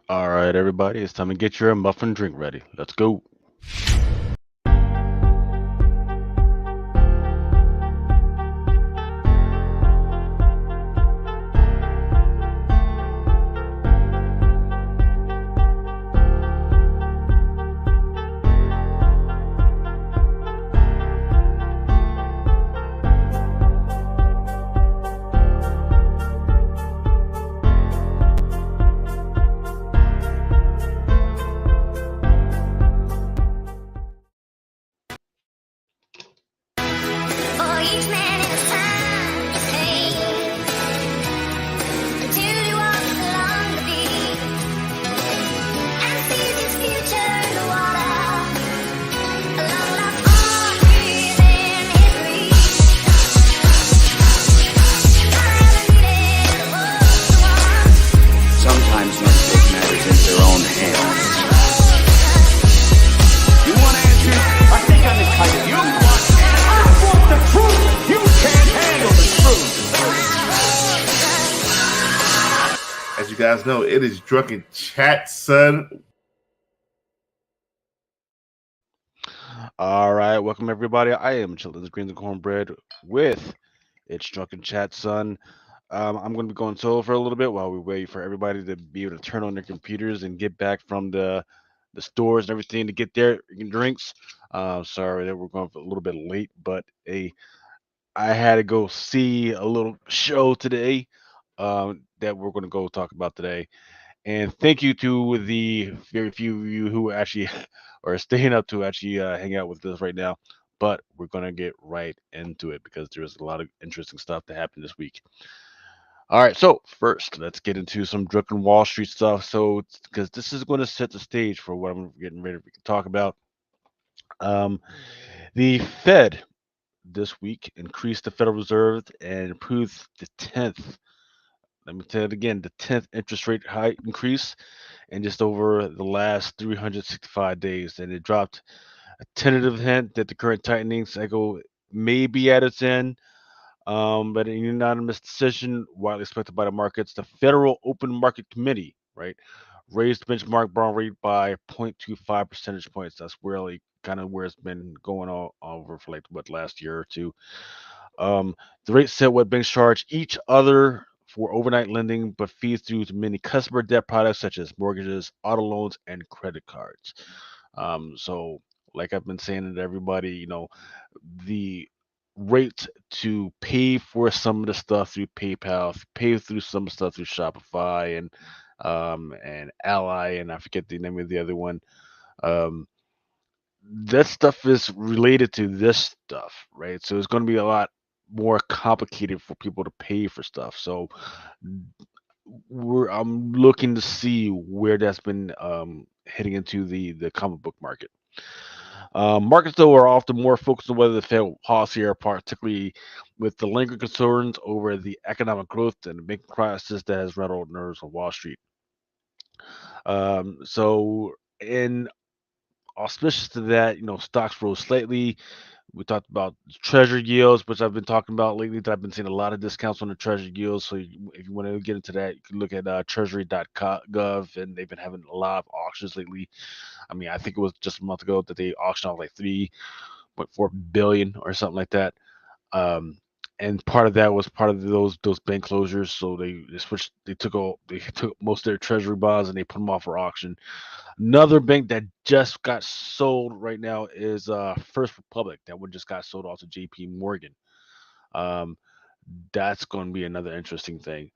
All right, everybody, it's time to get your muffin drink ready. Let's go. For each man in his time to fade, until he walks along the beach and sees his future in the water, along with all within his reach. I haven't needed a one. Sometimes men take matters into their own hands. You want answers? I think I'm entitled. You want answers? I want the truth. You can't handle the truth. As you guys know, it is Drunken Chat, son. All right, welcome everybody. I am Chillin' Greens and Cornbread with It's Drunken Chat, son. I'm going to be going solo for a little bit while we wait for everybody to be able to turn on their computers and get back from the stores and everything to get their drinks. Sorry that we're going a little bit late, but I had to go see a little show today that we're going to go talk about today. And thank you to the very few of you who actually are staying up to actually hang out with us right now. But we're going to get right into it because there's a lot of interesting stuff that happened this week. All right, so first, let's get into some Drunken Wall Street stuff. So, because this is going to set the stage for what I'm getting ready to talk about. Um, the Fed this week increased the Federal Reserve and approved the 10th. Let me tell it again, the 10th interest rate hike increase in just over the last 365 days. And it dropped a tentative hint that the current tightening cycle may be at its end. But in a unanimous decision, widely expected by the markets, the Federal Open Market Committee, right, raised the benchmark bond rate by 0.25 percentage points. That's really kind of where it's been going all over for like what last year or two. The rate set what banks charge each other for overnight lending, but fees through to many customer debt products such as mortgages, auto loans, and credit cards. So, like I've been saying to everybody, the rate to pay for some of the stuff through PayPal, pay through some stuff through Shopify and Ally, and I forget the name of the other one. Um, that stuff is related to this stuff, right? So it's going to be a lot more complicated for people to pay for stuff. So I'm looking to see where that's been heading into the comic book market. Markets, though, are often more focused on whether the Fed will pause here, particularly with the lingering concerns over the economic growth and the banking crisis that has rattled nerves on Wall Street. So, in auspicious to that, stocks rose slightly. We talked about treasury yields, which I've been talking about lately. That I've been seeing a lot of discounts on the treasury yields. So if you want to get into that, you can look at treasury.gov, and they've been having a lot of auctions lately. I mean, I think it was just a month ago that they auctioned off like 3.4 billion or something like that. Um, and part of that was part of those bank closures. So they switched. They took most of their treasury bonds and they put them off for auction. Another bank that just got sold right now is First Republic. That one just got sold off to J.P. Morgan. Um, that's going to be another interesting thing.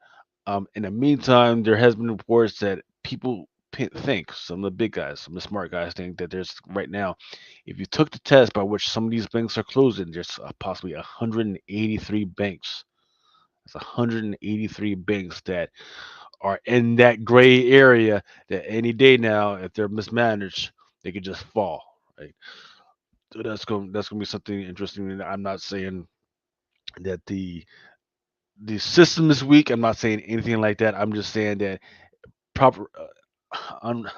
In the meantime, there has been reports that people think some of the big guys, some of the smart guys think that there's right now, if you took the test by which some of these banks are closing, there's possibly 183 banks. It's 183 banks that are in that gray area that any day now, if they're mismanaged, they could just fall. Right. So that's going to be something interesting. And I'm not saying that the system is weak. I'm not saying anything like that. I'm just saying that proper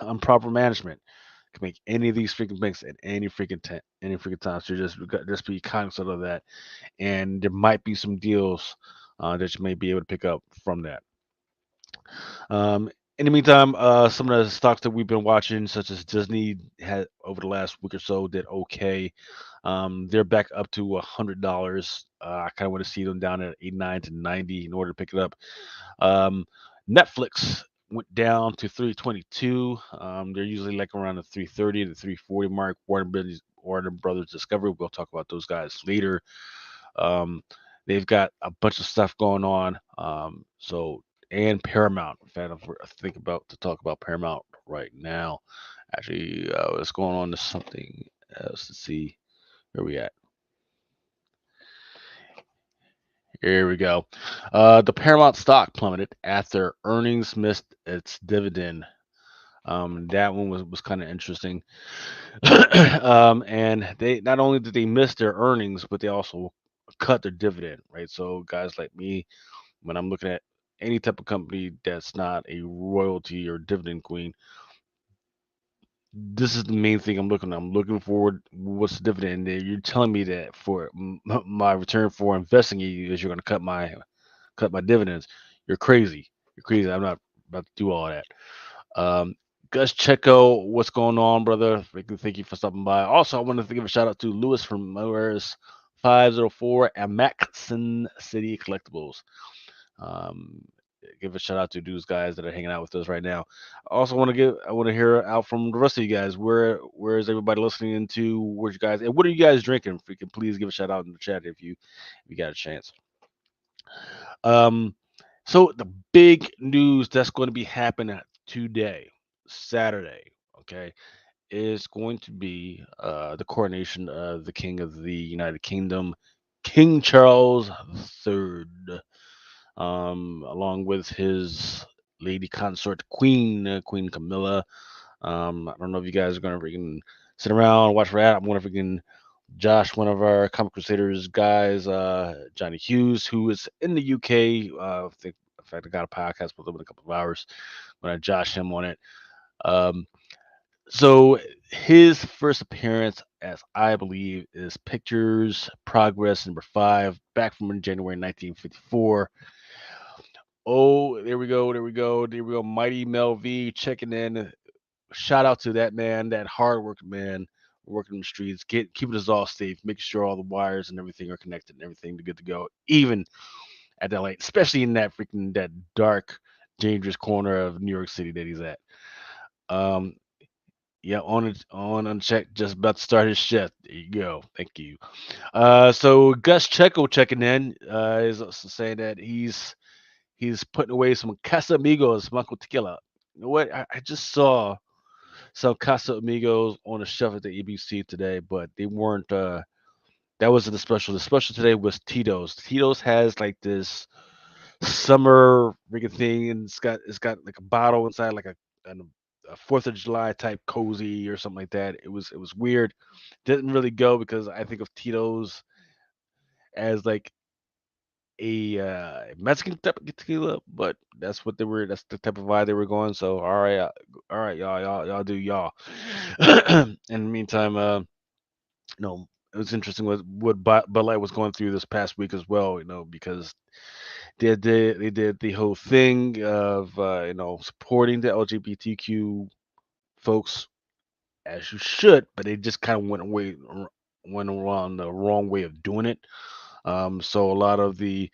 improper management can make any of these freaking banks at any freaking time. So just be cognizant of that, and there might be some deals that you may be able to pick up from that. Um, In the meantime, some of the stocks that we've been watching, such as Disney, had over the last week or so did okay. They're back up to $100. I kind of want to see them down at 89 to 90 in order to pick it up. Um, Netflix went down to 322. They're usually like around the 330 to 340 mark. Warner Brothers Discovery. We'll talk about those guys later. Um, they've got a bunch of stuff going on. And Paramount. In fact, I think about to talk about Paramount right now. Actually, what's going on is something else to see where we at. Here we go. The Paramount stock plummeted after earnings missed its dividend. That one was kind of interesting. And they not only did they miss their earnings, but they also cut their dividend, right? So guys like me, when I'm looking at any type of company that's not a royalty or dividend queen, this is the main thing I'm looking at. I'm looking forward what's the dividend there. You're telling me that for my return for investing in you is you're going to cut my dividends. You're crazy. You're crazy. I'm not about to do all that. Um, Gus Checo, what's going on, brother? Thank you for stopping by. Also, I wanted to give a shout out to Lewis from Mowers 504 and Maxon City Collectibles. Um, give a shout out to those guys that are hanging out with us right now. I want to hear out from the rest of you guys. Where is everybody listening to? Where's you guys and what are you guys drinking? If you can please give a shout out in the chat if you got a chance. Um, so the big news that's going to be happening today, Saturday, okay, is going to be the coronation of the King of the United Kingdom, King Charles III, along with his lady consort, Queen Camilla. I don't know if you guys are going to freaking sit around watch for that. I'm going to freaking Josh, one of our Comic Crusaders guys, Johnny Hughes, who is in the UK. I think, in fact, I got a podcast with him in a couple of hours when I josh him on it. Um, so his first appearance, as I believe, is Pictures Progress #5, back from January 1954. Oh, there we go. Mighty Mel V checking in. Shout out to that man, that hard working man working the streets, keeping us all safe, making sure all the wires and everything are connected and everything to good to go, even at that light, especially in that dark, dangerous corner of New York City that he's at. Um, yeah, on unchecked, just about to start his shift. There you go. Thank you. So Gus Checo checking in is also saying that he's putting away some Casamigos Manco Tequila. You know what? I just saw some Casamigos on the shelf at the EBC today, but they weren't. That wasn't the special. The special today was Tito's. Tito's has like this summer freaking thing, and it's got like a bottle inside, like a Fourth of July type cozy or something like that. It was weird. Didn't really go because I think of Tito's as like a Mexican type of tequila, but that's what they were. That's the type of vibe they were going. So all right, y'all do y'all. In the meantime, it was interesting what Bud Light was going through this past week as well. Because they did the whole thing of supporting the LGBTQ folks as you should, but they just kind of went around the wrong way of doing it. So a lot of the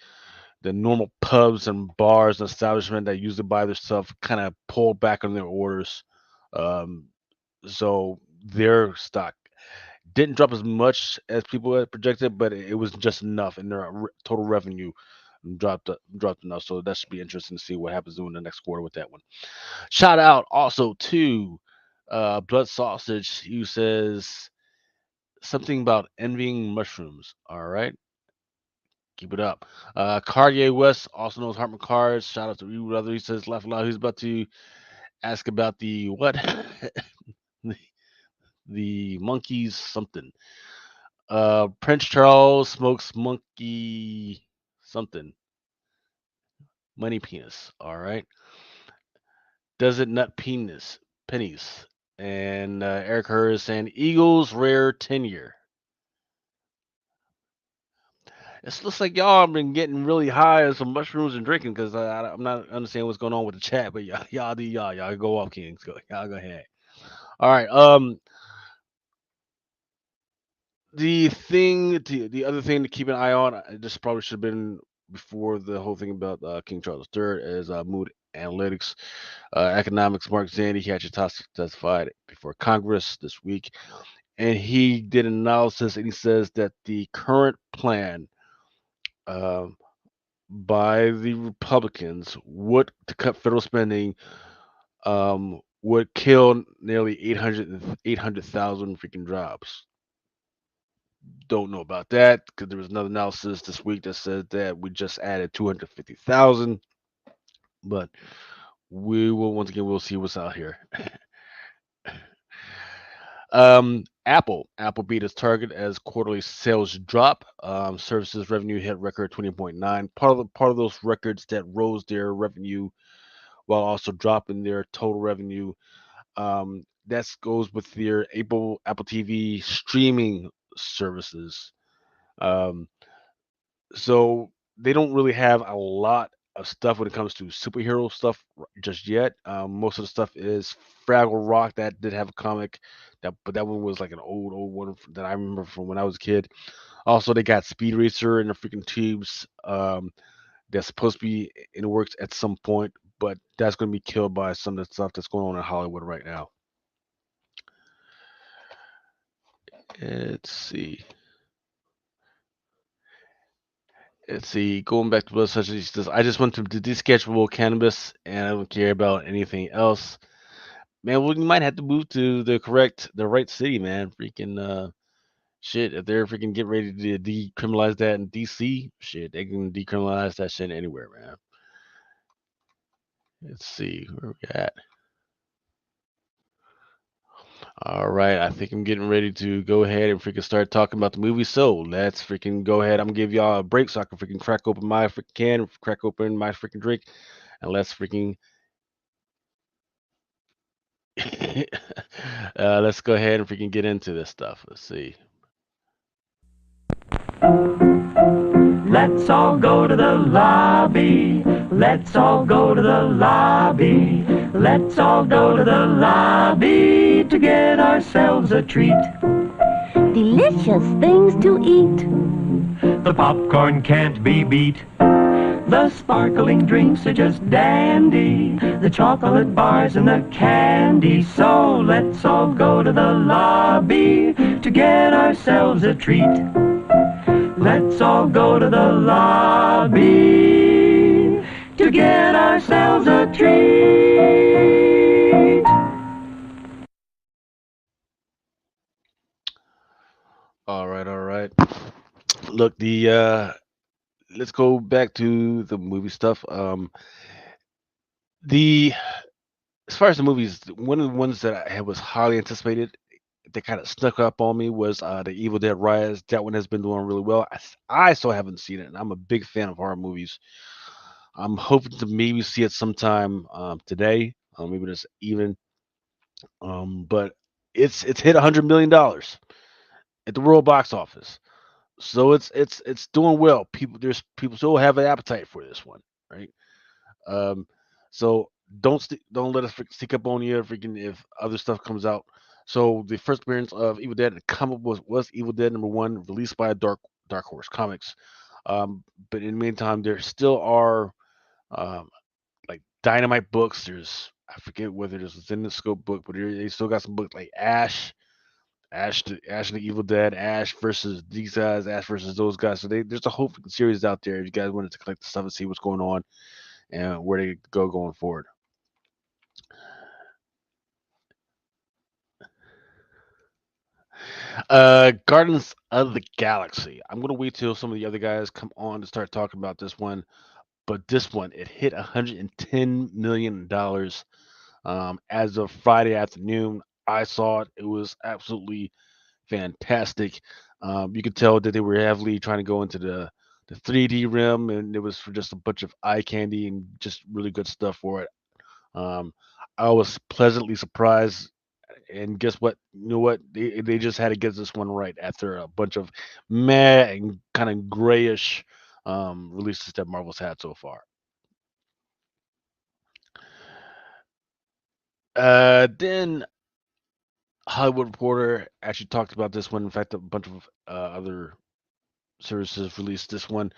normal pubs and bars and establishment that usually buy their stuff kind of pulled back on their orders. Um, so their stock didn't drop as much as people had projected, but it was just enough, and their total revenue dropped enough. So that should be interesting to see what happens during the next quarter with that one. Shout out also to Blood Sausage, who says something about envying mushrooms. All right, keep it up. Cartier West also knows Hartman Cars. Shout out to you, brother. He says laugh aloud. He's about to ask about the what? the, the monkeys something. Prince Charles smokes monkey something. Money penis. All right. Does it nut penis? Pennies. And Eric Herr is saying Eagles rare tenure. It looks like y'all have been getting really high on some mushrooms and drinking because I'm not understanding what's going on with the chat, but y'all do y'all go off, Kings. Y'all go ahead. All right. The other thing to keep an eye on, this probably should have been before the whole thing about King Charles III, is mood analytics, economics. Mark Zandi, he actually testified before Congress this week, and he did an analysis, and he says that the current plan um, by the Republicans would to cut federal spending would kill nearly 800,000 freaking jobs. Don't know about that because there was another analysis this week that said that we just added 250,000, but we will once again we'll see what's out here. Apple beat its target as quarterly sales drop. Services revenue hit record 20.9. Part of those records that rose their revenue while also dropping their total revenue. That goes with their Apple TV streaming services. Um, so they don't really have a lot of stuff when it comes to superhero stuff just yet. Most of the stuff is Fraggle Rock that did have a comic, but that one was like an old one that I remember from when I was a kid. Also, they got Speed Racer and the freaking tubes that's supposed to be in the works at some point, but that's going to be killed by some of the stuff that's going on in Hollywood right now. Let's see. Let's see. Going back to blood such as this, I just want to deschedule cannabis, and I don't care about anything else. Man, well, you might have to move to the right city, man. Freaking shit. If they're freaking get ready to decriminalize that in DC, shit, they can decriminalize that shit anywhere, man. Let's see where we at. All right, I think I'm getting ready to go ahead and freaking start talking about the movie. So let's freaking go ahead. I'm gonna give y'all a break so I can freaking crack open my freaking can, crack open my freaking drink, and let's go ahead and freaking get into this stuff. Let's see. Let's all go to the lobby. Let's all go to the lobby. Let's all go to the lobby to get ourselves a treat. Delicious things to eat. The popcorn can't be beat. The sparkling drinks are just dandy. The chocolate bars and the candy. So let's all go to the lobby to get ourselves a treat. Let's all go to the lobby to get ourselves a treat. All right, all right. Look, the let's go back to the movie stuff. The as far as the movies, one of the ones that I had was highly anticipated that kind of snuck up on me was the Evil Dead Rise. That one has been doing really well. I still haven't seen it, and I'm a big fan of horror movies. I'm hoping to maybe see it sometime today, maybe this even. But it's hit $100 million at the world box office, so it's doing well. People still have an appetite for this one, right? Um, so don't let us stick up on you freaking if other stuff comes out. So the first appearance of Evil Dead in the comic was Evil Dead #1, released by Dark Horse Comics. But in the meantime, there still are um, like Dynamite books. There's I forget whether there's a the Scope book, but they still got some books like Ash and the Evil Dead, Ash versus these guys, Ash versus those guys. So there's a whole freaking series out there if you guys wanted to collect the stuff and see what's going on and where they go going forward. Gardens of the Galaxy. I'm gonna wait till some of the other guys come on to start talking about this one, but this one it hit $110 million as of Friday afternoon. I saw it. It was absolutely fantastic. You could tell that they were heavily trying to go into the 3D realm, and it was for just a bunch of eye candy and just really good stuff for it. Um, I was pleasantly surprised And guess what? You know what? They just had to get this one right after a bunch of meh and kind of grayish releases that Marvel's had so far. Then Hollywood Reporter actually talked about this one. In fact, a bunch of other services released this one,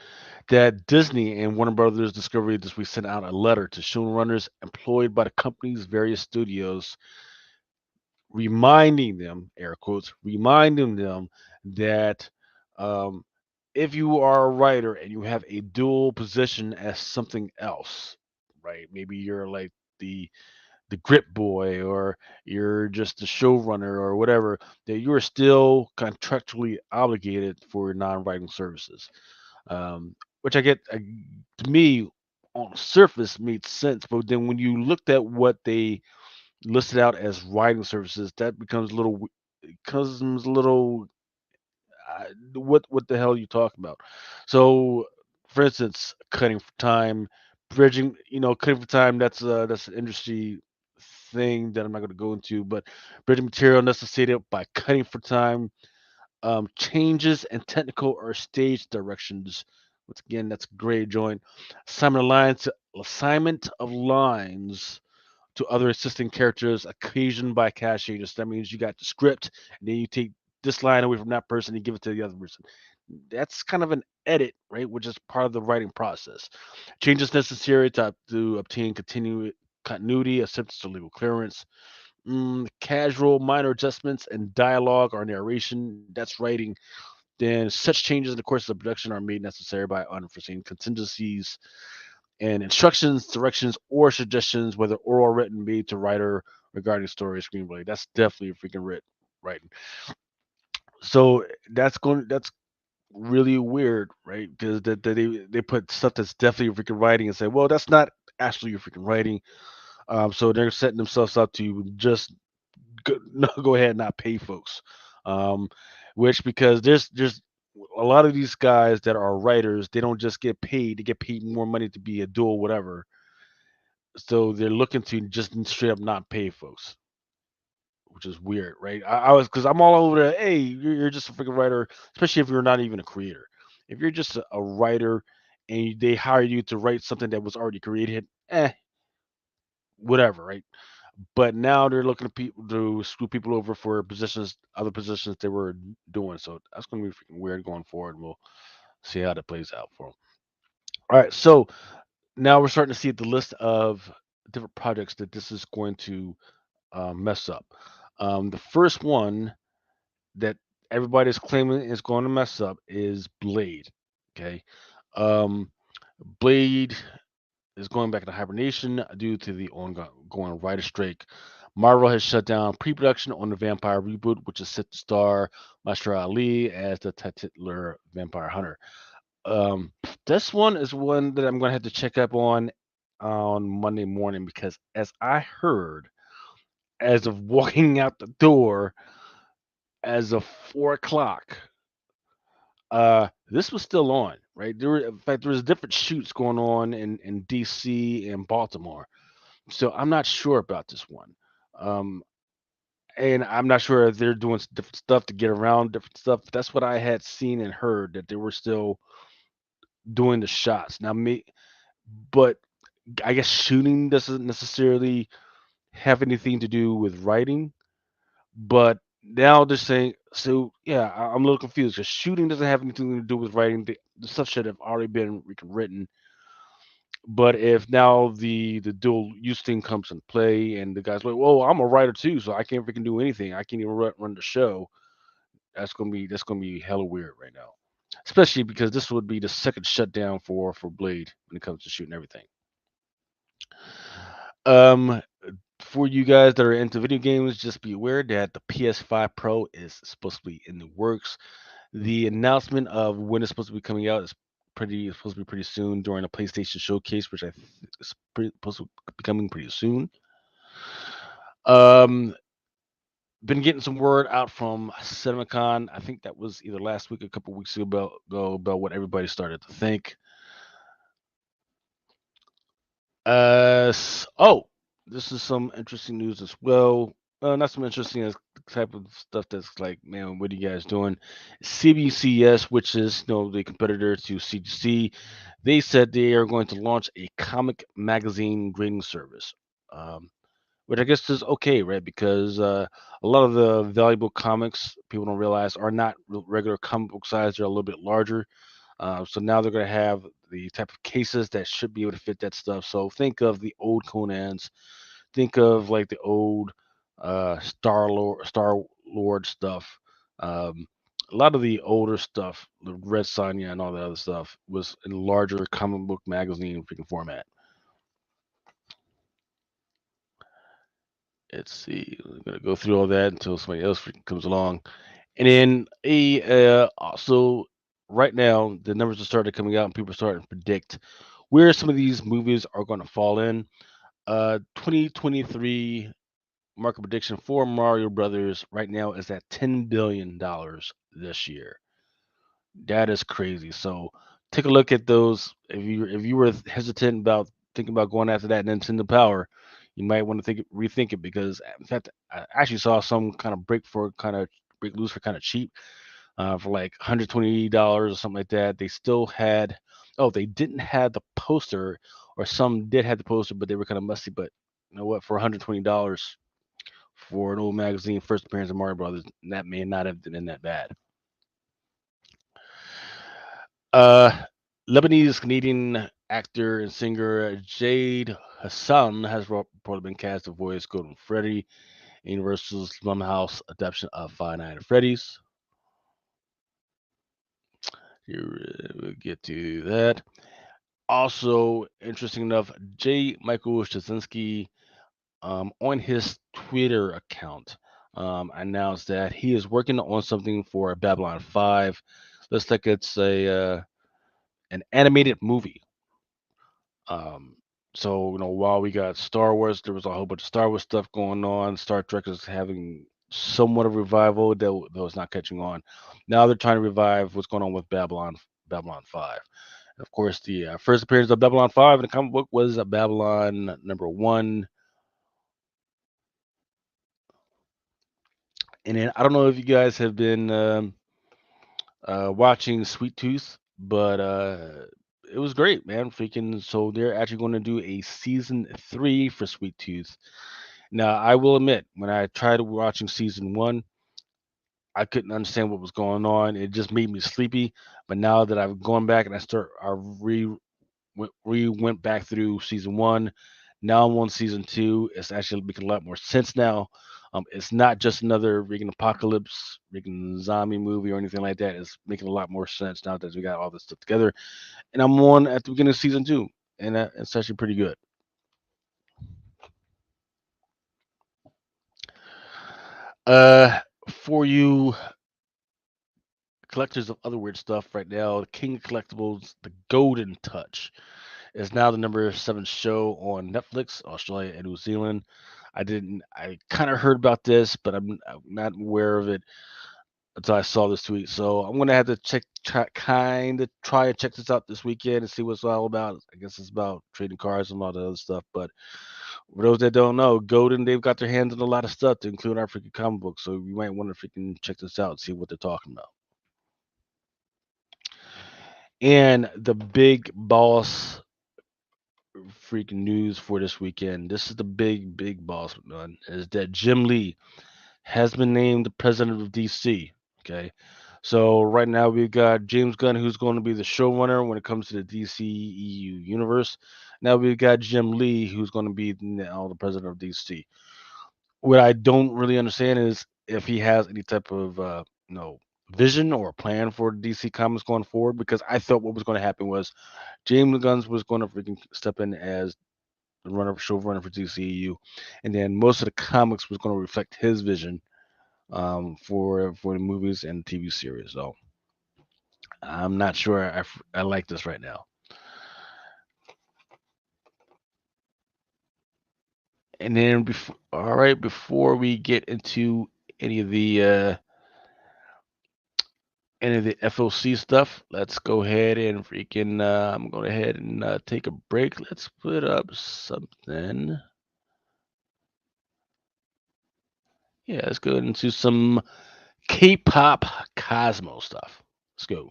that Disney and Warner Brothers Discovery this week sent out a letter to showrunners employed by the company's various studios, reminding them, air quotes, reminding them that um, if you are a writer and you have a dual position as something else, right? Maybe you're like the the grip boy, or you're just the showrunner or whatever, that you are still contractually obligated for non-writing services. Which I get, to me, on the surface made sense, but then when you looked at what they listed out as writing services, that becomes a little, becomes a little, what the hell are you talking about? So, for instance, cutting for time, bridging, cutting for time. That's an industry thing that I'm not going to go into, but bridging material necessitated by cutting for time, changes in technical or stage directions. Once again, that's a great joint. Assignment of lines to other assisting characters occasioned by cast changes. That means you got the script, and then you take this line away from that person and give it to the other person. That's kind of an edit, right? Which is part of the writing process. Changes necessary to obtain continuity, acceptance, or legal clearance. Casual minor adjustments in dialogue or narration. That's writing. Then such changes in the course of production are made necessary by unforeseen contingencies, and instructions, directions, or suggestions, whether oral or written, made to writer regarding story or screenplay. That's definitely freaking writing. So that's really weird, right? Because they put stuff that's definitely freaking writing and say, well, that's not actually your freaking writing. So they're setting themselves up to just no, go ahead and not pay folks. Um, which, because there's a lot of these guys that are writers, they don't just get paid; they get paid more money to be a dual whatever. So they're looking to just straight up not pay folks, which is weird, right? I was, because I'm all over the, hey, you're just a freaking writer, especially if you're not even a creator. If you're just a writer and they hire you to write something that was already created, whatever, right? But now they're looking to people to screw people over for positions, other positions they were doing. So that's going to be freaking weird going forward. We'll see how that plays out for them. All right, so now we're starting to see the list of different projects that this is going to mess up. The first one that everybody's claiming is going to mess up is Blade. Okay. Um, Blade is going back into hibernation due to the ongoing writer strike. Marvel has shut down pre-production on the Vampire reboot, which is set to star Master Ali as the titular vampire hunter. Um, this one is one that I'm going to have to check up on Monday morning, because as I heard, as of walking out the door, as of 4 o'clock, this was still on, right? In fact, there was different shoots going on in DC and Baltimore. So I'm not sure about this one. Um, and I'm not sure if they're doing different stuff to get around different stuff. That's what I had seen and heard, that they were still doing the shots. Now, me, but I guess shooting doesn't necessarily have anything to do with writing. But now they're saying, so yeah, I'm a little confused, because shooting doesn't have anything to do with writing. The stuff should have already been written. But if now the dual use thing comes in play, and the guy's like, "Whoa, I'm a writer too, so I can't freaking do anything. I can't even run the show." That's gonna be hella weird right now, especially because this would be the second shutdown for Blade when it comes to shooting everything. Um, for you guys that are into video games, just be aware that the PS5 Pro is supposed to be in the works. The announcement of when it's supposed to be coming out is pretty it's supposed to be pretty soon during a PlayStation showcase, which I think is supposed to be coming pretty soon. Um, been getting some word out from CinemaCon. I think that was either last week or a couple weeks ago about what everybody started to think. Oh, this is some interesting news as well. Not so interesting as type of stuff that's like, man, what are you guys doing? CBCS, which is the competitor to CGC, they said they are going to launch a comic magazine grading service. Um, which I guess is okay, right? Because a lot of the valuable comics people don't realize are not regular comic book size; they're a little bit larger. So now they're going to have the type of cases that should be able to fit that stuff. So think of the old Conans, think of like the old Star Lord stuff. Um, a lot of the older stuff, the Red Sonja and all that other stuff, was in larger comic book magazine freaking format. Let's see. We're gonna go through all that until somebody else freaking comes along. And then also right now the numbers are started coming out and people are starting to predict where some of these movies are going to fall in. 2023 market prediction for Mario Brothers right now is at $10 billion this year. That is crazy. So take a look at those. If you were hesitant about thinking about going after that Nintendo Power, you might want to rethink it because in fact I actually saw some kind of break loose for kind of cheap for like $120 or something like that. They still had they didn't have the poster or some did have the poster but they were kind of musty. But you know what? For $120 for an old magazine first appearance of Mario Brothers, that may not have been that bad. Uh, Lebanese Canadian actor and singer Jade Hassan has reportedly been cast to voice Golden Freddy in Universal's Blumhouse adaptation of Five Nights at Freddy's. Here we'll get to that. Also, interesting enough, J. Michael Straczynski on his Twitter account announced that he is working on something for Babylon 5. Looks like it's a an animated movie. Um, so while we got Star Wars, there was a whole bunch of Star Wars stuff going on. Star Trek is having somewhat of revival that was not catching on. Now they're trying to revive what's going on with Babylon 5. And of course, the first appearance of Babylon 5 in the comic book was Babylon number 1. And then I don't know if you guys have been watching Sweet Tooth, but it was great, man. Freaking, so they're actually going to do a season 3 for Sweet Tooth. Now, I will admit, when I tried watching season 1, I couldn't understand what was going on. It just made me sleepy. But now that I've gone back and I went back through season 1. Now I'm on season 2. It's actually making a lot more sense now. It's not just another freaking apocalypse, freaking zombie movie or anything like that. It's making a lot more sense now that we got all this stuff together. And I'm on at the beginning of season 2, and it's actually pretty good. For you collectors of other weird stuff right now, King of Collectibles, The Golden Touch is now the number 7 show on Netflix, Australia and New Zealand. I kind of heard about this, but I'm not aware of it until I saw this tweet. So I'm gonna have to kind of try and check this out this weekend and see what it's all about. I guess it's about trading cards and all the other stuff. But for those that don't know, Golden they've got their hands on a lot of stuff to include our freaking comic books. So you might want to freaking check this out and see what they're talking about. And the big boss freaking news for this weekend. This is the big boss one is that Jim Lee has been named the president of DC. Okay. So right now we've got James Gunn, who's going to be the showrunner when it comes to the DC EU universe. Now we've got Jim Lee, who's going to be now the president of DC. What I don't really understand is if he has any type of vision or plan for DC Comics going forward. Because I thought what was going to happen was James Gunn was going to freaking step in as the showrunner for DCEU, and then most of the comics was going to reflect his vision for the movies and TV series. So I'm not sure I like this right now. And then all right, before we get into any of the uh, any of the FOC stuff, let's go ahead and freaking I'm going ahead and take a break. Let's put up something. Yeah, let's go into some K-pop Cosmo stuff. Let's go.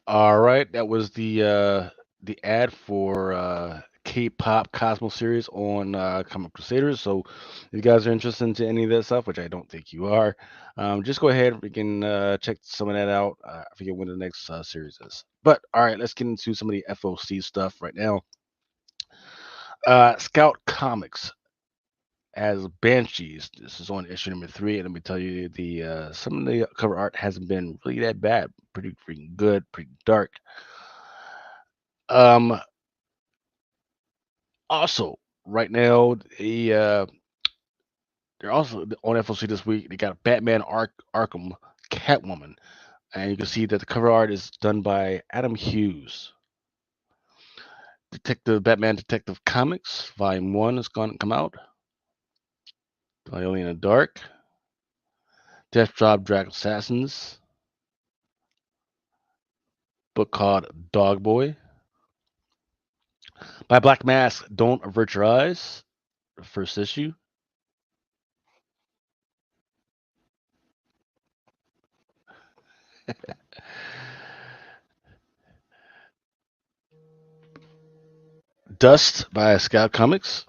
All right, that was the ad for K-pop Cosmo series on Comic Crusaders. So, if you guys are interested into any of that stuff, which I don't think you are, just go ahead. We can check some of that out. I forget when the next series is. But all right, let's get into some of the FOC stuff right now. Scout Comics as Banshees. This is on issue number 3, and let me tell you, the some of the cover art hasn't been really that bad. Pretty freaking good, pretty dark. Um, Also, right now, they're also on FOC this week. They got Batman Arkham Catwoman, and you can see that the cover art is done by Adam Hughes. Detective Batman Detective Comics Volume 1 is going to come out. Only in the Dark. Death Drop Dragon Assassins. Book called Dog Boy. By Black Mask, Don't Avert Your Eyes. First issue. Dust by Scout Comics.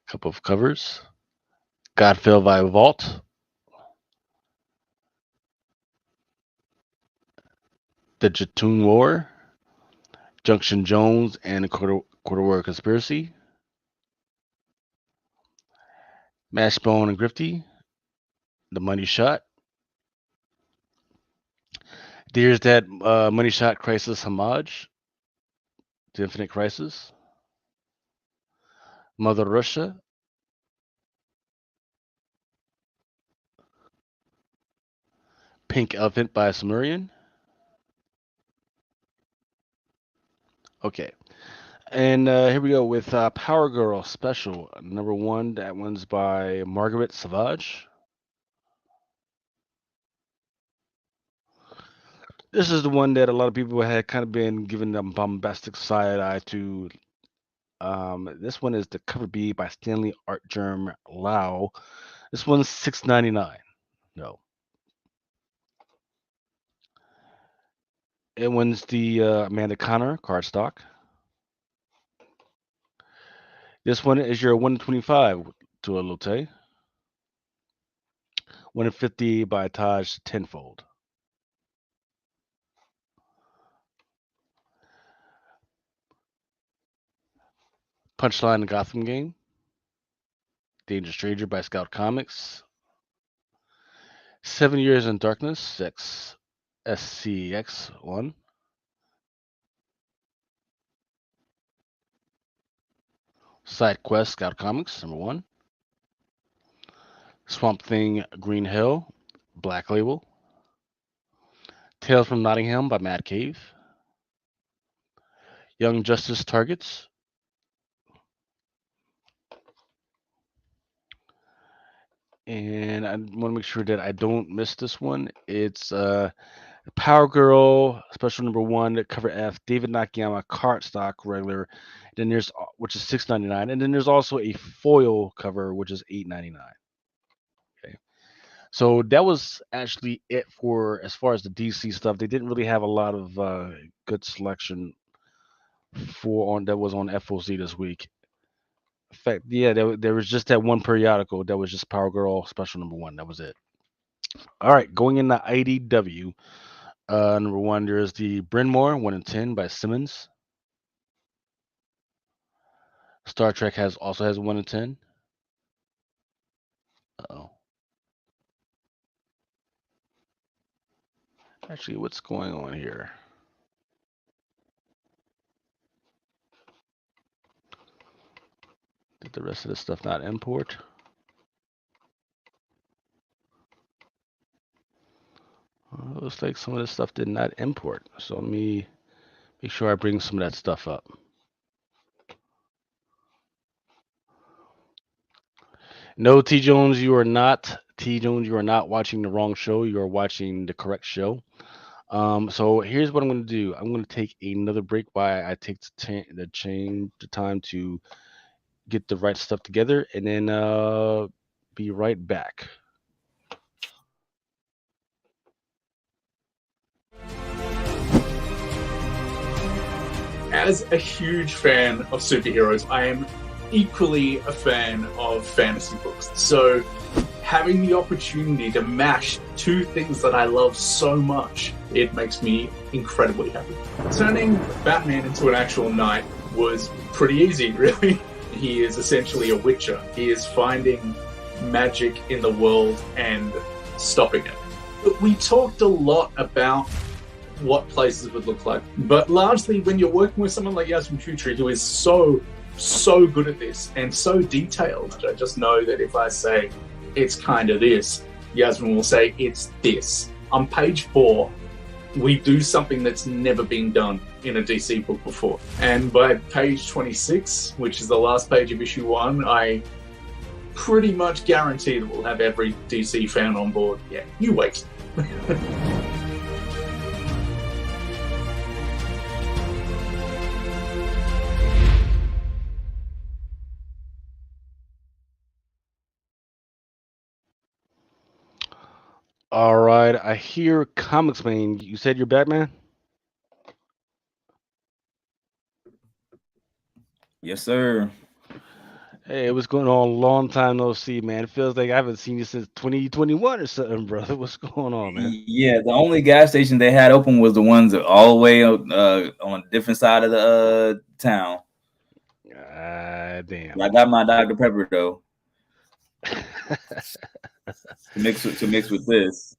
Couple of covers. Godfell by Vault. The Jatoon War. Junction Jones and the Quarter War Conspiracy. Mashbone and Grifty. The Money Shot. There's that Money Shot Crisis homage to Infinite Crisis. Mother Russia. Pink Elephant by Sumerian. Okay. And here we go with Power Girl Special number 1. That one's by Margaret Savage. This is the one that a lot of people had kind of been giving them bombastic side eye to. This one is the cover B by Stanley Art Germ Lau. This one's $6.99. No, it one's the Amanda Connor cardstock. This one is your 125 to a Lotte. 150 by Taj Tenfold. Punchline Gotham Game. Danger Stranger by Scout Comics. 7 Years in Darkness, SCX1. Side Quest Scout Comics, number 1. Swamp Thing Green Hill, Black Label. Tales from Nottingham by Mad Cave. Young Justice Targets. And I want to make sure that I don't miss this one. It's Power Girl Special number 1, cover F, David Nakayama cardstock regular. Then there's which is $6.99, and then there's also a foil cover which is $8.99. Okay, So that was actually it for as far as the DC stuff. They didn't really have a lot of good selection for on that was on FOC this week. In fact, yeah, there was just that one periodical that was just Power Girl Special Number One. That was it. All right, going into IDW, number one there's the Bryn Mawr 1 in 10 by Simmons. Star Trek has also has 1 in 10. Oh, actually, what's going on here? Did the rest of this stuff not import? Looks like some of this stuff did not import. So let me make sure I bring some of that stuff up. No, T Jones, you are not. T Jones, you are not watching the wrong show. You are watching the correct show. So here's what I'm going to do. I'm going to take another break while I take the time to get the right stuff together, and then be right back. As a huge fan of superheroes, I am equally a fan of fantasy books. So having the opportunity to mash two things that I love so much, it makes me incredibly happy. Turning Batman into an actual knight was pretty easy, really. He is essentially a witcher. He is finding magic in the world and stopping it. But we talked a lot about what places would look like. But largely when you're working with someone like Yasmin Putri, who is so good at this and so detailed, I just know that if I say it's kind of this, Yasmin will say it's this. On page 4, we do something that's never been done in a DC book before. And by page 26, which is the last page of issue 1, I pretty much guarantee that we'll have every DC fan on board. Yeah, you wait. All right, I hear Comics Man. You said you're Batman? Yes, sir. Hey, what's going on? Long time no see, man. It feels like I haven't seen you since 2021 or something, brother. What's going on, man? Yeah, the only gas station they had open was the ones that all the way on a different side of the town. Damn. I got my Dr. Pepper though to mix with this.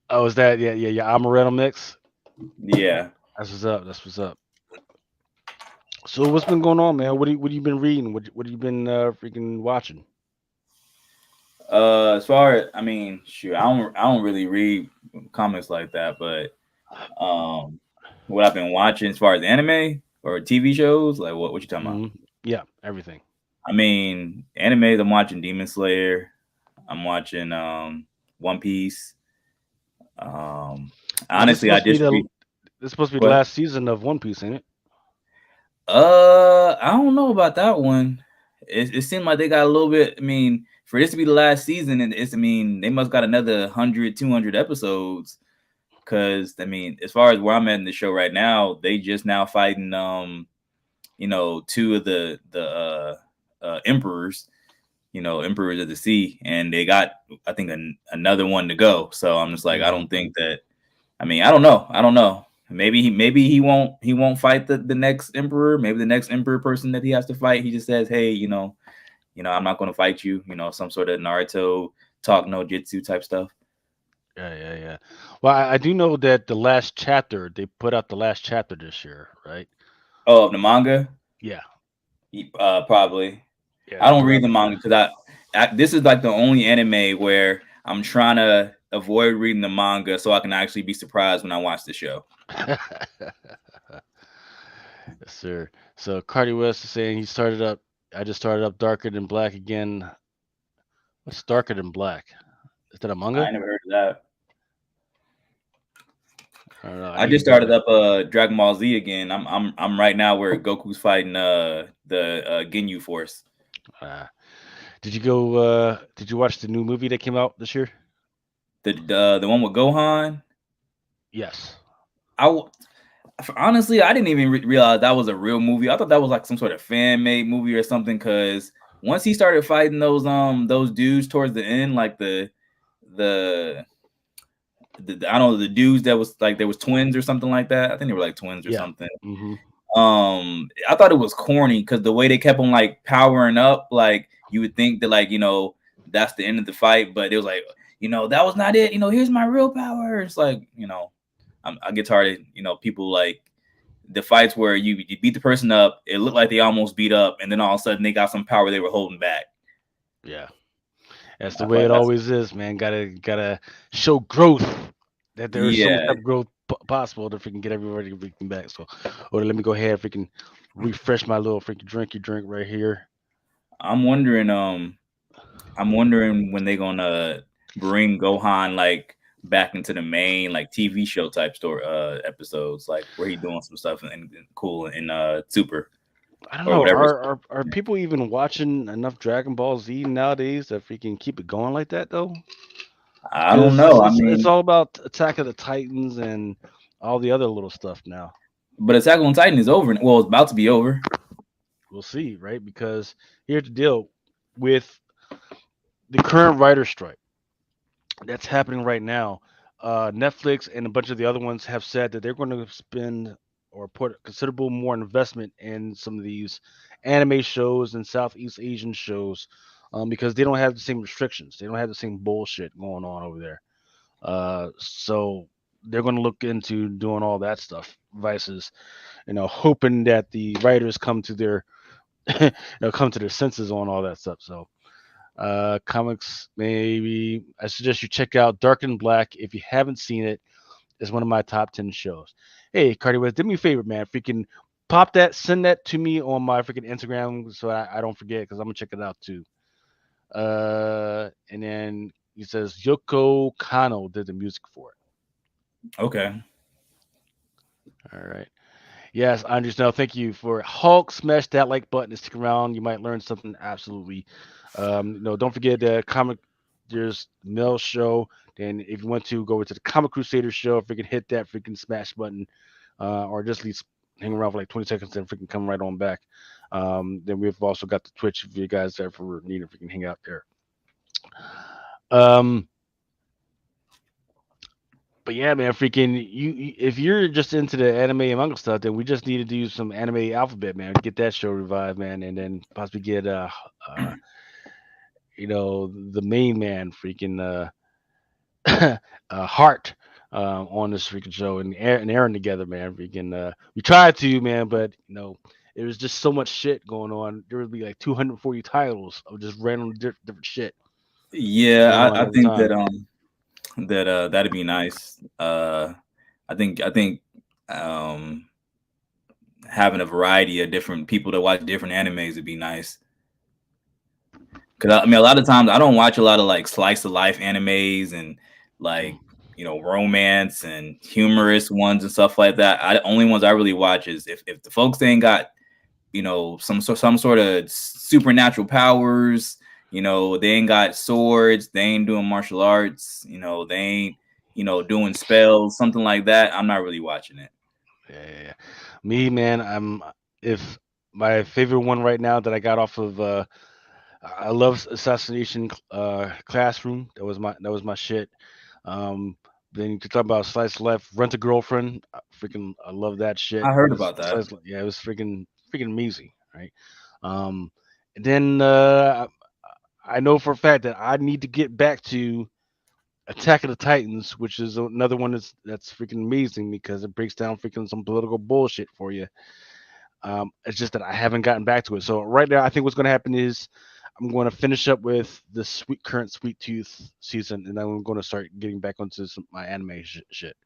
Oh, is that yeah amaretto mix? Yeah. That's what's up. That's what's up. So what's been going on, man? What you been reading? What have you been freaking watching? As far as I mean, shoot, I don't really read comics like that, but what I've been watching as far as anime or TV shows, like what you talking about? Yeah, everything. I mean, anime. I'm watching Demon Slayer. I'm watching One Piece. Honestly, I just this is supposed to be the last season of One Piece, ain't it? I don't know about that one. It seemed like they got a little bit. I mean, for this to be the last season, and I mean, they must got another 100, 200 episodes. Because I mean, as far as where I'm at in the show right now, they just now fighting two of the emperors, emperors of the sea, and they got I think another one to go. So I'm just like, I don't think that. I mean, I don't know. Maybe he won't fight the next emperor. Maybe the next emperor person that he has to fight, he just says, hey, I'm not going to fight you. Some sort of Naruto talk no jutsu type stuff. Yeah. Well, I do know that they put out the last chapter this year, right? Oh, of the manga? Yeah. Probably. Yeah, I don't read the manga because this is like the only anime where I'm trying to avoid reading the manga so I can actually be surprised when I watch the show. Yes, sir. So Cardi West is saying I just started up Darker Than Black again. What's Darker Than Black? Is that a manga? I never heard of that. I don't know. I just started up Dragon Ball Z again. I'm right now where Goku's fighting the Ginyu Force. Did you go? Did you watch the new movie that came out this year? The one with Gohan. Yes. I w- Honestly, I didn't even realize that was a real movie. I thought that was like some sort of fan made movie or something. Because once he started fighting those dudes towards the end, like the I don't know, the dudes that was like there was twins or something like that. I think they were like twins or Yeah. something. Hmm. I thought it was corny because the way they kept on like powering up, like you would think that like that's the end of the fight, but it was like that was not it. Here's my real power. It's like I get tired of people like the fights where you beat the person up, it looked like they almost beat up, and then all of a sudden they got some power they were holding back. Yeah. That's the I feel way like it that's always is, man. Gotta show growth. That there is some yeah. type of growth possible to freaking get everybody freaking back. So, or let me go ahead and freaking refresh my little freaking drink right here. I'm wondering I'm wondering when they gonna bring Gohan like back into the main like TV show type story episodes, like where he doing some stuff and cool in Super I don't or know. whatever. Are people even watching enough Dragon Ball Z nowadays that freaking keep it going like that though? I don't Because know. I it's mean, all about Attack of the Titans and all the other little stuff now. but Attack on Titan is over. Well, it's about to be over. We'll see, right? Because here's the deal with the current writer strike that's happening right now. Netflix and a bunch of the other ones have said that they're going to spend or put considerable more investment in some of these anime shows and Southeast Asian shows because they don't have the same restrictions. They don't have the same bullshit going on over there. So they're going to look into doing all that stuff. Vices, hoping that the writers come to their, come to their senses on all that stuff. So comics, maybe I suggest you check out Dark and Black if you haven't seen it. It's one of my top 10 shows. Hey, Cardi West, do me a favor, man. Freaking pop that, send that to me on my freaking Instagram so I don't forget because I'm gonna check it out too. And then he says Yoko Kano did the music for Okay. it. All right. Yes, I understand. Thank you for Hulk. Smash that like button and stick around. You might learn something absolutely. Don't forget the comic. There's Mel show. Then if you want to go over to the Comic Crusader show, if you can hit that freaking smash button, or just at least hang around for like 20 seconds and freaking come right on back. Then we've also got the Twitch if you guys ever need to freaking hang out there. Um, but yeah, man, freaking if you're just into the anime and manga stuff, then we just need to do some anime alphabet, man. Get that show revived, man, and then possibly get the main man, freaking Heart, on this freaking show and Aaron together, man. Freaking we tried to, man, but there was just so much shit going on. There would be like 240 titles of just random different shit going Yeah, on I at the think time. that that'd be nice. I think um having a variety of different people to watch different animes would be nice. Because I mean, a lot of times I don't watch a lot of like slice of life animes and like romance and humorous ones and stuff like that. The only ones I really watch is if the folks ain't got some sort of supernatural powers. They ain't got swords. They ain't doing martial arts. They ain't doing spells, something like that. I'm not really watching it. Yeah. Me, man, if my favorite one right now that I got off of I love Assassination Classroom. That was my shit. Um, then you could talk about Slice of Life, Rent a Girlfriend. I love that shit. I It heard was about that. yeah, it was freaking amazing, right? And then I know for a fact that I need to get back to Attack of the Titans, which is another one that's freaking amazing because it breaks down freaking some political bullshit for you. It's just that I haven't gotten back to it. So right now, I think what's going to happen is I'm going to finish up with the current Sweet Tooth season, and then I'm going to start getting back onto my anime shit.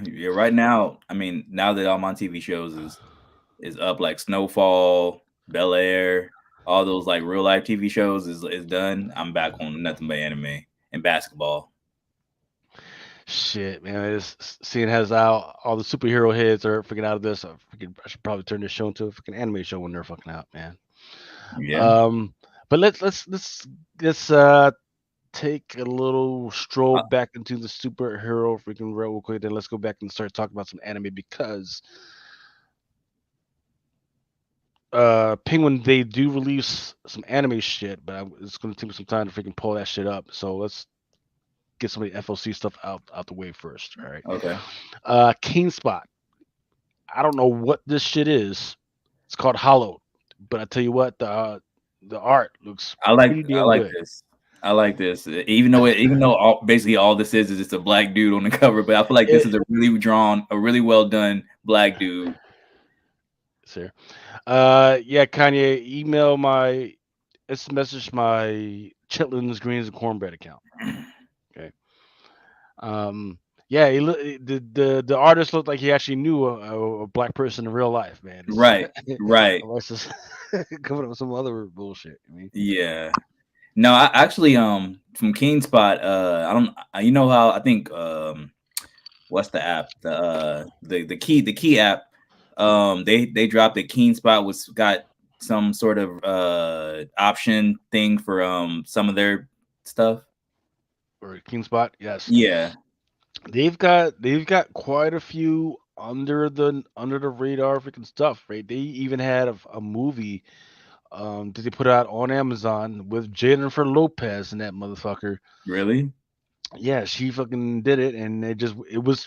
Yeah, right now, I mean, now that all my TV shows is up, like Snowfall, Bel Air, all those like real life TV shows is done. I'm back on nothing but anime and basketball. Shit, man, it's seeing as how all the superhero heads are freaking out of this. I should probably turn this show into a freaking anime show when they're fucking out, man. Yeah. Um, But let's take a little stroll Uh, back into the superhero freaking real quick. Then let's go back and start talking about some anime because Penguin they do release some anime shit, but it's gonna take me some time to freaking pull that shit up. So let's get some of the FOC stuff out the way first. All right. okay. King Spot. I don't know what this shit is. It's called Hollow, but I tell you what, the art looks pretty I damn like good. this. I like this. Even though basically all this is just a black dude on the cover, but I feel like this It, is a really well done black dude. sir. Yeah, Kanye, email my, it's message my Chitlins Greens and Cornbread account. Okay. Yeah, the artist looked like he actually knew a black person in real life, man. It's, Right, right. unless just coming up with some other bullshit. I mean, Yeah. No, I actually from King Spot, I don't you know how I think what's the app? The key app. They dropped a Keen Spot was got some sort of option thing for some of their stuff. or King Spot, yes, Yeah, they've got quite a few under the radar freaking stuff, right? They even had a movie that they put out on Amazon with Jennifer Lopez and that motherfucker. really? Yeah, she fucking did it, and it was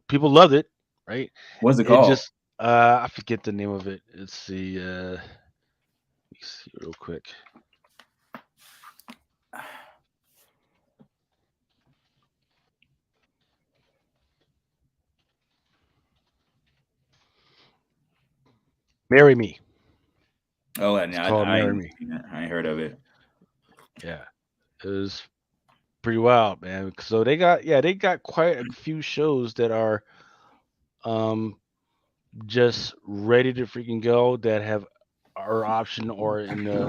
people loved it, right? What's it It called? just I forget the name of it. Let's see, let me see real quick. Marry Me. Oh, and It's called Marry Me. I ain't heard of it. Yeah, it was pretty wild, man. So they got quite a few shows that um just ready to freaking go that have our option or in a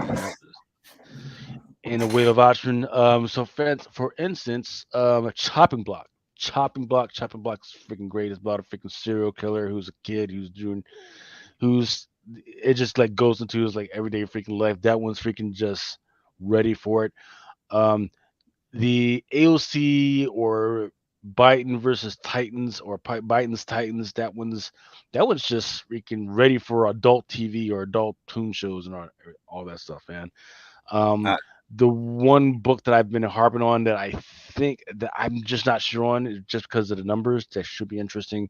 way of option. So for instance, a chopping block's freaking great. It's about a freaking serial killer who's a kid who's it just like goes into his like everyday freaking life. That one's freaking just ready for it. Um, the AOC or Biden versus Titans or Biden's Titans. That one's just freaking ready for adult TV or adult tune shows and all that stuff, man. Um, I, the one book that I've been harping on that I think that I'm just not sure on, just because of the numbers, that should be interesting.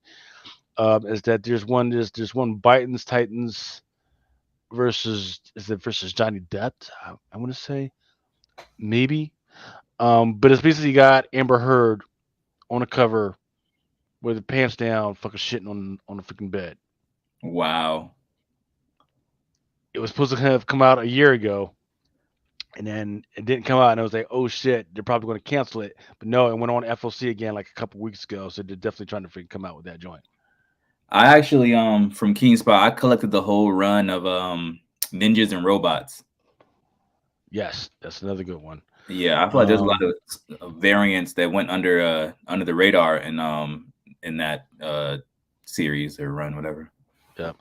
Is that there's one Biden's Titans versus Johnny Depp? I want to say maybe. But it's basically got Amber Heard on the cover with her pants down, fucking shitting on the freaking bed. wow. It was supposed to have come out a year ago, and then it didn't come out, and I was like, oh shit, they're probably going to cancel it. But no, it went on FOC again like a couple weeks ago, so they're definitely trying to freaking come out with that joint. I actually from King Spot, I collected the whole run of Ninjas and Robots. Yes, that's another good one. Yeah, I feel like there's a lot Um, of variants that went under the radar in that series or run, whatever. yeah.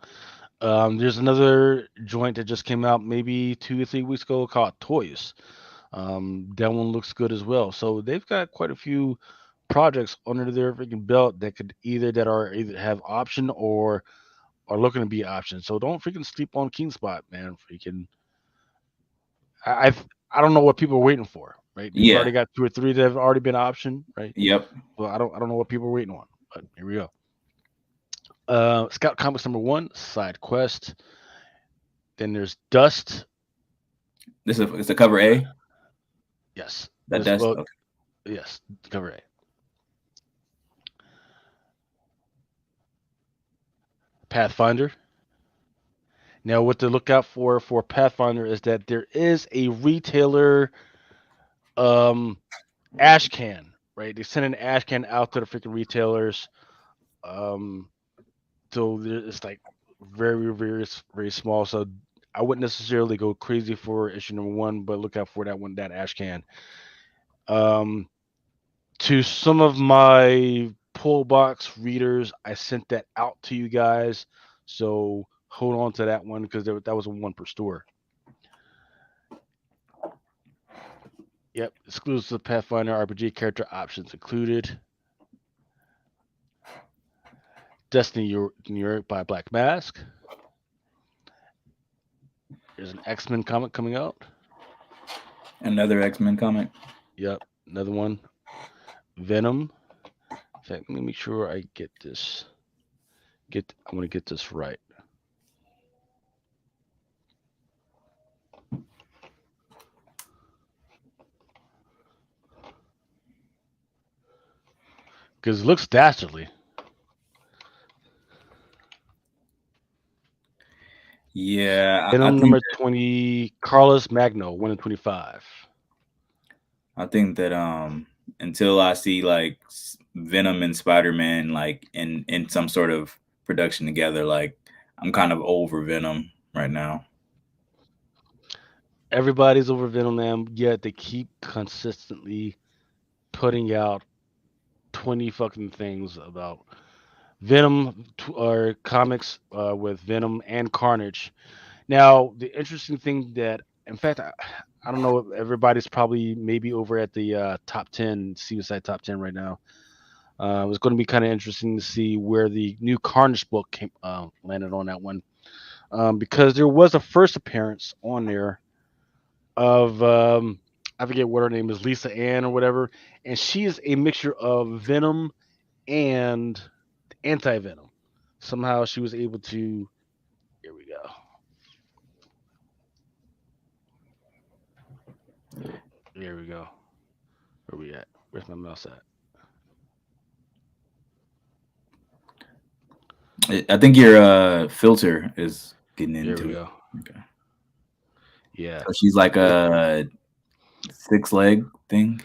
There's another joint that just came out maybe 2 or 3 weeks ago called Toys. That one looks good as well. So they've got quite a few projects under their freaking belt that could either have option or are looking to be option. So don't freaking sleep on King Spot, man. Freaking, I don't know what people are waiting for, right? They've Yeah. already got 2 or 3 that have already been option, right? Yep. Well, I don't know what people are waiting on, but here we go. Scout Comics #1, Side Quest. Then there's Dust. It's a cover A. Yes, That this that's well, okay. yes, cover A. Pathfinder. Now, what to look out for Pathfinder is that there is a retailer um ash can, right? They send an ash can out to the freaking retailers. Um, it's like very small. So I wouldn't necessarily go crazy for issue #1, but look out for that ash can. Um, to some of my pull box readers, I sent that out to you guys. So hold on to that one because that was a one per store. Yep, exclusive Pathfinder RPG character options included. Destiny New York by Black Mask. There's an X-Men comic coming out. Another X-Men comic. Yep, another one. Venom. In fact, let me make sure I get this. I'm gonna get this right. Because it looks dastardly. Yeah, I Venom think number 20, Carlos Magno, 1 in 25. I think that until I see like Venom and Spider-Man like in some sort of production together, like I'm kind of over Venom right now. Everybody's over Venom now, yet they keep consistently putting out 20 fucking things about Venom or comics with Venom and Carnage. Now, the interesting thing that, in fact, I don't know, everybody's probably maybe over at the top 10, Suicide top 10 right now. It's going to be kind of interesting to see where the new Carnage book landed on that one. Because there was a first appearance on there of, I forget what her name is, Lisa Ann or whatever. And she is a mixture of Venom and anti Venom. Somehow she was able to. Here we go. Here we go. Where we at? Where's my mouse at? I think your filter is getting Here we into it. go. Okay. Yeah. So she's like a 6-leg thing.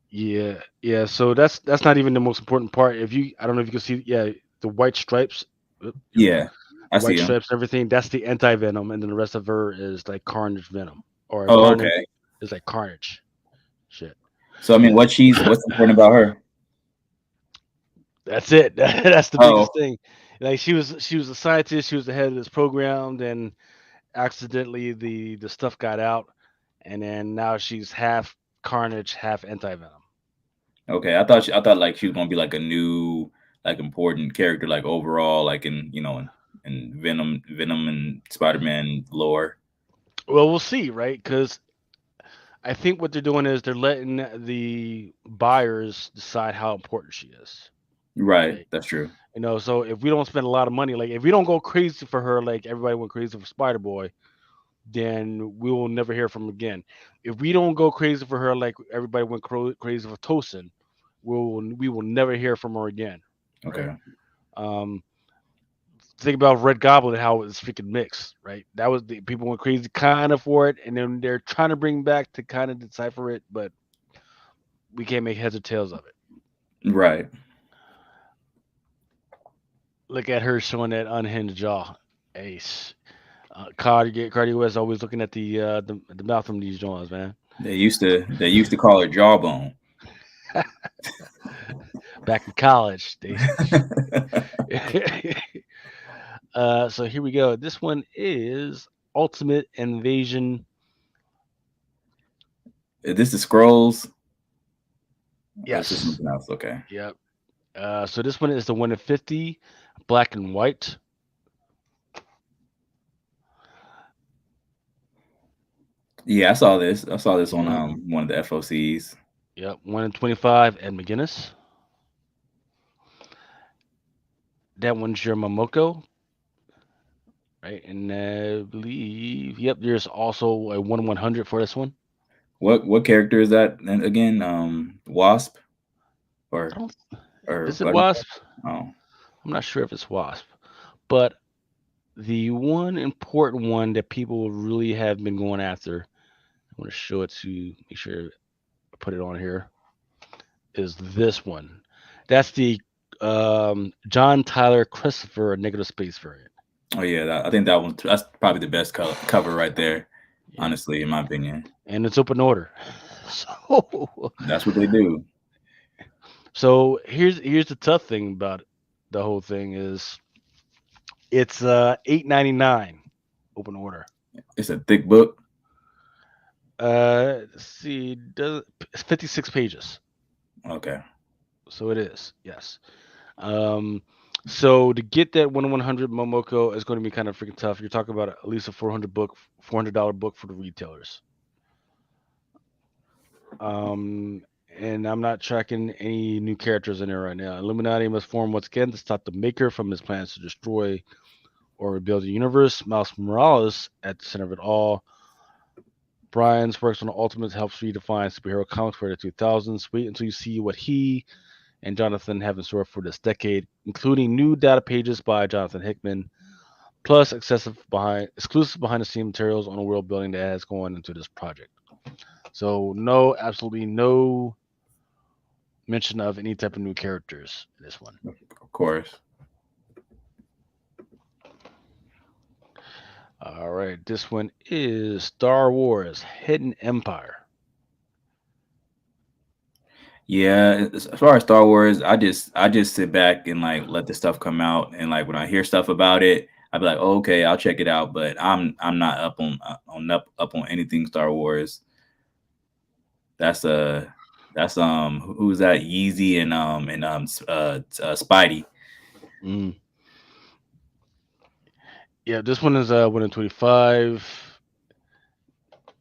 Yeah. So that's not even the most important part. If you, I don't know if you can see, yeah, the white stripes. Here we go. Yeah, I The see white him. stripes, everything. That's the anti Venom, and then the rest of her is like Carnage Venom, or Oh, Carnage okay. is like Carnage. Shit. So I mean, what's important about her? That's it. That's the Oh, biggest thing. Like she was a scientist. She was the head of this program. Then accidentally the stuff got out, and then now she's half Carnage, half anti Venom. okay. I thought like she was gonna be like a new like important character like overall like in in Venom and Spider-Man lore. Well, we'll see, right? Because I think what they're doing is they're letting the buyers decide how important she is, Right, right? that's true. So if we don't spend a lot of money, like if we don't go crazy for her, like everybody went crazy for Spider Boy, then we will never hear from her again. If we don't go crazy for her, like everybody went crazy for Tosin, we will never hear from her again, right? Okay. Um, think about Red Goblin and how it was freaking mixed, right? That was the people went crazy kind of for it, and then they're trying to bring back to kind of decipher it, but we can't make heads or tails of it. Right. Look at her showing that unhinged jaw. Ace. Cardi West always looking at the mouth from these jaws, man. They used to call her Jawbone. Back in college, they. So here we go. This one is Ultimate Invasion. Is this the Scrolls? Or is this Yes. something else? Okay. Yep. So this one is the 1 in 50, black and white. Yeah, I saw this. I saw this on Yep. one of the FOCs. Yep. 1 in 25, Ed McGuinness. That one's your Momoko, right? And I believe, yep, there's also a 1/100 for this one. What character is that? And again, Wasp I or don't. or Is it Button? Wasp? Oh, I'm not sure if it's Wasp, but the one important one that people really have been going after, I want to show it to make sure I put it on here, is this one. That's the John Tyler Christopher Negative Space variant. oh yeah. I think that that's probably the best cover right there. Yeah. Honestly, in my opinion, And it's open order. So, that's what they do. so here's the tough thing about the whole thing is it's $8.99 open order. It's a thick book. Let's see, does it's 56 pages. Okay. So it is, yes. Um, so to get that 1/100 Momoko is going to be kind of freaking tough. You're talking about at least a $400 book for the retailers. Um, and I'm not tracking any new characters in there right now. Illuminati must form once again to stop the Maker from his plans to destroy or rebuild the universe. Miles Morales at the center of it all. Brian's works on the Ultimates helps redefine superhero comics for the 2000s. Wait until you see what he and Jonathan have in store for this decade, including new data pages by Jonathan Hickman, plus exclusive behind the scene materials on the world building that has gone into this project. So no, absolutely no mention of any type of new characters in this one. Of course. All right, this one is Star Wars Hidden Empire. Yeah, as far as Star Wars, I just sit back and like let the stuff come out, and like when I hear stuff about it, I'd be like, oh, okay, I'll check it out. But I'm not up on anything Star Wars. That's who's that? Yeezy and Spidey. Mm. Yeah, this one is 1 in 25.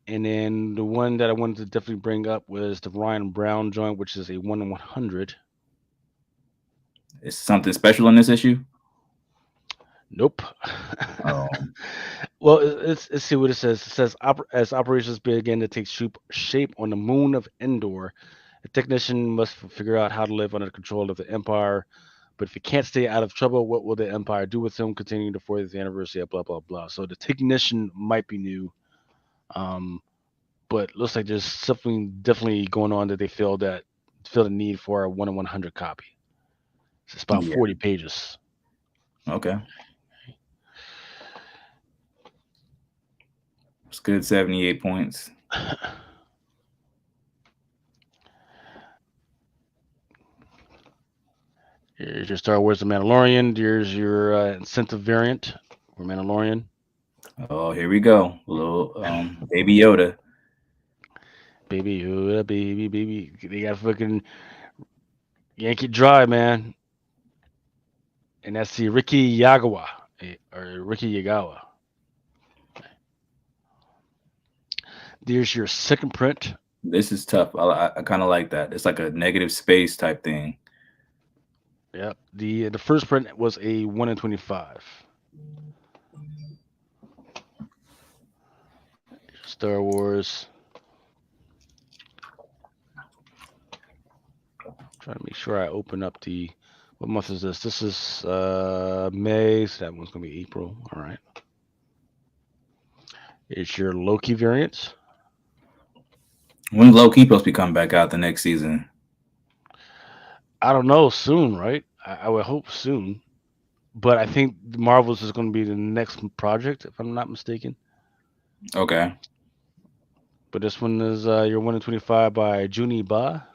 And then the one that I wanted to definitely bring up was the Ryan Brown joint, which is a 1 in 100. Is something special in this issue? Nope. Oh, Well, let's see what it says. It says as operations begin to take shape on the moon of Endor, a technician must figure out how to live under the control of the Empire. But if he can't stay out of trouble, what will the Empire do with him? Continuing the 40th anniversary of blah blah blah. So the technician might be new, um, but looks like there's something definitely going on that they feel the need for a 1 in 100 copy. It's about yeah. 40 pages. Okay. It's good. 78 points. Here's your Star Wars The Mandalorian. Here's your incentive variant for Mandalorian. Oh, here we go. Little Baby Yoda. Baby Yoda, baby, baby. They got fucking Yankee Dry, man. And that's the Ricky Yagawa. Or Ricky Yagawa. There's your second print. This is tough. I kind of like that. It's like a negative space type thing. Yep. The first print was a 1 in 25. Star Wars. Trying to make sure I open up the. What month is this? This is May. So that one's gonna be April. All right. It's your Loki variants. When's Loki supposed to be coming back out the next season? I don't know. Soon, right? I would hope soon. But I think Marvels is going to be the next project, if I'm not mistaken. Okay. But this one is your 1 in 25 by Junie Ba.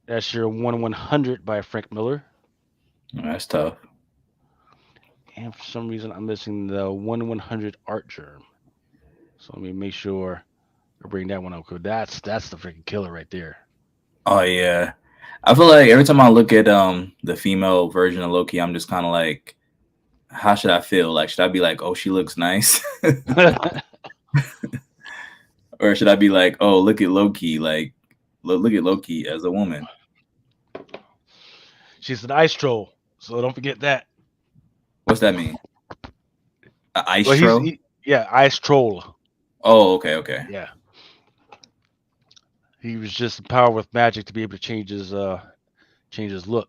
That's your 1 in 100 by Frank Miller. That's tough. And for some reason, I'm missing the 1 in 100 art germ. So let me make sure I bring that one up. Cause that's the freaking killer right there. Oh yeah. I feel like every time I look at the female version of Loki, I'm just kind of like, how should I feel? Like, should I be like, oh, she looks nice, or should I be like, oh, look at Loki, like, look at Loki as a woman? She's an ice troll, so don't forget that. What's that mean? Ice Well, troll? yeah, ice troll. Oh, okay, okay. Yeah, he was just empowered with magic to be able to change his look.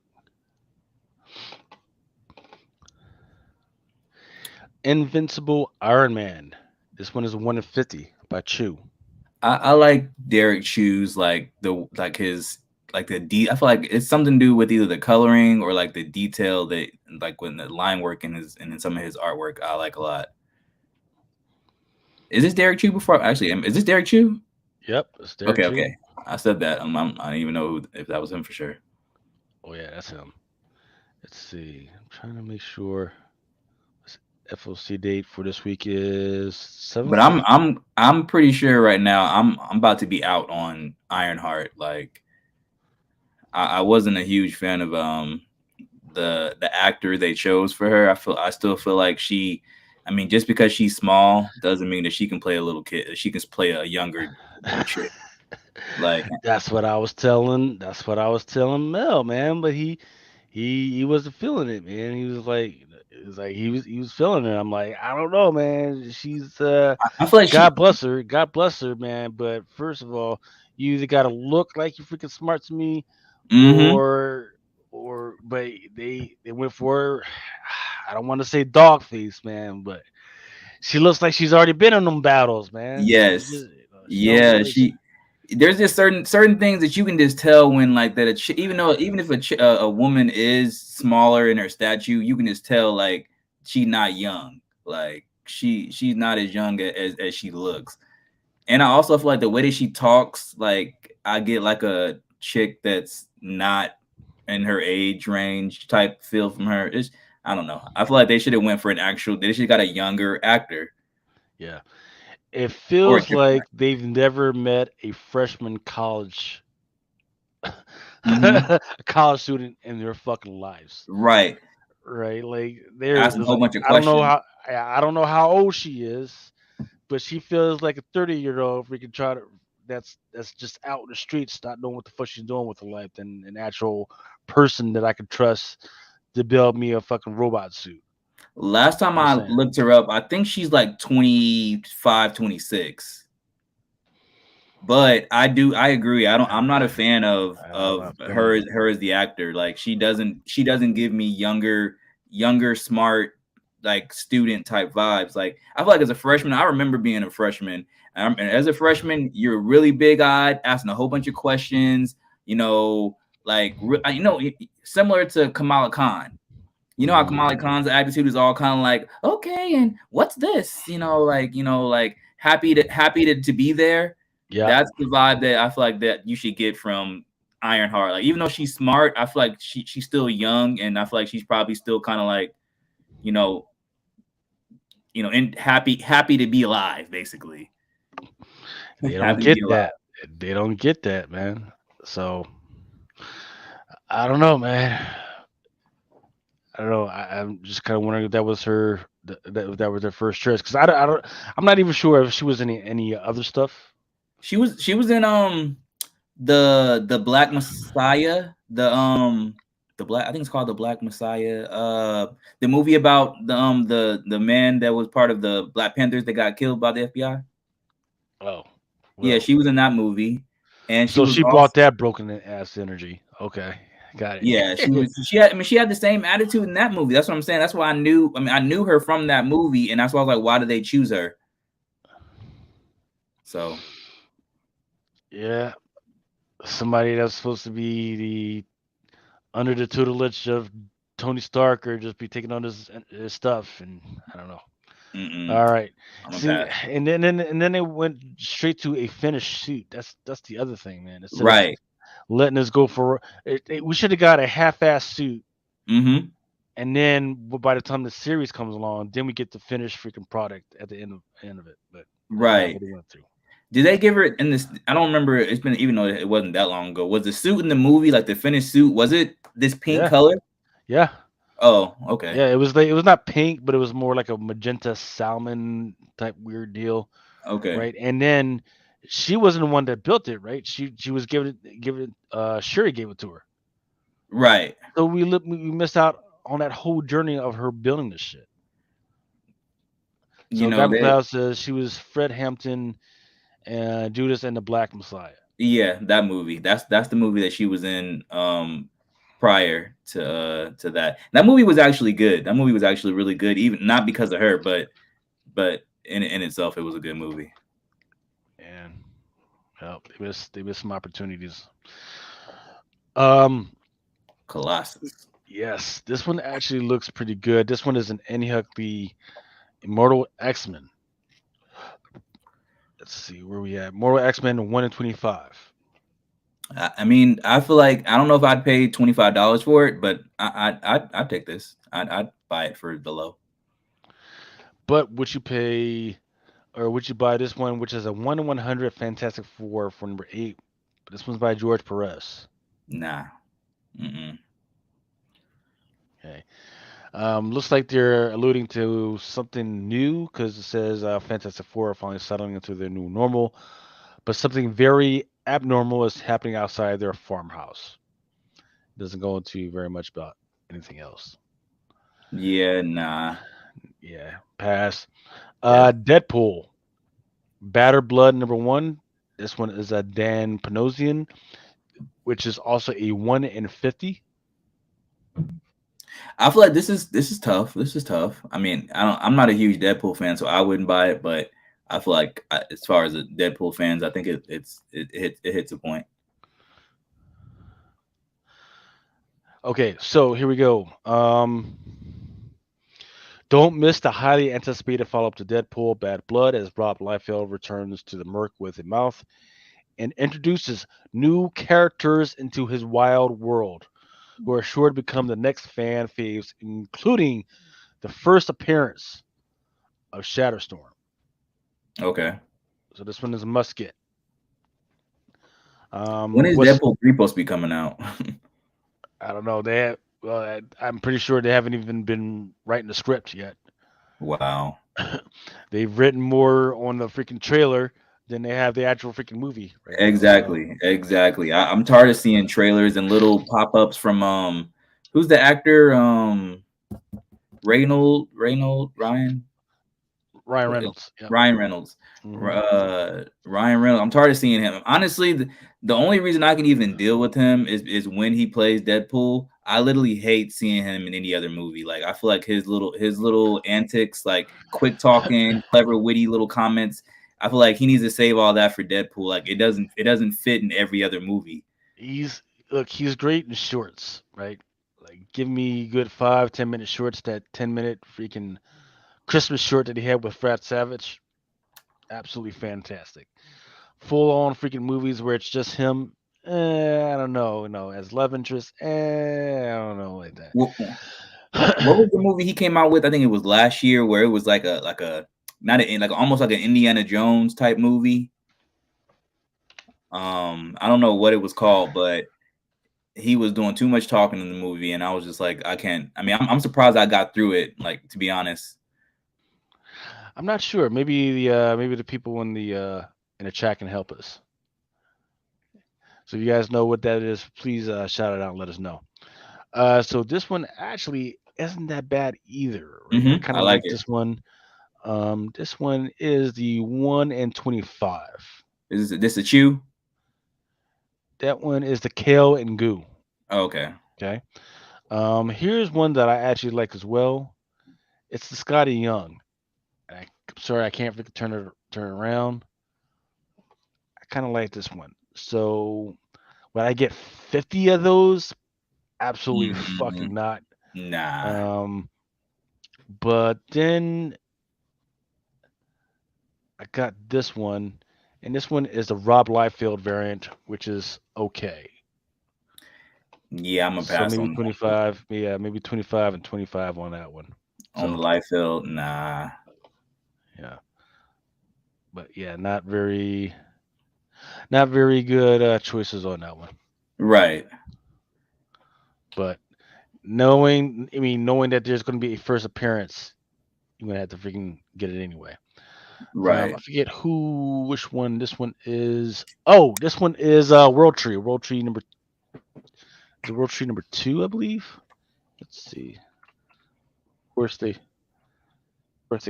Invincible Iron Man. This one is a 1 in 50 by Chew. I like Derek Chu's his like I feel like it's something to do with either the coloring or like the detail that like when the line work in his and in some of his artwork I like a lot. Is this Derek Chu before? Actually, is this Derek Chu? Yep, it's Derek Okay, Chew. okay. I said that. I don't even know if that was him for sure. Oh yeah, that's him. Let's see. I'm trying to make sure. FOC date for this week is But 7th. I'm pretty sure right now I'm about to be out on Ironheart. Like I wasn't a huge fan of the actor they chose for her. I still feel like I mean, just because she's small doesn't mean that she can play a little kid. She can play a younger chick. Like, That's what I was telling. That's what I was telling Mel, man. But he wasn't feeling it, man. He was feeling it. I'm like, I don't know, man. She's I feel like she. God bless her, man. But first of all, you either gotta look like you're freaking smart to me, Mm-hmm. or but they went for her. I don't want to say dog face, man, but she looks like she's already been in them battles, man. Yes. She don't look Yeah. like she. There's just certain things that you can just tell when like that. Even if a woman is smaller in her statue, you can just tell like she's not young. Like she's not as young as she looks. And I also feel like the way that she talks, like I get like a chick that's not in her age range type feel from her. It's I don't know. I feel like they should have went for an actual. They should have got a younger actor Yeah. It or a feels different like they've never met a freshman college actor. a college student in their fucking lives. Right. Right? Like they're Asking a it's whole like bunch of questions. I don't know how old she is, but she feels like a 30-year-old freaking try to that's just out in the streets not knowing what the fuck she's doing with her life than an actual person that I could trust to build me a fucking robot suit. Last time Just I saying. looked her up, I think she's like 25, 26. But I agree. I'm not a fan I have a of lot of feeling. her as the actor. Like she doesn't give me younger smart like student type vibes. Like I feel like as a freshman, I remember being a freshman. And as a freshman, you're really big eyed, asking a whole bunch of questions. You know, like similar to Kamala Khan. You know how Mm, Kamala Khan's attitude is all kind of like, okay, and what's this? Like happy to be there. yeah. That's the vibe that I feel like that you should get from Ironheart. Like even though she's smart, I feel like she's still young, and I feel like she's probably still kind of like, you know, and happy to be alive, basically. They don't Happy to be get alive. that. They don't get that, man. So I don't know, man. I don't know. I'm just kind of wondering if that was that was their first choice because I don't. I'm not even sure if she was in any other stuff. She was in the Black Messiah, the Black I think it's called the Black Messiah. The movie about the man that was part of the Black Panthers that got killed by the FBI. Oh, Yeah, well. she was in that movie, and she So was she brought also that broken ass energy. Okay, got yeah it. she had the same attitude in that movie. That's what I'm saying. That's why I knew her from that movie, and that's why I was like, why did they choose her? So Yeah, somebody that's supposed to be the under the tutelage of Tony Stark or just be taking on his stuff, and I don't know. mm-mm, All right, I'm gonna see, pass. and then they went straight to a finished suit. That's the other thing, man. Instead of Right. letting us go for we should have got a half-ass suit, Mm-hmm. and then by the time the series comes along, then we get the finished freaking product at the end of it. But that's not Right. what they went through. Did they give her in this? I don't remember. It's been even though it wasn't that long ago. Was the suit in the movie like the finished suit? Was it this pink Yeah, color? yeah, Oh, okay, yeah. It was not pink, but it was more like a magenta salmon type weird deal, okay, right? And then she wasn't the one that built it, right? She was given it. Shuri gave it to her, right. so we missed out on that whole journey of her building this shit. You So know Guy that. McLeod says she was Fred Hampton and Judas and the Black Messiah. Yeah, that movie. That's the movie that she was in. Prior to that, that movie was actually good. That movie was actually really good, even not because of her, but in itself, it was a good movie. And well, they missed some opportunities. Um, Colossus. yes, this one actually looks pretty good. This one is an Annie the Immortal X Men. Let's see where we at. Mortal X Men 1 and 25. I mean, I feel like I don't know if I'd pay $25 for it, but I'd take this. I'd buy it for the low. But would you pay or would you buy this one, which is a 1 in 100 Fantastic Four for number 8? This one's by George Perez. Nah. Mm-mm. Okay. Looks like they're alluding to something new because it says Fantastic Four are finally settling into their new normal, but something very abnormal is happening outside their farmhouse. Doesn't go into very much about anything else. Yeah, nah. Yeah, pass. Yep. Deadpool, Batter Blood number 1. This one is a Dan Panosian, which is also a 1 in 50. I feel like this is tough. This is tough. I mean, I'm not a huge Deadpool fan, so I wouldn't buy it. But I feel like as far as the Deadpool fans, I think it hits a point. Okay, so here we go. Don't miss the highly anticipated follow-up to Deadpool: Bad Blood as Rob Liefeld returns to the Merc with a mouth and introduces new characters into his wild world, who are sure to become the next fan faves, including the first appearance of Shatterstorm. Okay. So this one is a must get. When is What's Deadpool 3 supposed to be coming out? I don't know. They have, well, I'm pretty sure they haven't even been writing the script yet. Wow. They've written more on the freaking trailer than they have the actual freaking movie right now. So Exactly. Exactly. I'm tired of seeing trailers and little pop-ups from who's the actor? Reynold Ryan Ryan Reynolds. Yep. Ryan Reynolds. Hmm. Ryan Reynolds. I'm tired of seeing him. Honestly, the only reason I can even deal with him is when he plays Deadpool. I literally hate seeing him in any other movie. Like I feel like his little antics, like quick talking, clever, witty little comments. I feel like he needs to save all that for Deadpool. Like it doesn't fit in every other movie. He's Look, he's great in shorts, right? Like give me good 5-10 minute shorts. That 10 minute freaking Christmas short that he had with Frat Savage, absolutely fantastic. Full on freaking movies where it's just him. I don't know, as love interest. I don't know like What, what that. was the movie he came out with? I think it was last year, where it was like a not a, like almost like an Indiana Jones type movie. I don't know what it was called, but he was doing too much talking in the movie, and I was just like, I can't. I mean, I'm surprised I got through it. Like to be honest. I'm not sure. Maybe the people in the chat can help us. So if you guys know what that is, please shout it out and let us know. So this one actually isn't that bad either, right? I kind I of like like it. this one. This one is the 1 in 25. Is this a chew? That one is the kale and goo. Oh, okay. Okay. Here's one that I actually like as well. It's the Scotty Young. I'm sorry, I can't freaking turn it around. I kind of like this one. So when I get 50 of those, absolutely Mm, fucking not. nah. Um, but then I got this one, and this one is the Rob Liefeld variant, which is okay. Yeah, I'm gonna So pass maybe on that. 25, yeah, maybe 25 and 25 on that one. On the So life field. Nah. yeah, but yeah, not very good choices on that one. Right. But knowing that there's going to be a first appearance, you're gonna have to freaking get it anyway. I Right. forget which one this one is. Oh, this one is World Tree. World Tree number 2, I believe. Let's see. Of course they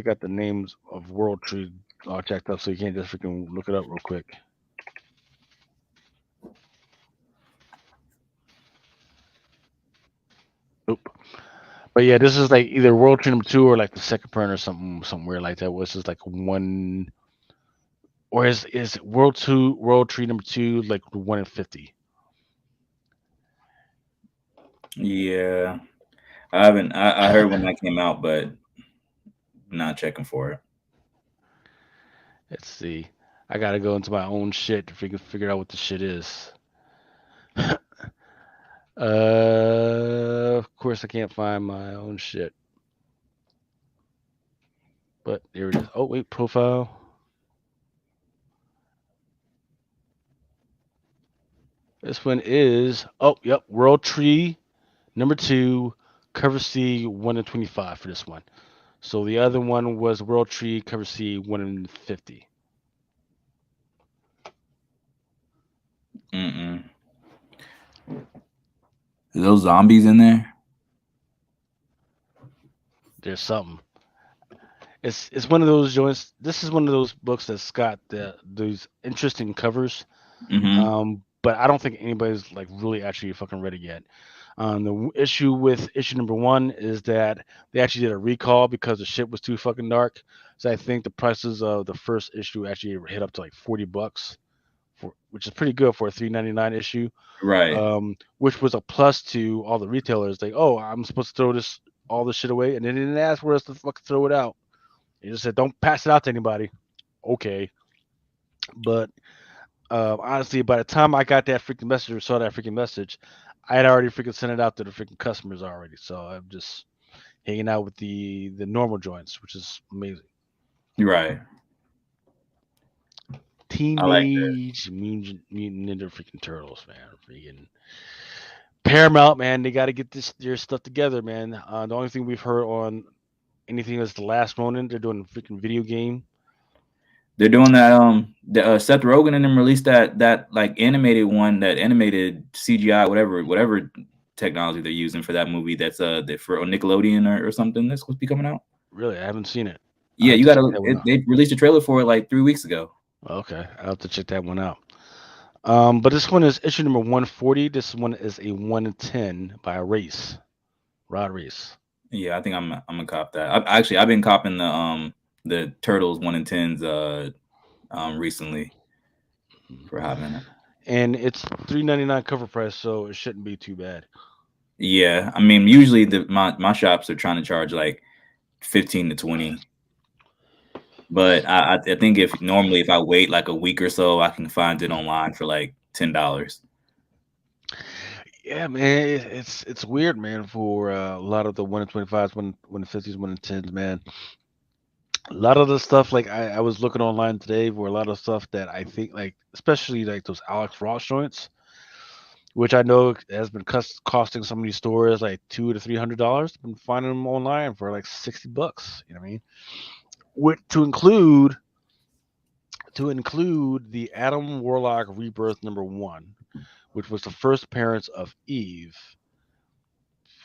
got the names of World Tree all checked up, so you can't just freaking look it up real quick. Nope. But yeah, this is like either World Tree number 2 or like the second print or something weird like that. Was just like one, or is World Tree number 2 like 1 in 50? Yeah. I haven't. I heard when that came out, but not checking for it. Let's see. I gotta go into my own shit to figure out what the shit is. Of course I can't find my own shit. But Oh wait, profile. This one is yep, World Tree number 2, cover C 1 in 25 for this one. So the other one was World Tree cover C 1 in 50. Mm-mm. Are those zombies in there? There's something. It's one of those joints. This is one of those books that's got those interesting covers. Mm-hmm. But I don't think anybody's like really actually fucking read it yet. Issue with issue number 1 is that they actually did a recall because the shit was too fucking dark. So I think the prices of the first issue actually hit up to like $40 for, which is pretty good for a 3.99 issue. Right. Which was a plus to all the retailers. Like, oh, I'm supposed to throw all this shit away, and they didn't ask for us to fucking throw it out. They just said, don't pass it out to anybody. Okay, but honestly, by the time I got that freaking message or saw that freaking message, I had already freaking sent it out to the freaking customers already. So I'm just hanging out with the normal joints, which is amazing. Right. I like that. Teenage Mutant Ninja freaking Turtles, man. Freaking Paramount, man. They got to get their stuff together, man. The only thing we've heard on anything that's the last Ronin, they're doing a freaking video game. They're doing that. Seth Rogen and them released that like animated one, that animated CGI, whatever technology they're using for that movie. That's for Nickelodeon or something. That's supposed to be coming out. Really, I haven't seen it. I Yeah, have you to check gotta. that one out. They released a trailer for it like 3 weeks ago. Okay, I'll have to check that one out. But this one is issue number 140. This one is a 1 in 10 by a race, Rod Race. Yeah, I think I'm gonna cop that. I've been copping the Turtles 1 in 10s recently for a hot minute. And it's $3.99 cover price, so it shouldn't be too bad. Yeah, I mean usually my shops are trying to charge like 15 to 20. But I think if I wait like a week or so, I can find it online for like $10. Yeah, man, it's weird, man. For a lot of the 1 in 25s, 1 in 50s, 1 in 10s, man. A lot of the stuff, like I was looking online today for a lot of stuff that I think, like especially like those Alex Ross joints, which I know has been costing some of these stores like $200 to $300. Been finding them online for like $60. You know what I mean? With to include the Adam Warlock Rebirth number 1, which was the first appearance of Eve.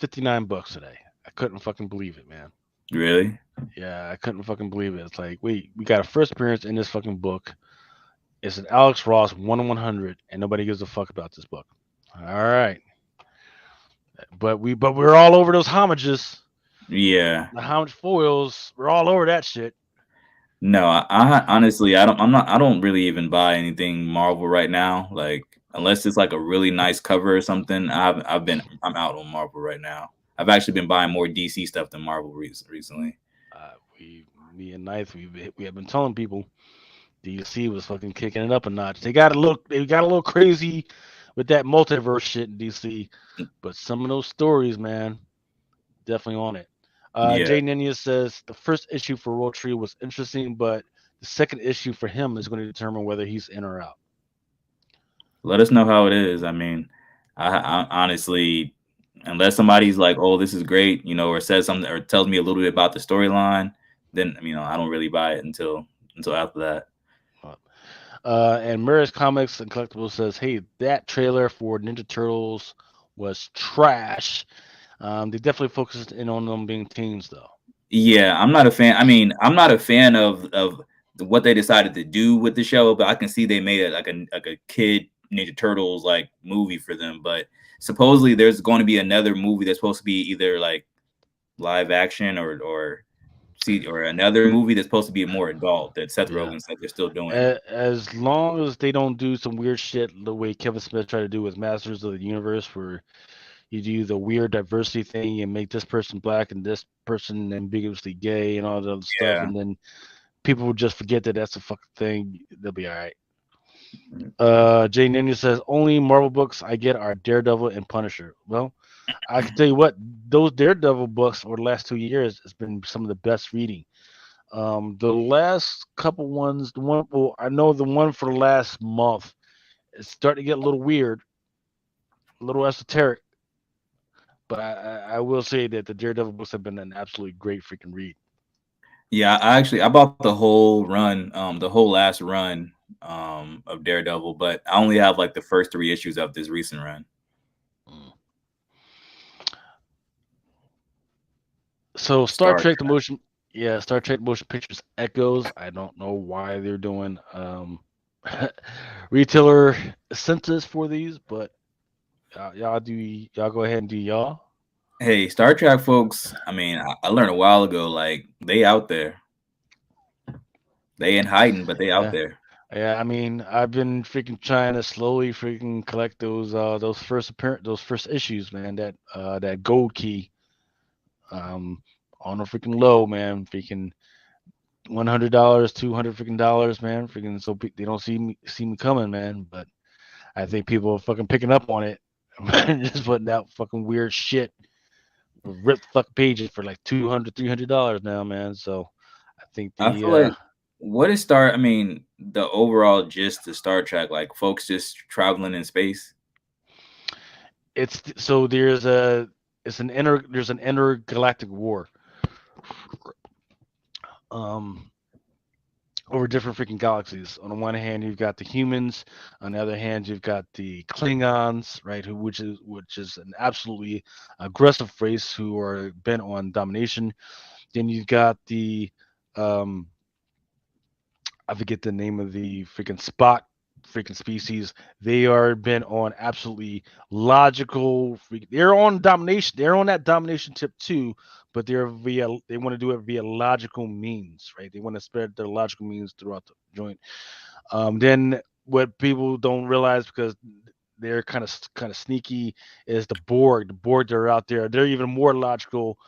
$59 today. I couldn't fucking believe it, man. Really? Yeah, I couldn't fucking believe it. It's like, wait, we got a first appearance in this fucking book. It's an Alex Ross 1 in 100, and nobody gives a fuck about this book. All right, but we're all over those homages, Yeah. the homage foils. We're all over that shit. No, I honestly I don't really even buy anything Marvel right now. Like unless it's like a really nice cover or something. I'm out on Marvel right now. I've actually been buying more DC stuff than Marvel recently. Me and Knife, we have been telling people DC was fucking kicking it up a notch. They got a little crazy with that multiverse shit in DC, but some of those stories, man, definitely on it. Yeah. Jay Nina says the first issue for World Tree was interesting, but the second issue for him is going to determine whether he's in or out. Let us know how it is. I mean, I honestly, unless somebody's like, "Oh, this is great," or says something or tells me a little bit about the storyline, then I don't really buy it until after that. And Mirror's Comics and Collectibles says, "Hey, that trailer for Ninja Turtles was trash. They definitely focused in on them being teens, though." Yeah, I'm not a fan. I mean, I'm not a fan of what they decided to do with the show, but I can see they made it like a kid Ninja Turtles like movie for them. But supposedly there's going to be another movie that's supposed to be either like live action or another movie that's supposed to be more adult that Seth Yeah. Rogen said they're still doing. As long as they don't do some weird shit the way Kevin Smith tried to do with Masters of the Universe, where you do the weird diversity thing and make this person black and this person ambiguously gay and all the other stuff, Yeah. and then people will just forget that that's a fucking thing. They'll be all right. Jay Ninja says only Marvel books I get are Daredevil and Punisher. Well, I can tell you what, those Daredevil books over the last 2 years has been some of the best reading. The last couple ones, the one, well, I know the one for the last month, it's starting to get a little weird, a little esoteric. But I will say that the Daredevil books have been an absolutely great freaking read. Yeah, I bought the whole run, the whole last run of Daredevil, but I only have like the first 3 issues of this recent run. Mm. So Star Star Trek the Trek. motion, yeah, Star Trek motion pictures Echoes. I don't know why they're doing retailer census for these, but y'all go ahead and do y'all. Hey, Star Trek folks, I mean, I learned a while ago, like they out there. They ain't hiding, but they out Yeah. there. Yeah, I mean, I've been freaking trying to slowly freaking collect those first issues, man. That gold key on a freaking low, man. Freaking $100, $200 man. Freaking they don't see me coming, man. But I think people are fucking picking up on it, just putting out fucking weird shit, ripped fuck pages for like $200, $300 now, man. So I think I the feel like what is Star? I mean, the overall gist of Star Trek, like folks just traveling in space. it's so there's an intergalactic war um over different freaking galaxies. On the one hand, you've got the humans. On the other hand, you've got the Klingons, right? Which is an absolutely aggressive race who are bent on domination. Then you've got the um, I forget the name of the freaking spot freaking species. They are bent on absolutely logical. They're on domination. They're on that domination tip too, but they want to do it via logical means, right? They want to spread their logical means throughout the joint. Then what people don't realize because they're kind of sneaky is the Borg. The Borg that are out there. They're even more logical,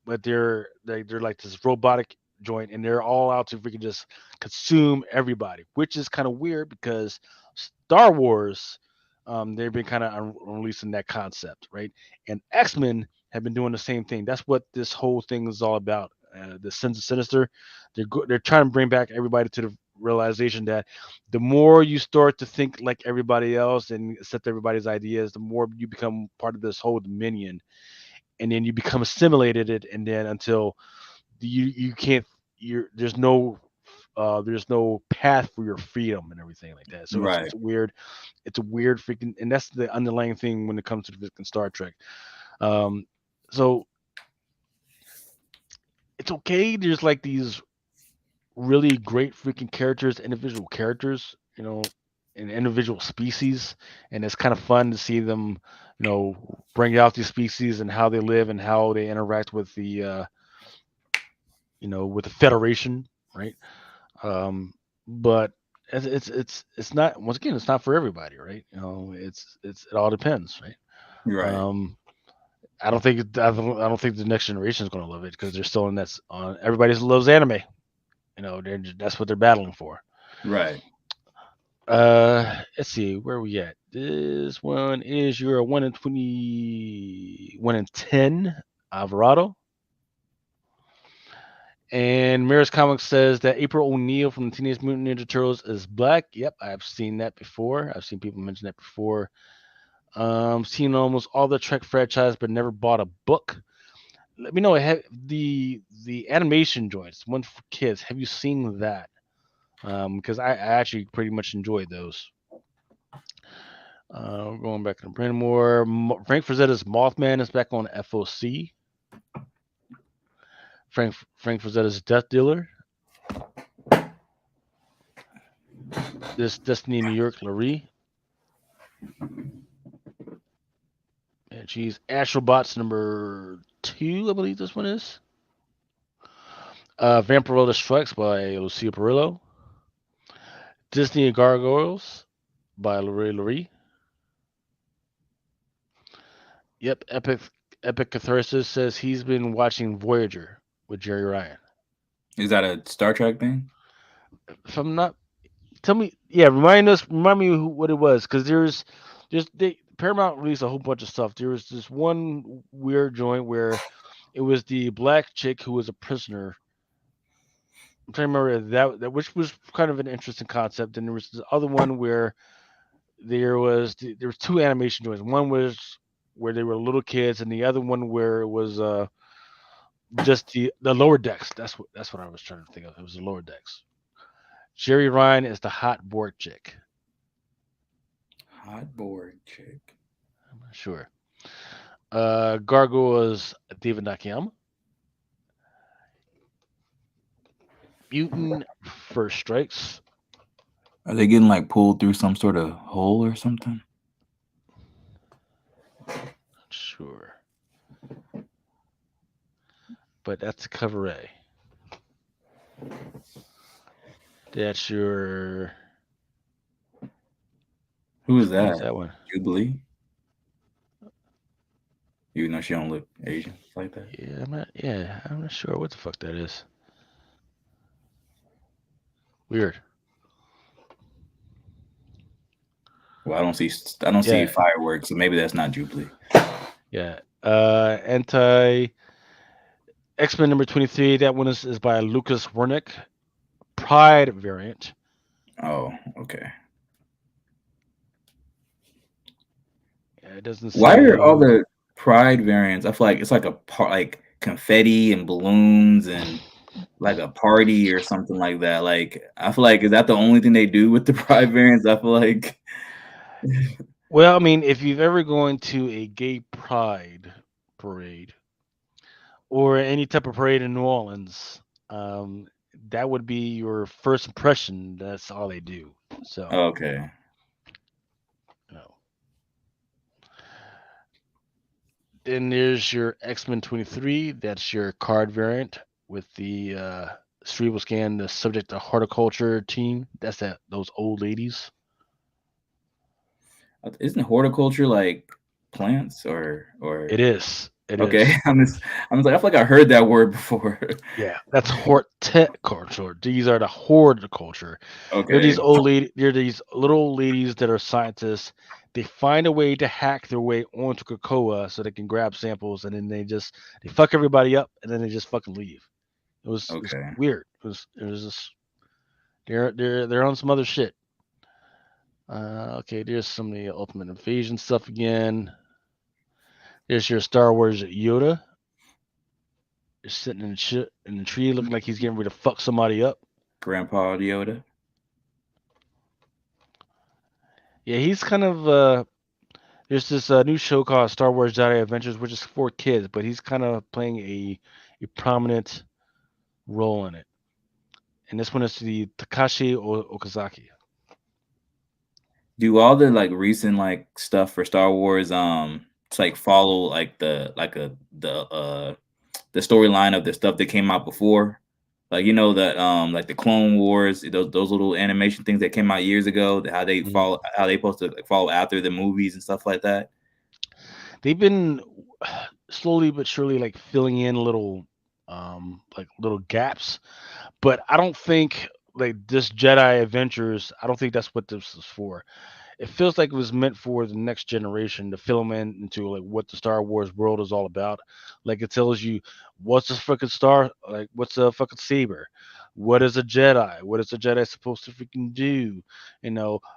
but they're like this robotic joint, and they're all out to freaking just consume everybody, which is kind of weird because Star Wars, they've been kind of releasing that concept, right? And X-Men have been doing the same thing. That's what this whole thing is all about. The sense of sinister. They're trying to bring back everybody to the realization that the more you start to think like everybody else and accept everybody's ideas, the more you become part of this whole dominion, and then you become assimilated it, and then until you can't there's no path for your freedom and everything like that. So Right. it's a weird freaking, and that's the underlying thing when it comes to the freaking Star Trek. So it's okay. There's like these really great freaking characters, individual characters, in individual species, and it's kind of fun to see them, bring out these species and how they live and how they interact with the Federation, right? But it's not, once again, it's not for everybody, right? It all depends, right? Right. Um, I don't think the next generation is going to love it because they're still in that on everybody loves anime. That's what they're battling for. Right. Let's see, where are we at? This one is your 1 in 20, 1 in 10 Alvarado. And Mirror's Comics says that April O'Neil from the Teenage Mutant Ninja Turtles is black. Yep, I've seen that before. I've seen people mention that before. Seen almost all the Trek franchise, but never bought a book. Let me know. The animation joints, one for kids. Have you seen that? Because I actually pretty much enjoyed those. Going back to Brandmore. Frank Frazetta's Mothman is back on FOC. Frank Frazetta's Death Dealer. This Destiny New York Larry. And she's Astrobots number 2, I believe this one is. Vampirella Strikes by Lucia Perillo. Disney Gargoyles by Laurie. Yep, Epic Catharsis says he's been watching Voyager with Jerry Ryan. Is that a Star Trek thing? If I'm not, tell me, yeah, remind me what it was, because Paramount released a whole bunch of stuff. There was this one weird joint where it was the black chick who was a prisoner, I'm trying to remember that which was kind of an interesting concept. And there was the other one where there was two animation joints. One was where they were little kids, and the other one where it was just the lower decks. That's what I was trying to think of. It was the lower decks. Jerry Ryan is the hot board chick. Hot board chick. I'm not sure. Gargoyles David Nakayama. Mutant First Strikes. Are they getting like pulled through some sort of hole or something? Sure. But that's cover A. That's your. Who is Which one is that? that one? Jubilee? Even though she don't look Asian like that. Yeah, I'm not sure what the fuck that is. Weird. Well, I don't see Yeah, fireworks, so maybe that's not Jubilee. yeah. Anti X-Men number 23. That one is by Lucas Wernick. Pride variant. Oh, okay. Yeah, it doesn't Why are all say. the Pride variants? I feel like it's like like confetti and balloons and like a party or something like that. Like I feel like is that the only thing they do with the Pride variants? I feel like Well, I mean, if you've ever gone to a gay pride parade or any type of parade in New Orleans, um, that would be your first impression. That's all they do. So, okay. you know. Then there's your X-Men 23. That's your card variant with the cerebral scan, the subject to horticulture team. That's those old ladies. Isn't horticulture like plants or It is. It okay? is. I'm just like I feel like I heard that word before. Yeah, that's horticulture. These are the horticulture. They're these Okay, old lady. They're these little old ladies that are scientists. They find a way to hack their way onto cocoa so they can grab samples, and then they fuck everybody up, and then they just fucking leave. It was okay. weird. It was just they're on some other shit. Okay, there's some of the Ultimate Invasion stuff again. There's your Star Wars Yoda. Just sitting in the tree, looking like he's getting ready to fuck somebody up. Grandpa Yoda. Yeah, he's kind of there's this new show called Star Wars Jedi Adventures, which is for kids, but he's kind of playing a prominent role in it. And this one is the Takashi Okazaki. Do all the like recent like stuff for Star Wars it's like follow like the storyline of the stuff that came out before? Like the like the Clone Wars, those little animation things that came out years ago, Mhm. how they supposed to like follow after the movies and stuff like that. They've been slowly but surely like filling in little gaps, but I don't think like this Jedi Adventures. I don't think that's what this is for. It feels like it was meant for the next generation to fill them in into like what the Star Wars world is all about. Like it tells you what's a fucking star, like what's a fucking saber, what is a Jedi, what is a Jedi supposed to freaking do,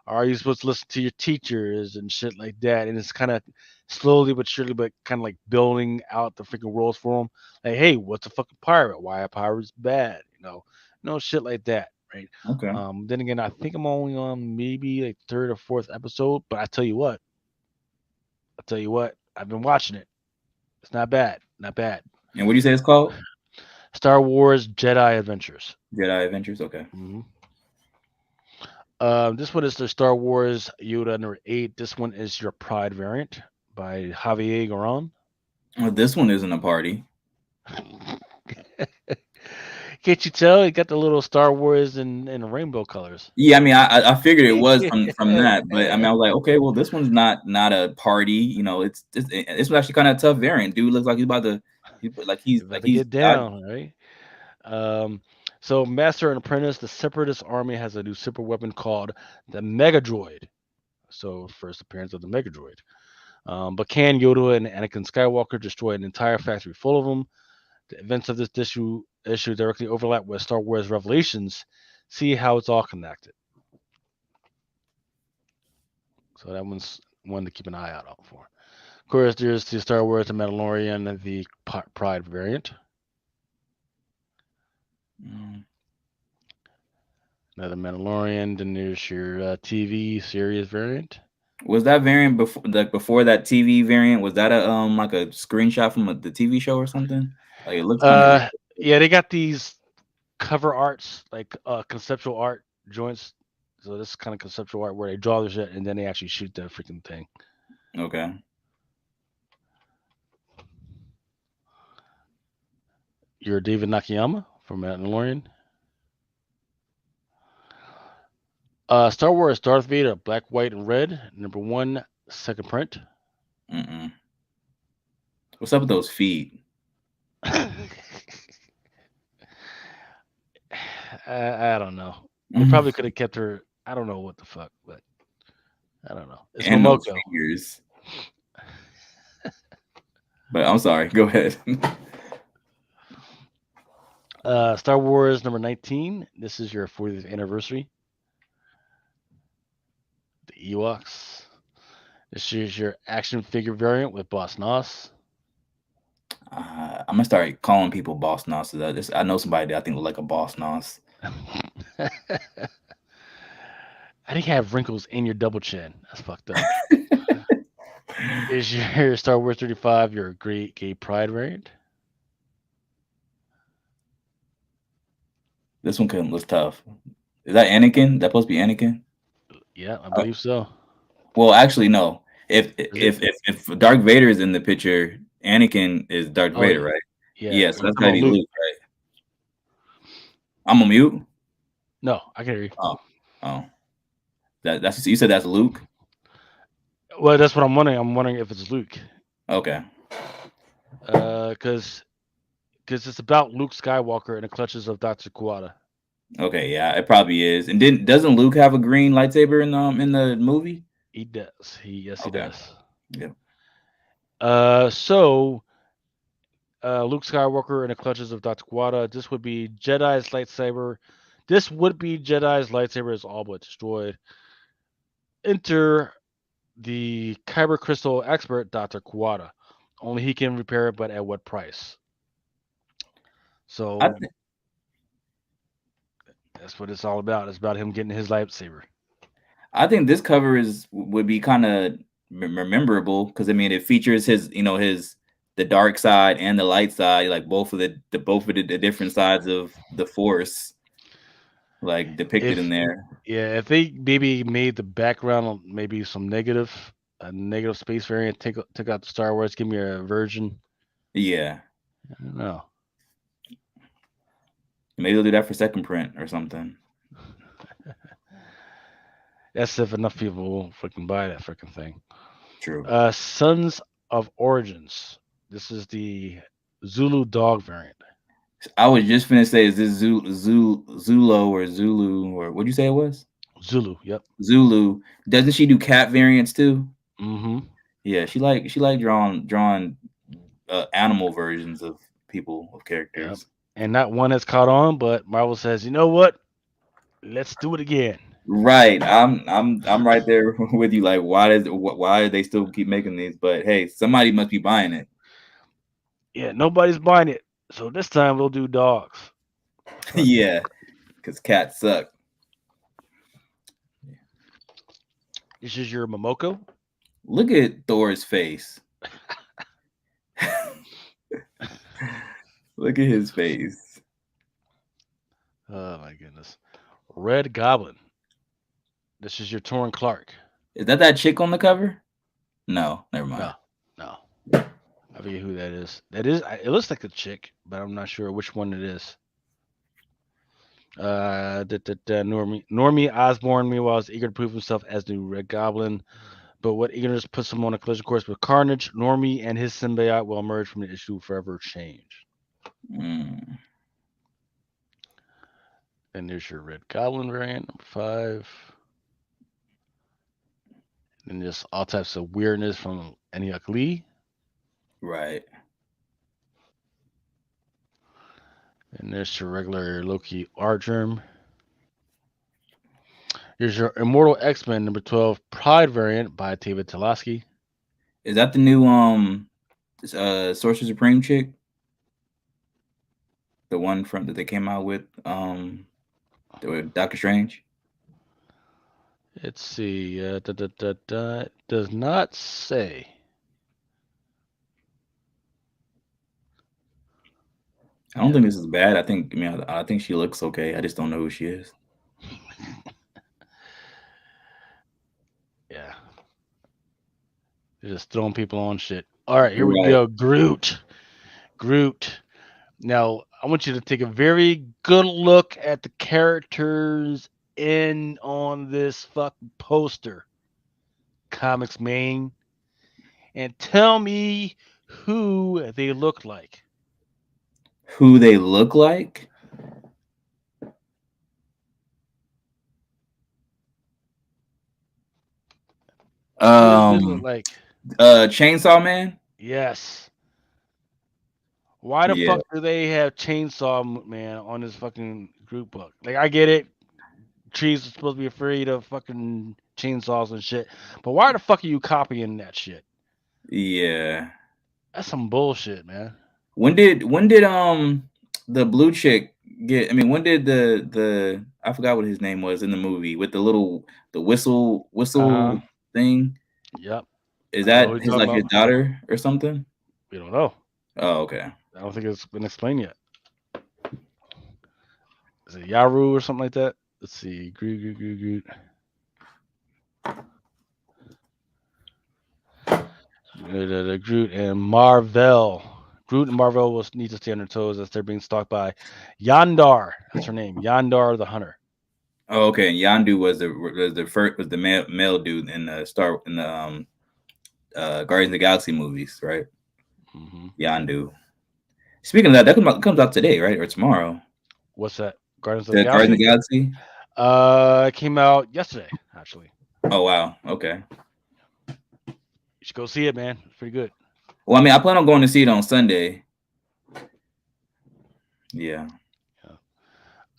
are you supposed to listen to your teachers and shit like that? And it's kind of slowly but surely, but kind of like building out the freaking worlds for them. Like, hey, what's a fucking pirate? Why a pirate's bad? No shit like that, right? Okay. Then again, I think I'm only on maybe like third or fourth episode, but I've been watching it. It's not bad, not bad. And what do you say it's called? Star Wars Jedi Adventures. Jedi Adventures. Okay. hmm this one is the Star Wars Yoda number 8. This one is your Pride variant by Javier Garon. Well, this one isn't a party. Can't you tell? It got the little Star Wars in rainbow colors. Yeah, I mean, I figured it was from that, but I mean, I was like, okay, well, this one's not a party. It's actually kind of a tough variant. Dude looks like he's You're like about to he's get got down, right? Um, so Master and Apprentice, the Separatist army has a new super weapon called the Mega Droid. So first appearance of the Mega Droid. But can Yoda and Anakin Skywalker destroy an entire factory full of them? The events of this issue issue directly overlap with Star Wars Revelations, see how it's all connected. So that one's one to keep an eye out for. Of course, there's the Star Wars The Mandalorian, the Pride variant. Mm. Another Mandalorian. Then there's your TV series variant. Was that variant before, like before that TV variant? Was that a like a screenshot from the TV show or something? Like it looks kind of. Uh, yeah, they got these cover arts, like conceptual art joints. So this kind of conceptual art where they draw the shit and then they actually shoot the freaking thing. Okay. You're David Nakayama from Mandalorian. Star Wars Darth Vader, black, white, and red. Number one, second print. Mm-mm. What's up with those feet? I don't know. They probably could have kept her. I don't know what the fuck, but I don't know. It's And those Momoko. fingers. But I'm sorry. Go ahead. Star Wars number 19. This is your 40th anniversary. The Ewoks. This is your action figure variant with Boss Noss. I'm gonna start calling people Boss Nos. I know somebody that I think look like a Boss Nos. I think you have wrinkles in your double chin. That's fucked up. Is your Star Wars 35 your great gay pride variant? This one couldn't look tough. Is that Anakin? That supposed to be Anakin? Yeah, I believe so. Well, actually, no. If Is it? if Darth Vader is in the picture, Anakin is Darth Oh, Vader, right? yeah. Yeah, so You're that's talking gotta about be Luke. Luke, right? I'm on mute. No, I can hear you. Oh, that's you said that's Luke. Well, that's what I'm wondering. I'm wondering if it's Luke. Okay. Because it's about Luke Skywalker in the clutches of Dr. Kuwata. Okay, yeah, it probably is. And doesn't Luke have a green lightsaber in the movie? He does. Yes, he Okay. does. Yeah. So Luke Skywalker in the clutches of Dr. Kuwata. This would be Jedi's lightsaber. This would be Jedi's lightsaber is all but destroyed. Enter the kyber crystal expert, Dr. Kuwata. Only he can repair it, but at what price? So I th- that's what it's all about. It's about him getting his lightsaber. I think this cover would be kind of memorable because I mean it features his the dark side and the light side, like both of the different sides of the force, like depicted in If there. Yeah, if they maybe made the background maybe some a negative space variant, take out the Star Wars, give me a version. Yeah, I don't know. maybe they'll do that for second print or something. That's if enough people will freaking buy that freaking thing. True. Sons of Origins. This is the Zulu dog variant. I was just finna say, is this Zulo or Zulu or what'd you say it was? Zulu. Yep. Zulu. Doesn't she do cat variants too? Mm-hmm. Yeah, she like drawing animal versions of people of Yep. characters. And not one has caught on, but Marvel says, you know what? Let's do it again. Right. I'm right there with you. Like, why do they still keep making these? But hey, somebody must be buying it. Yeah, nobody's buying it. So this time we'll do dogs. Fuck it. Yeah, because cats suck. This is your Momoko. Look at Thor's face. Look at his face. Oh my goodness. Red Goblin. This is your Torrin Clark. Is that chick on the cover? No, never mind. No. I forget who that is. It looks like a chick, but I'm not sure which one it is. Normie Osborn, meanwhile, is eager to prove himself as the Red Goblin, but what eagerness puts him on a collision course with Carnage. Normie and his symbiote will emerge from the issue forever changed. Mm. And there's your Red Goblin variant, number 5. And just all types of weirdness from Eniak Lee. Right. And there's your regular Loki Argerm. Here's your Immortal X-Men number 12 Pride variant by David Talaski. Is that the new Sorcerer Supreme chick? The one from that they came out with Doctor Strange? Let's see. It does not say. I don't Yeah. think this is bad. I think she looks okay. I just don't know who she is. Yeah. They're just throwing people on shit. All right, here we Right. go. Groot. Groot. Now, I want you to take a very good look at the characters in on this fucking poster, Comics Main, and tell me who they look like. Who they look like? Who does it look Um, like? Chainsaw Man. Yes. Why the Yeah, fuck do they have Man on this fucking group book? Like, I get it. Trees are supposed to be afraid of fucking chainsaws and shit. But why the fuck are you copying that shit? yeah. That's some bullshit, man. When did the blue chick get? I mean, when did the I forgot what his name was in the movie with the Uh huh. whistle thing? Yep. Is I know who that you're his talking like about. his daughter or something? We don't know. Oh, okay. I don't think it's been explained yet. Is it Yaru or something like that? Let's see. Groot, Groot, Groot, Groot. Groot and Marvel. Groot and Marvel will need to stay on their toes as they're being stalked by Yandar. That's her name. Yandar the Hunter. Oh, okay. And Yandu was the male dude in the Guardians of the Galaxy movies, right? Hmm. Yandu. Speaking of that, comes out today, right, or tomorrow? What's that? Guardians of the The Guardians of Galaxy? the Galaxy. It came out yesterday, actually. Oh wow. Okay. You should go see it, man. It's pretty good. Well, I mean, I plan on going to see it on Sunday. Yeah.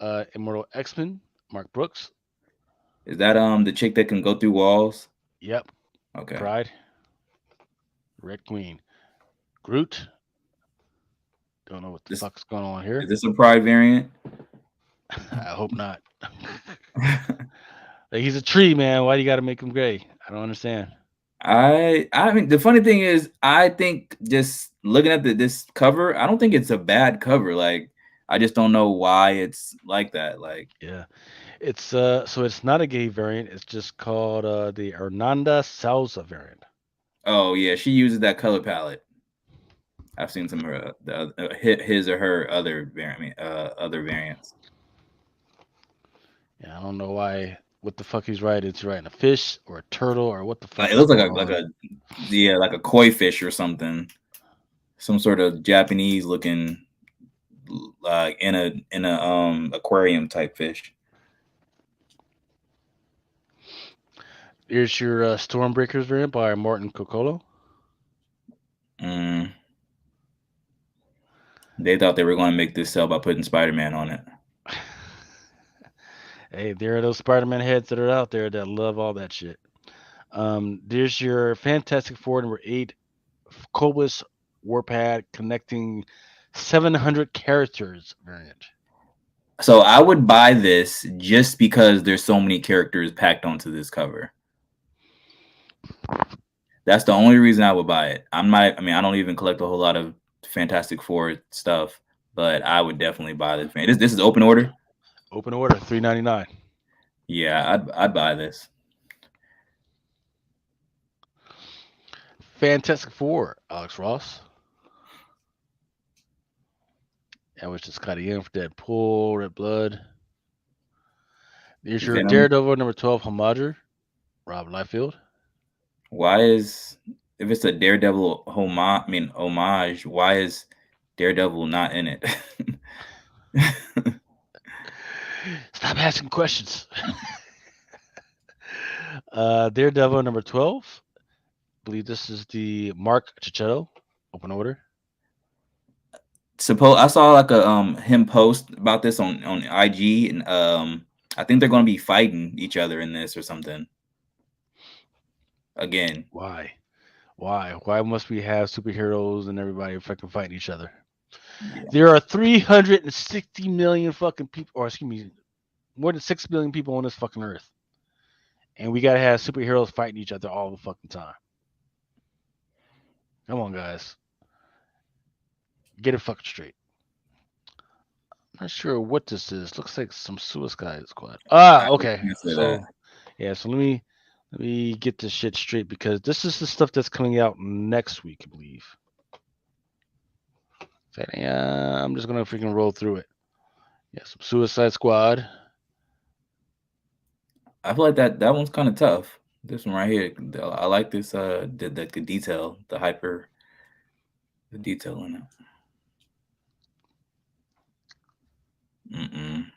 Yeah. Immortal X-Men, Mark Brooks. Is that the chick that can go through walls? Yep. Okay. Pride. Red Queen. Groot. Don't know what the This fuck's going on is here. this a Pride variant? I hope not. Like, he's a tree, man. Why do you got to make him gray? I don't understand. I mean the funny thing is I think just looking at this cover, I don't think it's a bad cover. Like I just don't know why it's like that. Like Yeah. It's not a gay variant. It's just called the Hernanda Salsa variant. oh yeah, she uses that color palette. I've seen some of her his or her other other variants. Yeah, I don't know why. What the fuck he's writing? Is he writing a fish or a turtle or what the Like fuck it is looks going like on? a yeah, like a koi fish or something. Some sort of Japanese looking like in a aquarium type fish. Here's your Stormbreakers variant by Martin Coccolo. Mm, they thought they were going to make this sell by putting Spider-Man on it. Hey, there are those Spider-Man heads that are out there that love all that shit. There's your Fantastic Four number 8 Cobus Warpad connecting 700 characters variant. So I would buy this just because there's so many characters packed onto this cover. That's the only reason I would buy it. I'm not. I mean, I don't even collect a whole lot of Fantastic Four stuff, but I would definitely buy this. This is open order. Open order, $3.99. Yeah, I'd buy this. Fantastic Four, Alex Ross. That was just kind of in for Deadpool, Red Blood. There's your Venom. Daredevil number 12 Homager, Rob Liefeld. Why is if it's a Daredevil homage? Why is Daredevil not in it? Stop asking questions. Daredevil number 12. I believe this is the Mark Chichetto. Open order. suppose I saw like a him post about this on IG, and I think they're gonna be fighting each other in this or something again. Why? Why? Why must we have superheroes and everybody fucking fighting each other? Yeah. There are 360 million fucking people, or excuse me, more than 6 billion people on this fucking earth. And we gotta have superheroes fighting each other all the fucking time. Come on, guys. Get it fucking straight. Not sure what this is. Looks like some Suicide Squad. I was Okay. gonna say that. So yeah, so let me get this shit straight because this is the stuff that's coming out next week, I believe. So, yeah, I'm just gonna freaking roll through it. Yeah, some Suicide Squad. I feel like that one's kind of tough. This one right here, I like this. The detail, the detail in it. Mm-mm.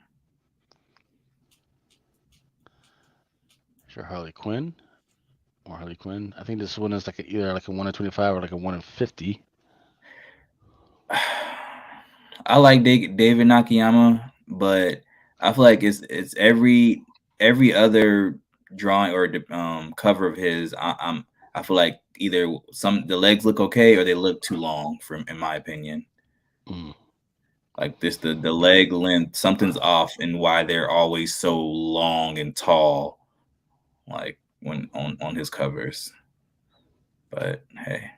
Sure, Harley Quinn or Harley Quinn. I think this one is like either like a 1 in 25 or like a 1 in 50. I like David Nakayama, but I feel like it's every other drawing or cover of his. I feel like either the legs look okay or they look too long, from in my opinion. Mm. Like this, the leg length, something's off, and why they're always so long and tall, like when on his covers. But hey,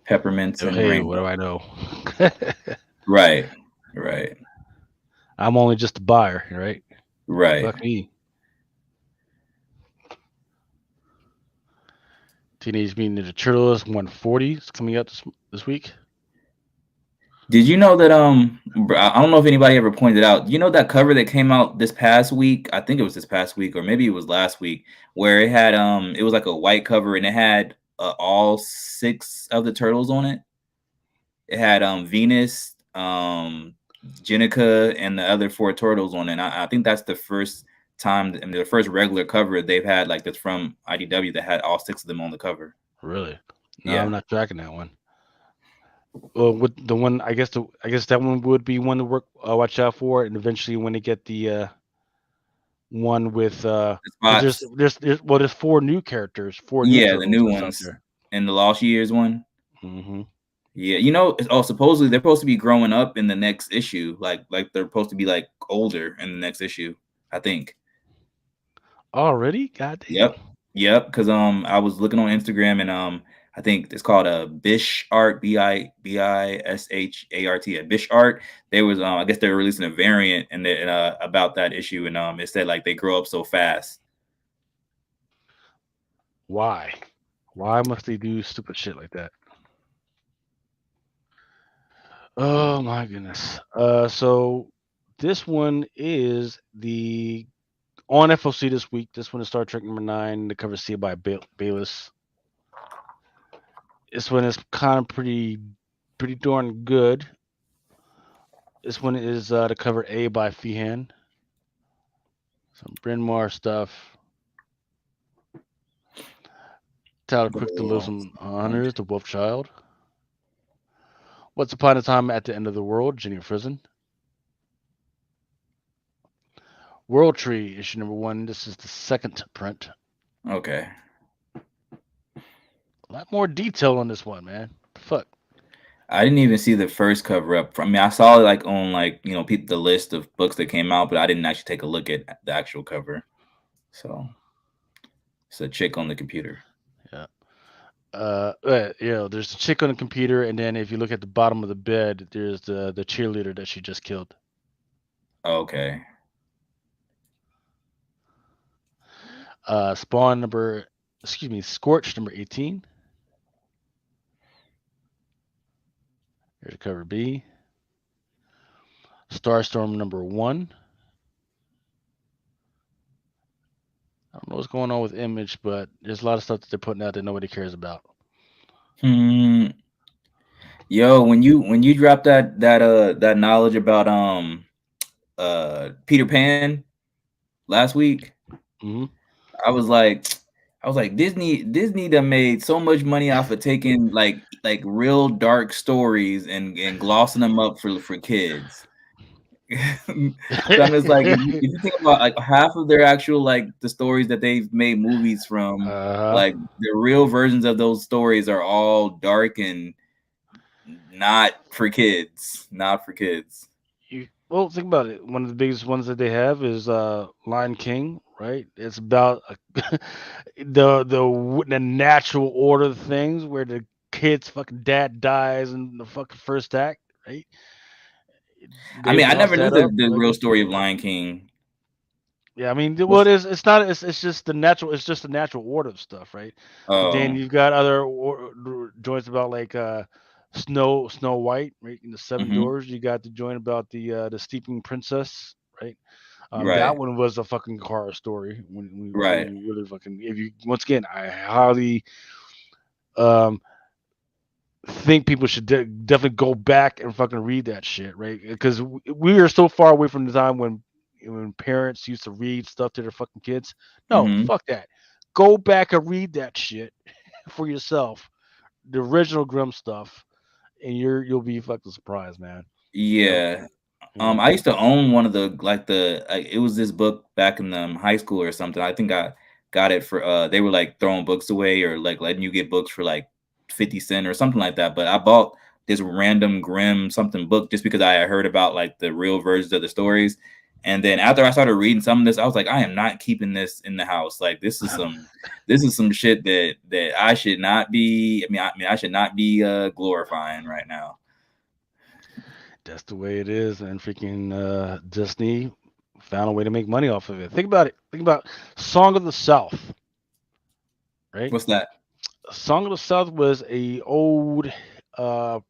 peppermints Oh, and hey, what rainbow. do I know? Right, right, I'm only just a buyer, right? right. Fuck me. Teenage Mutant Ninja Turtles 140 is coming out this week. Did you know that I don't know if anybody ever pointed out. You know that cover that came out this past week? I think it was this past week, or maybe it was last week, where it had it was like a white cover and it had all six of the turtles on it. It had Venus, Jenica, and the other four turtles on it. And I think that's the first time and the first regular cover they've had like this from IDW that had all six of them on the cover. Really? No, I'm Yeah. not tracking that one. Well, with the one, I guess that one would be one to watch out for, and eventually when they get the one with The because spots. there's four new characters, four new Yeah, the turtles new that's out ones. there. And the Lost Years one. Hmm. Yeah, supposedly they're supposed to be growing up in the next issue. Like they're supposed to be like older in the next issue, I think. Already? God damn. Yep. Yep. Because I was looking on Instagram and I think it's called a Bish Art, Bishart, a Bish Art. They was I guess they were releasing a variant and about that issue, and it said like they grow up so fast. Why? Why must they do stupid shit like that? Oh my goodness. So this one is the on FOC this week. This one is Star Trek #9. The cover is sealed by Bayless. This one is kind of pretty darn good. This one is the cover A by Feehan. Some Bryn Mawr stuff. Tyler Quick to Live Some Honors, The Wolf Child. Once Upon a Time at the End of the World, Jenny Prison. World Tree, issue #1. This is the second print. Okay. A lot more detail on this one, man. The fuck? I didn't even see the first cover up. I mean, I saw it like on the list of books that came out, but I didn't actually take a look at the actual cover. So it's a chick on the computer. Yeah. There's a chick on the computer, and then if you look at the bottom of the bed, there's the cheerleader that she just killed. Okay. Scorch number 18. Here's cover B. Starstorm #1. I don't know what's going on with Image, but there's a lot of stuff that they're putting out that nobody cares about. Yo, when you drop that knowledge about Peter Pan last week, Hmm. I was like Disney done made so much money off of taking like like real dark stories and glossing them up for kids. So I'm just like, if you think about like half of their actual like the stories that they've made movies from, uh, like the real versions of those stories are all dark and not for kids, not for kids. well, think about it. One of the biggest ones that they have is Lion King, right? It's about the natural order of things where the kid's fucking dad dies in the fucking first act, right? I They mean, I gloss never knew that up, the like real story of Lion King. yeah. I mean, well, What's it's not. It's just the natural. It's just the natural order of stuff, right? But then oh, you've got other joints about like Snow White, right? In the Seven mm-hmm, Doors, you got the joint about the Sleeping Princess, right? That right, one was a fucking horror story. When right. you really fucking, if you once again, I highly um think people should definitely go back and fucking read that shit, right? Because we are so far away from the time when parents used to read stuff to their fucking kids. No, Mm-hmm. fuck that. Go back and read that shit for yourself, the original Grimm stuff, and you'll be fucking surprised, man. You know, Yeah. you know. I used to own one of the like it was this book back in high school or something. I think I got it for they were like throwing books away or like letting you get books for like 50 cents or something like that. But I bought this random Grimm something book just because I had heard about like the real versions of the stories. And then after I started reading some of this, I was like, I am not keeping this in the house. Like this is some shit that I should not be. I should not be glorifying right now. That's the way it is, and freaking Disney found a way to make money off of it. Think about it. Think about Song of the South, right? What's that? Song of the South was a old uh,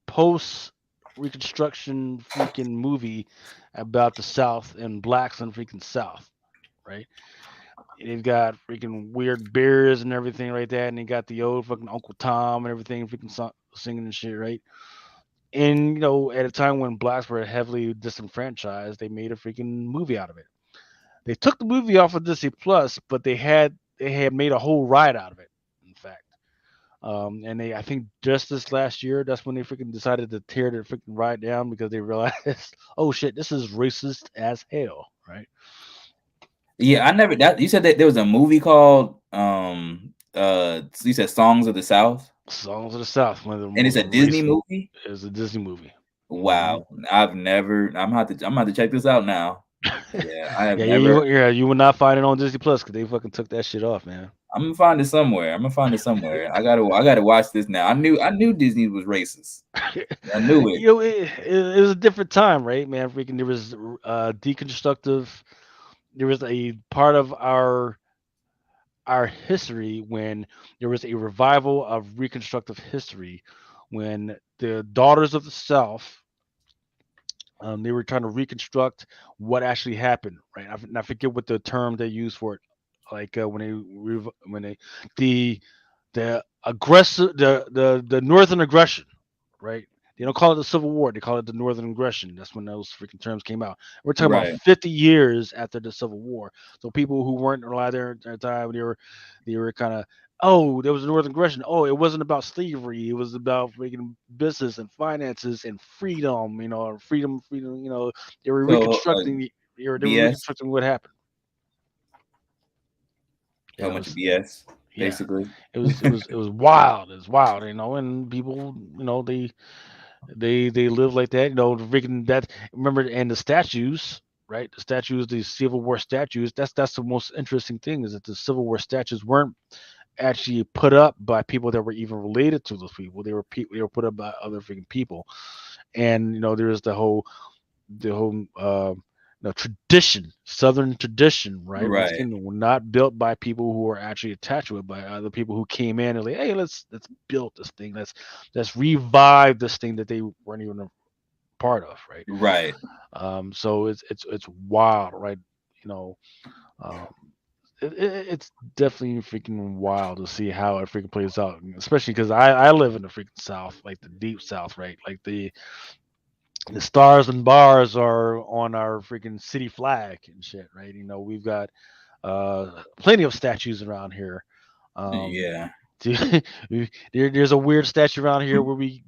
post Reconstruction freaking movie about the South and blacks in freaking South, right? And they've got freaking weird bears and everything like that, and they got the old fucking Uncle Tom and everything freaking singing and shit, right? And at a time when blacks were heavily disenfranchised, they made a freaking movie out of it. They took the movie off of Disney Plus, but they had made a whole ride out of it. In fact, and I think just this last year, that's when they freaking decided to tear the freaking ride down because they realized, oh shit, this is racist as hell, right? Yeah, I never that you said that there was a movie called you said Songs of the South Songs of the South, one of the and it's most a Disney racist. movie? Is a Disney movie. Hmm. Wow. I've never I'm gonna have to check this out now. Yeah, I have Yeah, never you will not find it on Disney Plus because they fucking took that shit off, man. I'm gonna find it somewhere. I'm gonna find it somewhere. I gotta watch this now. I knew Disney was racist. I knew it. It was a different time, right, man? Freaking, there was deconstructive. There was a part of our history when there was a revival of reconstructive history when the daughters of the South, they were trying to reconstruct what actually happened, right? I forget what the term they used for it, like when they the aggressive the northern aggression, right? They don't call it the Civil War; they call it the Northern Aggression. That's when those freaking terms came out. We're talking about Right. 50 years after the Civil War. So people who weren't alive there at the time, they were kind of, oh, there was a Northern Aggression. Oh, it wasn't about slavery. It was about freaking business and finances and freedom. Freedom, freedom. They were So reconstructing. They were BS, reconstructing what happened. a Yeah, whole bunch of BS, yeah. basically. It was wild. It's wild, and people, they live like that. Freaking that. Remember, and the statues, right? The statues, the Civil War statues. That's the most interesting thing is that the Civil War statues weren't actually put up by people that were even related to those people. They were put up by other freaking people, and there's the whole tradition, Southern tradition, right? Once Right. again, were not built by people who were actually attached to it, by other people who came in and like, hey, let's build this thing, let's revive this thing that they weren't even a part of, right? Right. So it's wild, right? You know, um, it's definitely freaking wild to see how it freaking plays out, especially because I live in the freaking South, like the deep South, right? Like the stars and bars are on our freaking city flag and shit, right? We've got plenty of statues around here. Um, Yeah. to there's a weird statue around here where we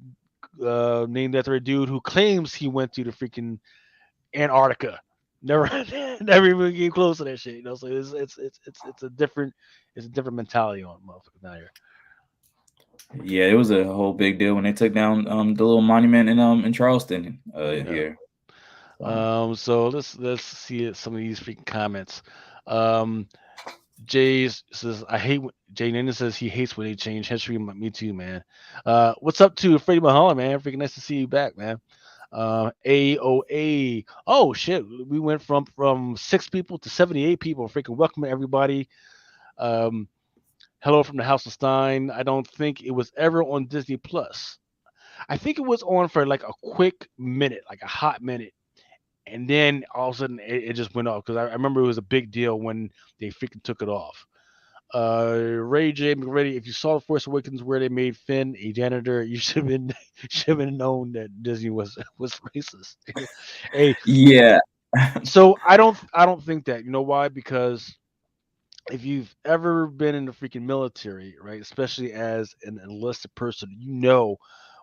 named after a dude who claims he went to the freaking Antarctica. Never, never even came close to that shit. You know, so it's a different mentality on motherfuckers down here. Yeah, it was a whole big deal when they took down the little monument in Charleston Yeah. here. So, So let's see some of these freaking comments. Um, Jay says I hate. Jay Nana says he hates when they change history. Me too, man. What's up to Freddie Mahalo, man? Freaking nice to see you back, man. AOA. Oh shit, we went from 6 people to 78 people. Freaking welcome everybody. Um, Hello from the House of Stein. I don't think it was ever on Disney Plus. I think it was on for like a quick minute, like a hot minute, and then all of a sudden it just went off because I remember it was a big deal when they freaking took it off. Ray J McReady, if you saw the Force Awakens where they made Finn a janitor, you should have been should have known that Disney was racist. Hey, yeah, so I don't think that. You know why? Because if you've ever been in the freaking military, right, especially as an enlisted person, you know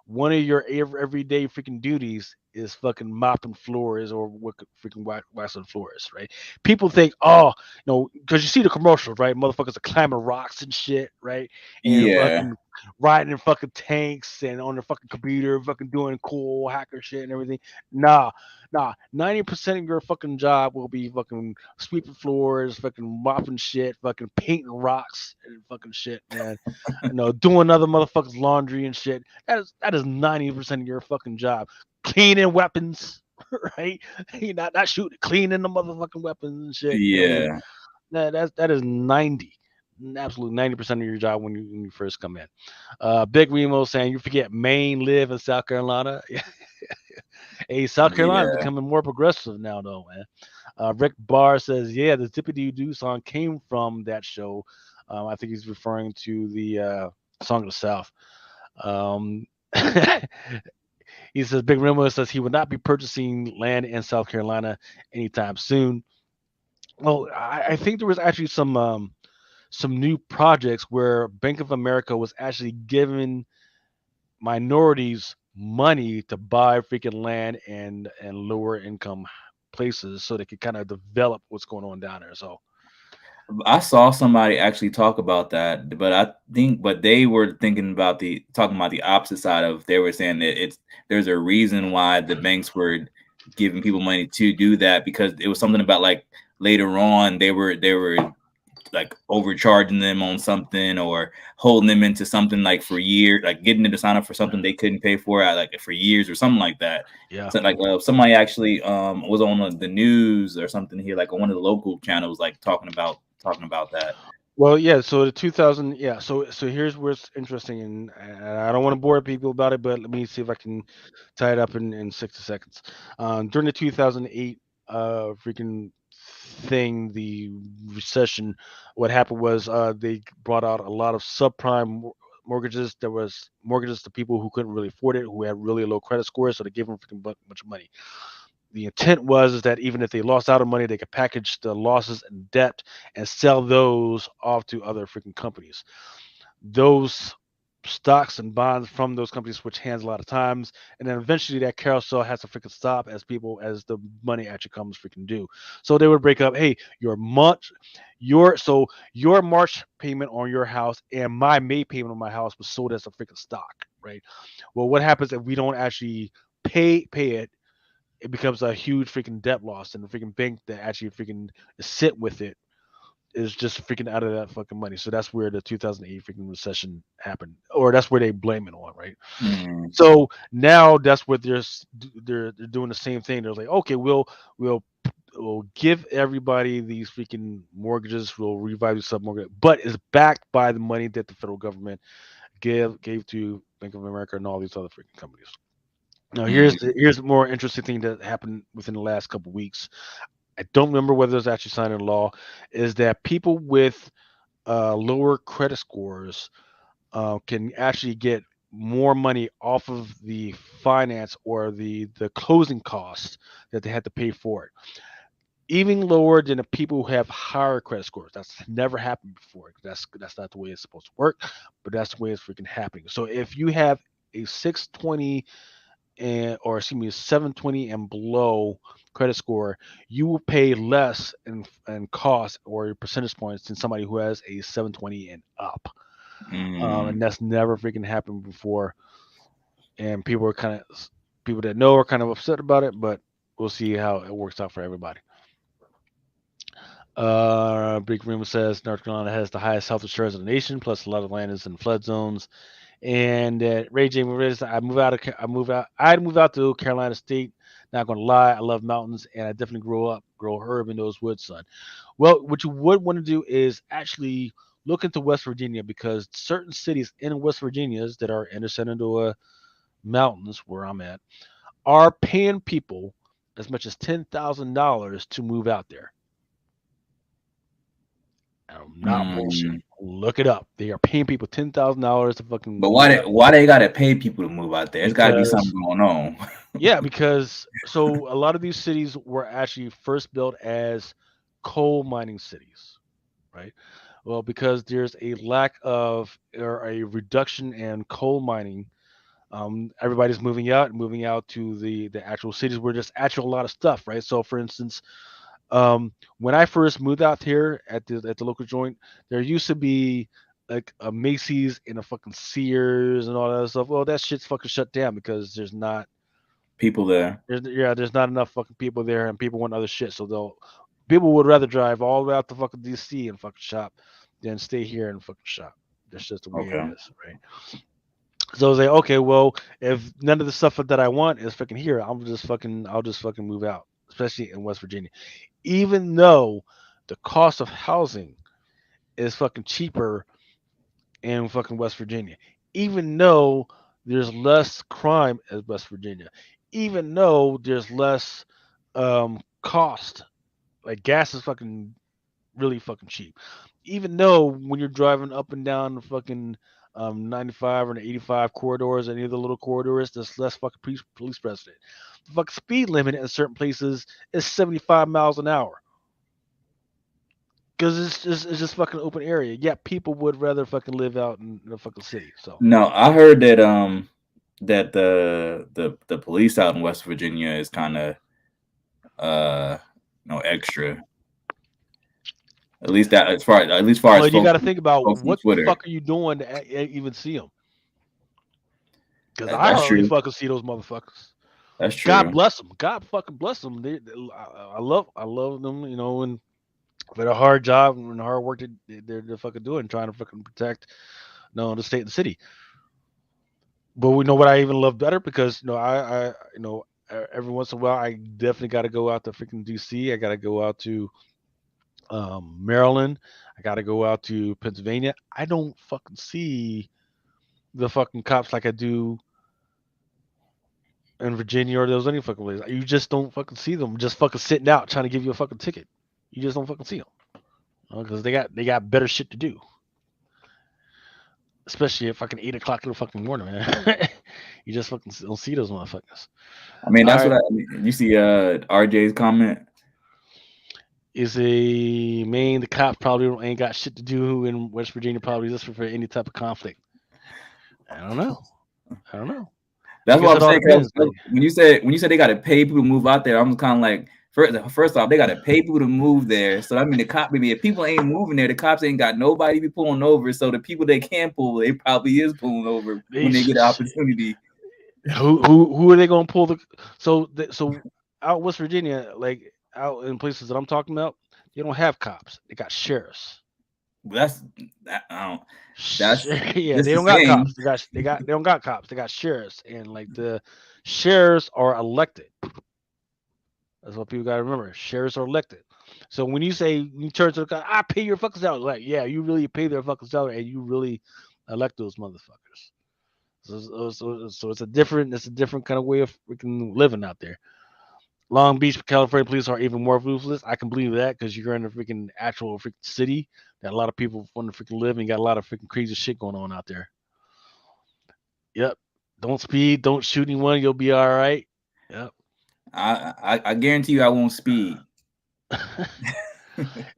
one of your everyday freaking duties is fucking mopping floors or freaking waxing floors, right? People think, oh, because you see the commercials, right? Motherfuckers are climbing rocks and shit, right? And yeah, fucking riding in fucking tanks and on their fucking computer, fucking doing cool hacker shit and everything. Nah, nah. 90% of your fucking job will be fucking sweeping floors, fucking mopping shit, fucking painting rocks and fucking shit, man. Doing other motherfuckers' laundry and shit. That is 90% of your fucking job. Cleaning weapons, right? You not shooting, cleaning the motherfucking weapons and shit. You know what I mean? yeah. That is absolutely 90% of your job when you first come in. Big Remo saying you forget Maine live in South Carolina. Hey, South Carolina Yeah. becoming more progressive now, though, man. Rick Barr says, yeah, the Zippity Doo song came from that show. I think he's referring to the Song of the South. Um, he says, Big Remo says he would not be purchasing land in South Carolina anytime soon. Well, I think there was actually some new projects where Bank of America was actually giving minorities money to buy freaking land and lower income places so they could kind of develop what's going on down there. So I saw somebody actually talk about that, but but they were thinking about talking about the opposite side of, they were saying that there's a reason why the banks were giving people money to do that, because it was something about like later on they were like overcharging them on something, or holding them into something like for years, like getting them to sign up for something they couldn't pay for like for years or something like that. yeah. So like somebody actually was on the news or something here, like on one of the local channels, like talking about that. Well, yeah. So the 2000, yeah. So here's where it's interesting, and I don't want to bore people about it, but let me see if I can tie it up in 60 seconds. During the 2008 freaking thing, the recession, what happened was they brought out a lot of subprime mortgages. There was mortgages to people who couldn't really afford it, who had really low credit scores, so they gave them freaking bunch of money. The intent was is that even if they lost out on money, they could package the losses and debt and sell those off to other freaking companies. Those stocks and bonds from those companies switch hands a lot of times, and then eventually that carousel has to freaking stop as the money actually comes freaking due. So they would break up. Hey, your March payment on your house and my May payment on my house was sold as a freaking stock, right? Well, what happens if we don't actually pay it? It becomes a huge freaking debt loss, and the freaking bank that actually freaking sit with it is just freaking out of that fucking money. So that's where the 2008 freaking recession happened, or that's where they blame it on, right? Mm. So now that's what they're doing the same thing. They're like, okay, we'll give everybody these freaking mortgages. We'll revive the submortgage, but it's backed by the money that the federal government gave to Bank of America and all these other freaking companies. Now Mm. here's the more interesting thing that happened within the last couple of weeks. I don't remember whether it's actually signed into law. Is that people with lower credit scores can actually get more money off of the finance or the closing costs that they had to pay for it. even lower than the people who have higher credit scores. That's never happened before. That's not the way it's supposed to work, but that's the way it's freaking happening. So if you have a 620 and or excuse me, 720 and below credit score, you will pay less in cost or percentage points than somebody who has a 720 and up. And Mm. that's never freaking happened before. And people that know are kind of upset about it, but we'll see how it works out for everybody. Big Room says North Carolina has the highest health insurance in the nation, plus a lot of land is in flood zones. And Ray J. Morales, I'd move out to Carolina State. Not gonna lie, I love mountains, and I definitely grow herb in those woods, son. Well, what you would want to do is actually look into West Virginia because certain cities in West Virginia that are in the Shenandoah Mountains, where I'm at, are paying people as much as $10,000 to move out there. I'm not bullshitting. Mm. Look it up. They are paying people $10,000 to fucking But move out why they gotta pay people to move out there? There's got to be something because going on. yeah, because so a lot of these cities were actually first built as coal mining cities, right? Well, because there's a lack of or a reduction in coal mining, everybody's moving out to the actual cities where there's actual a lot of stuff, right? So, for instance, when I first moved out here at the local joint, there used to be like a Macy's and a fucking Sears and all that stuff. Well, that shit's fucking shut down because People there. there's not enough fucking people there, and people want other shit. So they'll people would rather drive all the way out to fucking DC and fucking shop than stay here and fucking shop. That's just the way it Okay. is, right? So I was like, okay, well, if none of the stuff that I want is fucking here, I'll just fucking move out, especially in West Virginia. Even though the cost of housing is fucking cheaper in fucking West Virginia, even though there's less crime in West Virginia, even though there's less cost, like gas is fucking really fucking cheap. Even though when you're driving up and down the fucking 95 or the 85 corridors, any of the little corridors, there's less fucking police presence. The fucking speed limit in certain places is 75 miles an hour because it's just fucking open area. Yeah, people would rather fucking live out in the fucking city. So No, I heard that that the police out in West Virginia is kind of uh extra. At least far as well, you got to think about folks on what the Twitter. fuck are you doing to even see them? Because I That's hardly true. fucking see those motherfuckers. That's God true. bless them. God fucking bless them. I love them. You know, and for the hard job and the hard work that they're fucking doing, trying to fucking protect, the state and city. But we know what I even love better because every once in a while I definitely got to go out to freaking DC. I got to go out to Maryland. I got to go out to Pennsylvania. I don't fucking see the fucking cops like I do in Virginia or those any fucking places. You just don't fucking see them just fucking sitting out trying to give you a fucking ticket. You just don't fucking see them because they got better shit to do. Especially at fucking 8 o'clock in the fucking morning, man. You just fucking don't see those motherfuckers. I mean, All that's right, what you see. RJ's comment. is a Maine. The cops probably ain't got shit to do in West Virginia. Probably just for any type of conflict. I don't know. I don't know. I That's guess what I'm it all saying. 'Cause depends. Like, when you said they got to pay people to move out there, I'm kind of like, first off, they got to pay people to move there. So I mean, the cop maybe if people ain't moving there, the cops ain't got nobody be pulling over. So the people they can pull, they probably is pulling over they, when they get an opportunity. who are they gonna pull the? So out West Virginia, like out in places that I'm talking about, they don't have cops. They got sheriffs. But I don't. That's Yeah, just they the don't got same. cops. They don't got cops. They got sheriffs, and like the sheriffs are elected. That's what people got to remember. Sheriffs are elected. So when you say you turn to the guy, I pay your fucking salary. Like, yeah, you really pay their fucking salary, and you really elect those motherfuckers. So it's a different kind of way of freaking living out there. Long Beach, California police are even more ruthless. I can believe that because you're in a freaking actual freaking city that a lot of people want to freaking live, and you got a lot of freaking crazy shit going on out there. Yep. Don't speed. Don't shoot anyone. You'll be all right. Yep. I guarantee you, I won't speed.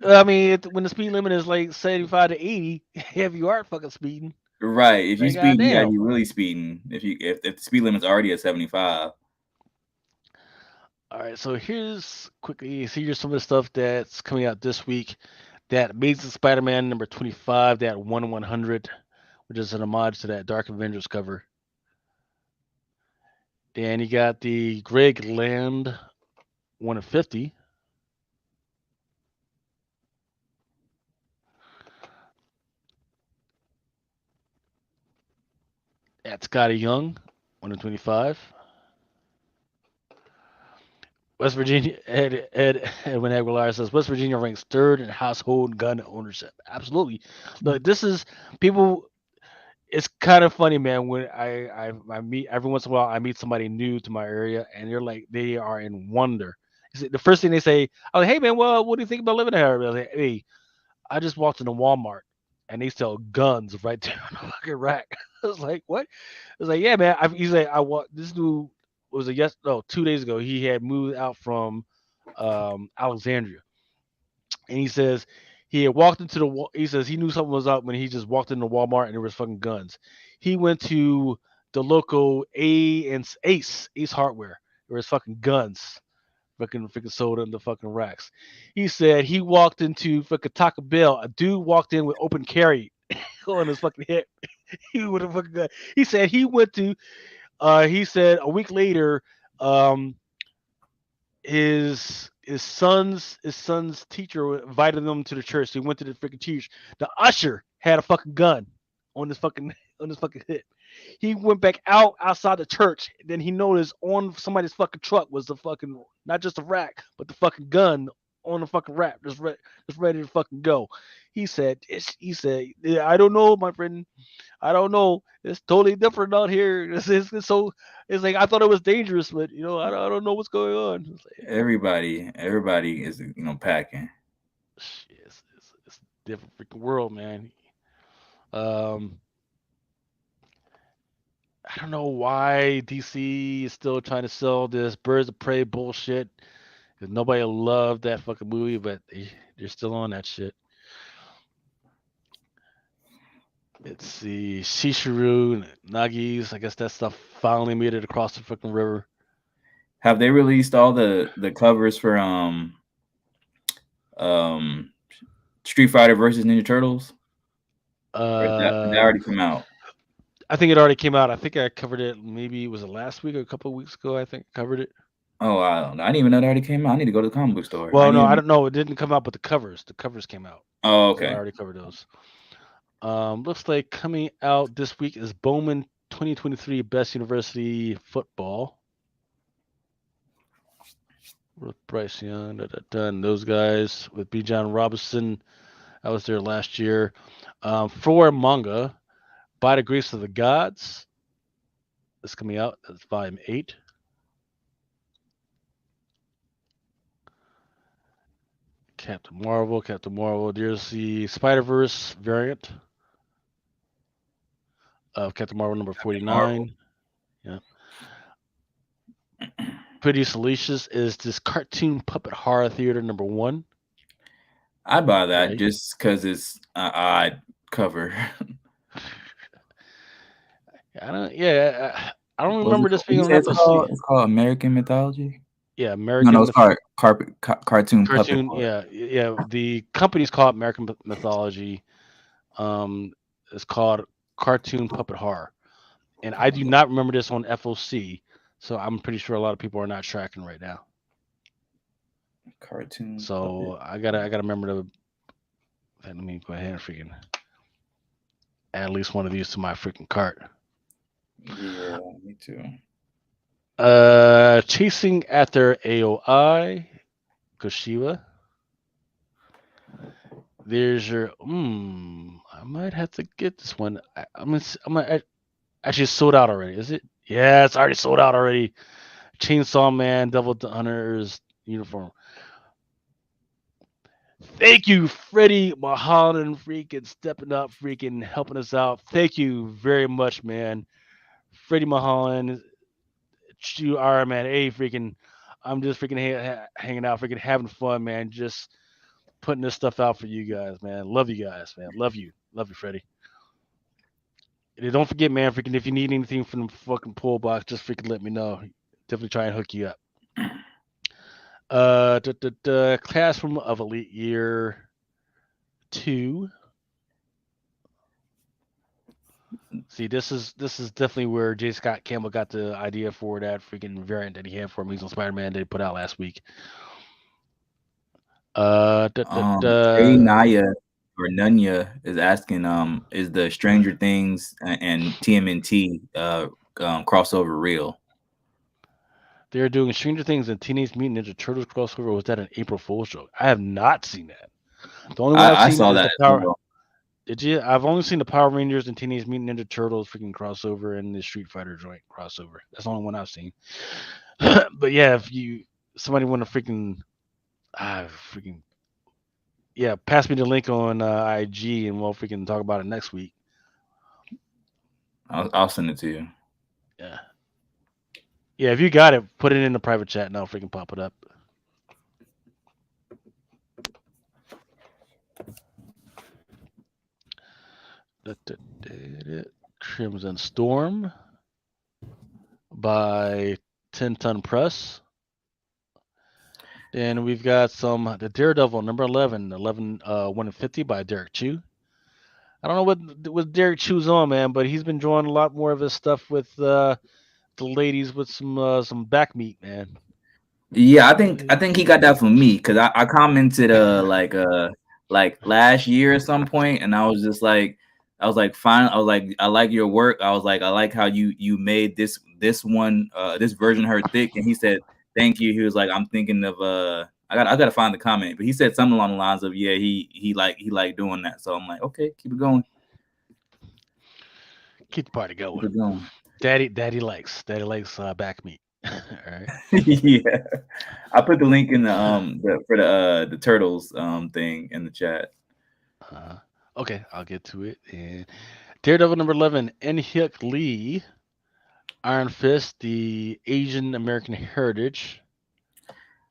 I mean, when the speed limit is like 75 to 80, if you are fucking speeding, Right. If you like speeding, you gotta goddamn. be really speeding. If the speed limit's already at 75. All right, so here's some of the stuff that's coming out this week. That Amazing Spider-Man number 25, that 1/100, which is an homage to that Dark Avengers cover. Then you got the Greg Land 1 of 50. At Scotty Young 1 of 25. West Virginia, Edwin Aguilar says West Virginia ranks third in household gun ownership. Absolutely. Look, this is people. It's kind of funny, man. When I meet every once in a while, I meet somebody new to my area, and they're like they are in wonder. The first thing they say, "I'm like, hey man, well, what do you think about living here?" I like, hey, I just walked into Walmart, and they sell guns right there on the fucking rack. I was like, what? I was like, yeah, man. He's like, I walked. This dude was a yes, no, 2 days ago. He had moved out from Alexandria, and he says he had walked into he says he knew something was up when he just walked into Walmart and there was fucking guns. He went to the local Ace Hardware. There was fucking guns, fucking sold in the fucking racks. He said he walked into fucking Taco Bell. A dude walked in with open carry on his fucking hip. He would have fucking gun. He said he went to. He said a week later, um, his son's teacher invited them to the church. So he went to the freaking church. The usher had a fucking gun on his fucking on his fucking hip. He went back outside the church. Then he noticed on somebody's fucking truck was the fucking not just a rack, but the fucking gun on the fucking rack, just ready to fucking go. He said, yeah, I don't know, my friend. I don't know. It's totally different out here. It's so. It's like I thought it was dangerous, but I don't know what's going on. It's like, Everybody is packing. shit, it's a different freaking world, man. Um, I don't know why DC is still trying to sell this Birds of Prey bullshit. 'Cause nobody loved that fucking movie, but they're still on that shit. Let's see, Shishiru, Nagis. I guess that stuff finally made it across the fucking river. Have they released all the covers for um Street Fighter versus Ninja Turtles? Or did that Uh, already come out? I think it already came out. I think I covered it. Maybe was it last week or a couple of weeks ago? I think I covered it. Oh, I didn't even know that already came out. I need to go to the comic book store. I Well, didn't no, I even. don't know. It didn't come out, but the covers came out. Oh, So I okay. already covered those. Looks like coming out this week is Bowman 2023 Best University Football with Bryce Young, and those guys with B. John Robinson. I was there last year. For manga, By the Grace of the Gods is coming out. That's volume 8. Captain Marvel. There's the Spider Verse variant of Captain Marvel number Marvel. 49. Yeah. Pretty Salacious is this cartoon puppet horror theater number 1. I'd buy that Right. just because it's odd cover. I don't. Yeah. I don't What's it remember this called? being You on say it's FOC. called? It's called American Mythology. Yeah, No, American it's called cartoon puppet cartoon. horror. Yeah. The company's called American Mythology. Um, it's called Cartoon Puppet Horror, and I do not remember this on FOC. So I'm pretty sure a lot of people are not tracking right now. Cartoon puppet. So I gotta remember to. Let me go ahead and freaking add at least one of these to my freaking cart. Yeah, me too. Chasing after AOI, Koshiba. There's your. I might have to get this one. Actually sold out already. Is it? Yeah, it's already sold out already. Chainsaw Man, Devil Hunter's uniform. Thank you, Freddie Mulholland, freaking stepping up, freaking helping us out. Thank you very much, man. Freddie Mulholland, you are man. Hey, freaking. I'm just freaking hanging out, freaking having fun, man. Just putting this stuff out for you guys, man. Love you guys, man. Love you, Freddie. And don't forget, man. Freaking, if you need anything from the fucking pool box, just freaking let me know. Definitely try and hook you up. Classroom of Elite Year 2. See, this is definitely where J. Scott Campbell got the idea for that freaking variant that he had for him. He's on Spider-Man that he put out last week. Uh, duh, duh, Jay duh. Naya or Nunya is asking, is the Stranger Things and TMNT crossover real? They're doing Stranger Things and Teenage Mutant Ninja Turtles crossover. Was that an April Fool's joke? I have not seen that. The only one I've I seen saw is that the as Power. well. Did you? I've only seen the Power Rangers and Teenage Mutant Ninja Turtles freaking crossover and the Street Fighter joint crossover. That's the only one I've seen. But yeah, if you somebody want to freaking yeah, pass me the link on IG and we'll freaking talk about it next week. I'll send it to you. Yeah, yeah. If you got it, put it in the private chat and I'll freaking pop it up. Crimson Storm by 10 Ton Press. Then we've got the Daredevil number 11, 150 by Derek Chu. I don't know what Derek Chu's on, man, but he's been drawing a lot more of his stuff with the ladies with some back meat, man. Yeah, I think he got that from me because I commented like last year at some point, and I was like fine. I was like, I like your work. I was like, I like how you made this version of her thick. And he said thank you. He was like, I'm thinking of I gotta find the comment, but he said something along the lines of, yeah, he like doing that. So I'm like, okay, keep it going, Keep the party keep going. it going. Daddy likes back meat. All right. Yeah, I put the link in the turtles thing in the chat. Uh, okay, I'll get to it. And Daredevil number 11, Hyuk Lee, Iron Fist, the Asian American Heritage.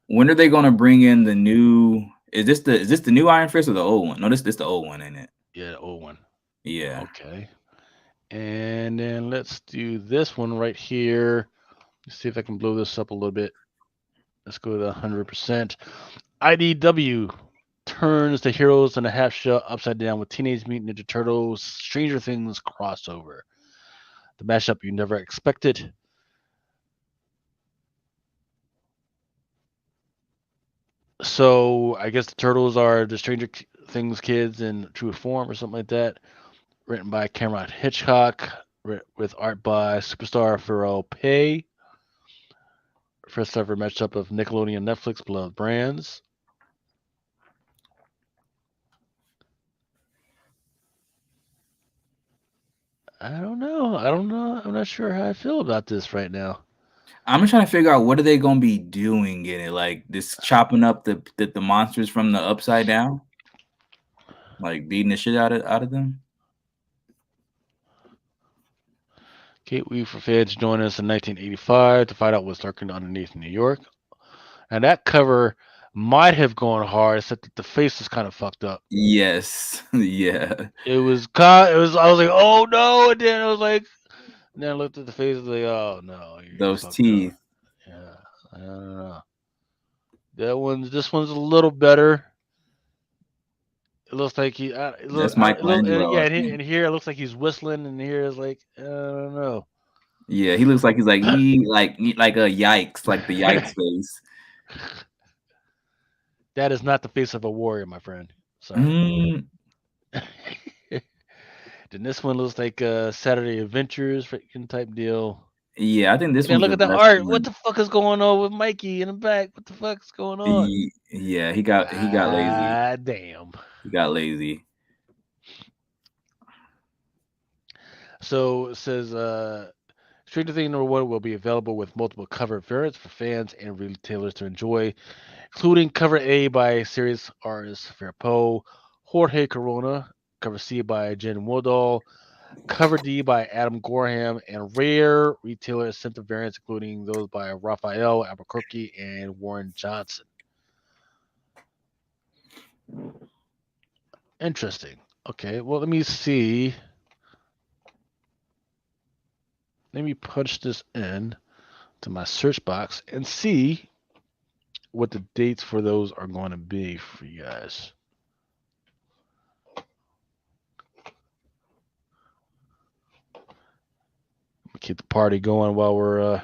When are they gonna bring in the new? Is this the new Iron Fist or the old one? No, this the old one, ain't it? Yeah, the old one. Yeah. Okay. And then let's do this one right here. Let's see if I can blow this up a little bit. Let's go to 100%. IDW turns the heroes in a half shell upside down with Teenage Mutant Ninja Turtles Stranger Things crossover. The mashup you never expected. So I guess the turtles are the Things kids in true form or something like that. Written by Cameron Hitchcock, with art by superstar Pharrell Pay. First ever matchup of Nickelodeon Netflix beloved brands. I don't know. I'm not sure how I feel about this right now. I'm just trying to figure out what are they gonna be doing in it, like this chopping up the monsters from the upside down, like beating the shit out of them. Kate Weave for fans joined us in 1985 to find out what's lurking underneath New York. And that cover might have gone hard, except that the face is kind of fucked up. Yes, yeah. I was like, oh no, and then I was like, and then I looked at the face and was like, oh no, you're Those fucked up. teeth. Yeah, I don't know. This one's a little better. It looks like That's Michelangelo, yeah, I think. and here it looks like he's whistling, and here is like, I don't know. Yeah, he looks like he's like like a yikes, like the yikes face. That is not the face of a warrior, my friend. Sorry. Mm, Then this one looks like a Saturday Adventures freaking type deal. yeah, I think this And then one's look the at the best art. What one. the fuck is going on with Mikey in the back? What the fuck's going on? Yeah, he got lazy. Ah, damn. He got lazy. So it says Stranger Things number 1 will be available with multiple cover variants for fans and retailers to enjoy, including cover A by series artist Fair Poe, Jorge Corona, cover C by Jen Woodall, Cover D by Adam Gorham, and rare retailer incentive variants, including those by Raphael Albuquerque and Warren Johnson. Interesting. Okay, well, let me see. Let me punch this in to my search box and see what the dates for those are going to be for you guys. Keep the party going while we're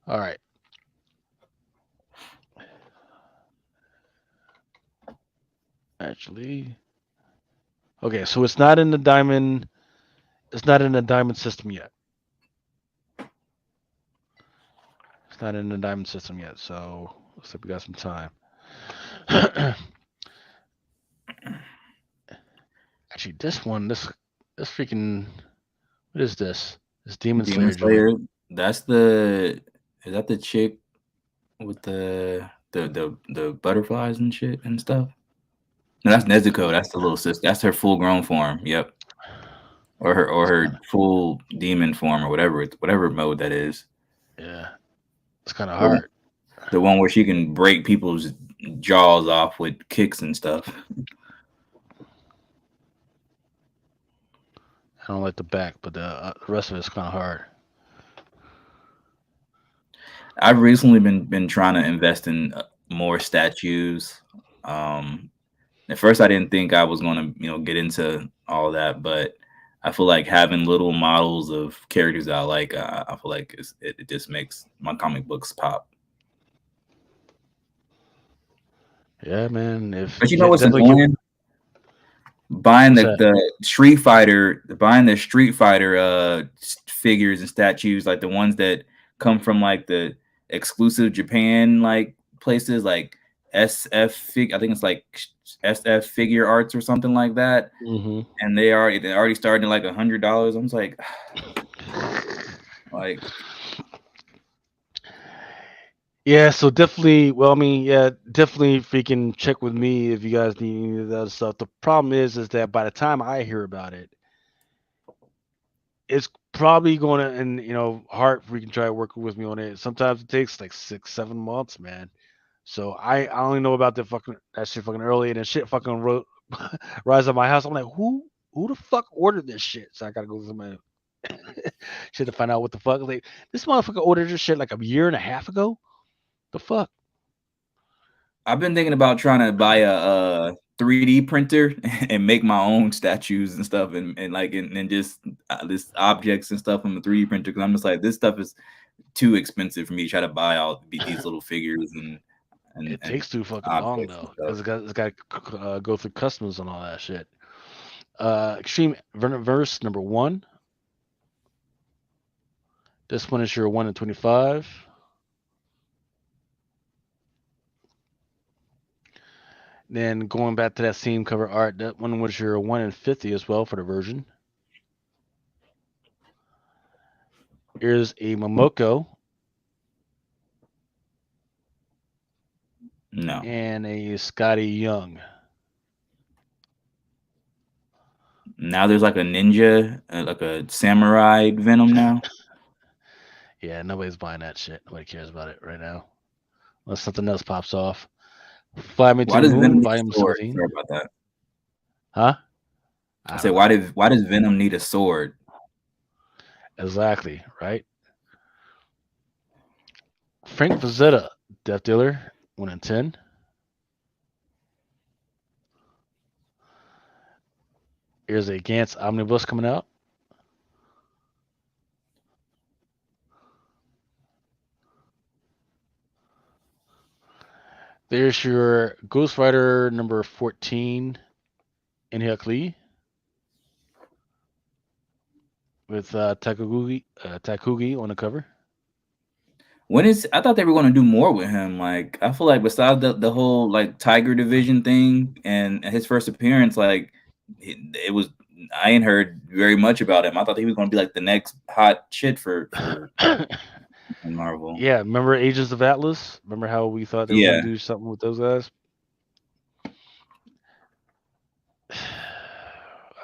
all right. Actually, okay, so it's not in the diamond. It's not in the diamond system yet. It's not in the diamond system yet. So looks like we got some time. Actually, this freaking, what is this? This Demon Demon Slayer joint. Slayer. That's the. Is that the chick with the butterflies and shit and stuff? No, that's Nezuko. That's the little sister. That's her full grown form. Yep. Or her full demon form or whatever mode that is. Yeah, it's kind of The one, hard. the one where she can break people's jaws off with kicks and stuff. I don't like the back, but the rest of it's kind of hard. I've recently been trying to invest in more statues. At first, I didn't think I was going to get into all that, but I feel like having little models of characters that I like, I feel like it just makes my comic books pop. Yeah, man. If But you know yeah, what's definitely give. annoying? Buying What's that? buying the Street Fighter figures and statues, like the ones that come from like the exclusive Japan like places, like I think it's like SF Figure Arts or something like that, Hmm. and they already starting at like $100. I'm just like Yeah, so definitely. Well, I mean, yeah, definitely freaking check with me if you guys need any of that stuff. The problem is that by the time I hear about it, it's probably going to, and Hart freaking try working with me on it. Sometimes it takes like 6, 7 months, man. So I only know about that shit fucking early, and then shit fucking rise at my house. I'm like, who the fuck ordered this shit? So I gotta go through my shit to find out what the fuck. Like, this motherfucker ordered this shit like a year and a half ago. The fuck? I've been thinking about trying to buy a 3D printer and make my own statues and stuff, and just this objects and stuff from the 3D printer, because I'm just like, this stuff is too expensive for me to try to buy all these little figures and It takes too fucking long objects and though, stuff. because it's got to go through customs and all that shit. Extreme Verse number 1. This one is your 1 in 25. Then going back to that same cover art, that one was your 1 in 50 as well for the version. Here's a Momoko No. and a Scotty Young. Now there's like a ninja, like a samurai Venom now. Yeah, nobody's buying that shit. Nobody cares about it right now. Unless something else pops off. Fly Me to Why the does Venom Moon, need a Volume sword? 17. Sorry about that. Huh? I I said, don't know. why does Venom need a sword? Exactly, right? Frank Frazetta, Death Dealer, 1 in 10. Here's a Gantz Omnibus coming out. There's your Ghost Rider number 14, Inhyuk with Takugi on the cover. I thought they were going to do more with him. Like, I feel like besides the whole like Tiger Division thing and his first appearance, like it was, I ain't heard very much about him. I thought he was going to be like the next hot shit for Marvel. Yeah, remember Agents of Atlas? Remember how we thought they were going Yeah, to do something with those guys?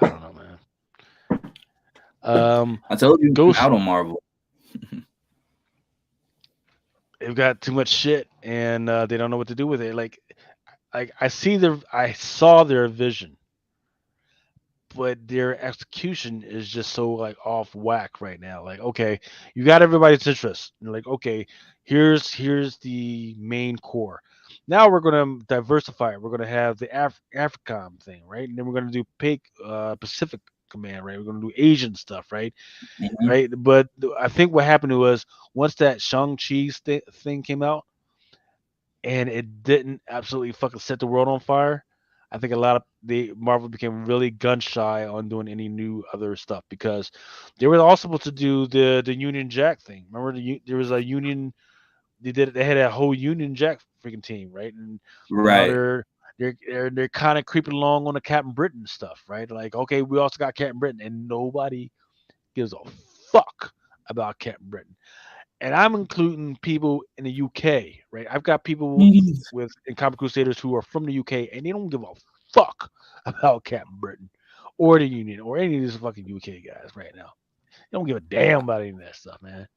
I don't know, man. Um, I told you I'm Ghost, out on Marvel. they've got too much shit, and they don't know what to do with it. Like I saw their vision, but their execution is just so like off whack right now. Like, okay, you got everybody's interest. You're like, okay, here's the main core. Now we're gonna diversify it. We're gonna have the Africom thing, right? And then we're gonna do Pacific Command, right? We're gonna do Asian stuff, right? Mhm. Right. But I think what happened was once that Shang-Chi thing came out, and it didn't absolutely fucking set the world on fire. I think a lot of the Marvel became really gun shy on doing any new other stuff because they were all supposed to do the Union Jack thing. Remember there was a Union they had a whole Union Jack freaking team, right? And now Right. they're kind of creeping along on the Captain Britain stuff, right? Like, okay, we also got Captain Britain, and nobody gives a fuck about Captain Britain, and I'm including people in the UK, right? I've got people with in Comic Crusaders who are from the UK, and they don't give a fuck about Captain Britain or the Union or any of these fucking UK guys right now. They don't give a damn about any of that stuff, man.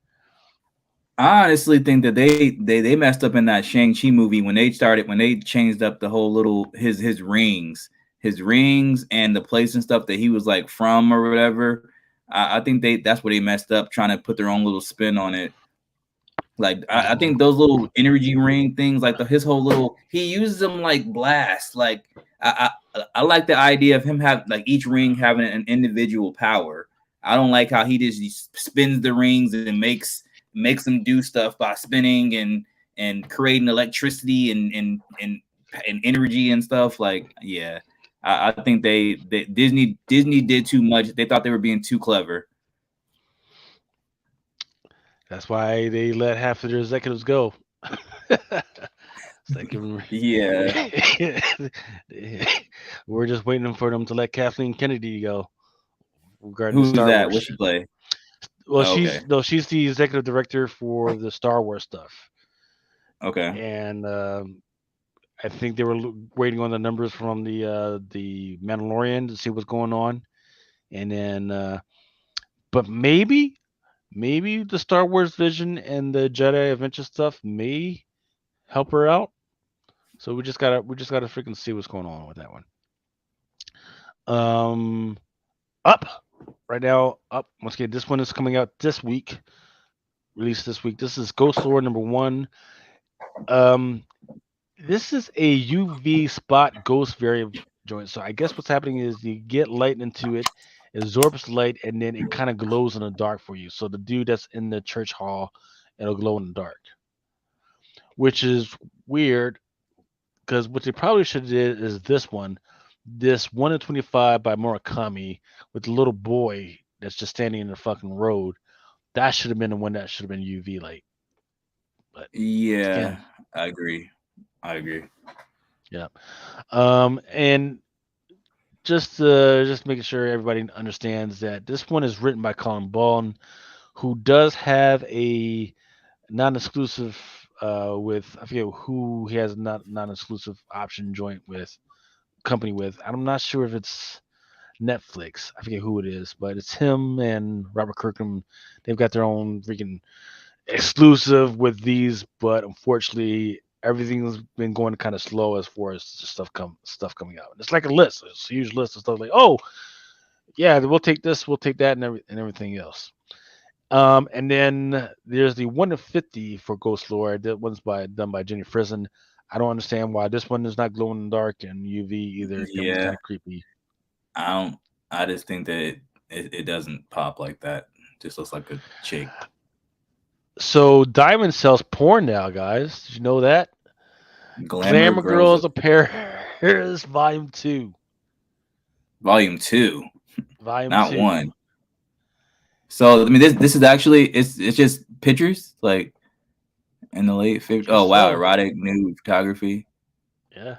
I honestly think that they messed up in that Shang-Chi movie when they changed up the whole little his rings and the place and stuff that he was like from or whatever. I think that's where they messed up trying to put their own little spin on it. Like I Hmm. think those little energy ring things, like his whole little, he uses them like blast. Like I like the idea of him have like each ring having an individual power. I don't like how he just spins the rings and makes them do stuff by spinning and creating electricity and energy and stuff. Like yeah, I think they Disney did too much. They thought they were being too clever. That's why they let half of their executives go. It's like Yeah, we're just waiting for them to let Kathleen Kennedy go regarding the who's Star that? Wars What she shit. play? Well, Oh, okay. she's the executive director for the Star Wars stuff, Okay. and I think they were waiting on the numbers from the Mandalorian to see what's going on, and then but maybe the Star Wars vision and the Jedi Adventure stuff may help her out. So we just gotta freaking see what's going on with that one. Um, up right now. Up once again. This one is coming out this week. Released this week. This is Ghost Lore number one. Um, this is a UV spot ghost variant joint. So I guess what's happening is you get light into it, it absorbs light, and then it kind of glows in the dark for you. So the dude that's in the church hall, it'll glow in the dark, which is weird because what they probably should have did is this 1 in 25 by Murakami with the little boy that's just standing in the fucking road. That should have been the one that should have been UV light. But once Yeah, again, I agree. I agree. yeah. And just making sure everybody understands that this one is written by Colin Ball, who does have a non-exclusive with I forget who he has not non-exclusive option joint with company with. I'm not sure if it's Netflix. I forget who it is, but it's him and Robert Kirkham. They've got their own freaking exclusive with these, but unfortunately, everything's been going kind of slow as far as stuff coming out. It's like a list. It's a huge list of stuff. Like, oh yeah, we'll take this, we'll take that, and everything else. And then there's the 1 to 50 for Ghost Lore. That one's done by Jenny Frison. I don't understand why this one is not glowing in the dark and UV either. That one's kind Yeah, of creepy. I don't. I just think that it doesn't pop like that. Just looks like a chick. So Diamond sells porn now, guys. Did you know that? Glamour Glamour Girls Girls of Paris, Volume 2. Volume 2, Volume not 2. 1. So I mean, this is actually it's just pictures like in the late 50s. Guess Oh wow, so. erotic nude photography. Yeah.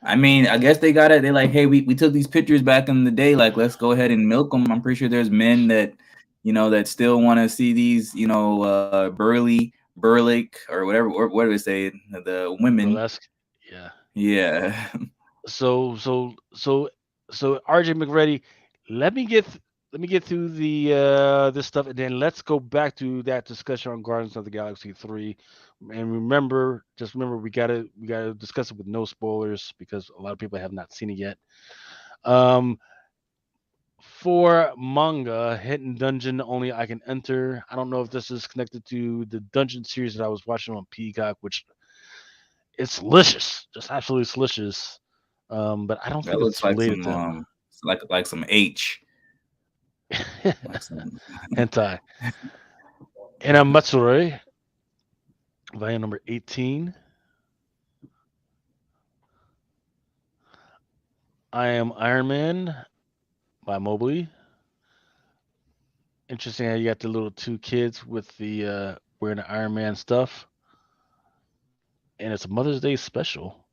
I mean, I guess they got it. They're like, hey, we took these pictures back in the day. Like, let's go ahead and milk them. I'm pretty sure there's men that, that still want to see these, burlesque or whatever. What do they say? The women. Burlesque. Yeah. Yeah. so so so so RJ McReady, let me get let me get through the this stuff, and then let's go back to that discussion on Guardians of the Galaxy 3. And remember, just remember, we gotta discuss it with no spoilers because a lot of people have not seen it yet. Um, for manga, Hidden Dungeon Only I Can Enter. I don't know if this is connected to the Dungeon series that I was watching on Peacock, which it's delicious, just absolutely delicious. But I don't That think looks it's like related some to some H, like some. hentai. And Matsuri, volume number 18. I Am Iron Man by Mobley. Interesting how you got the little two kids with the wearing the Iron Man stuff. And it's a Mother's Day special.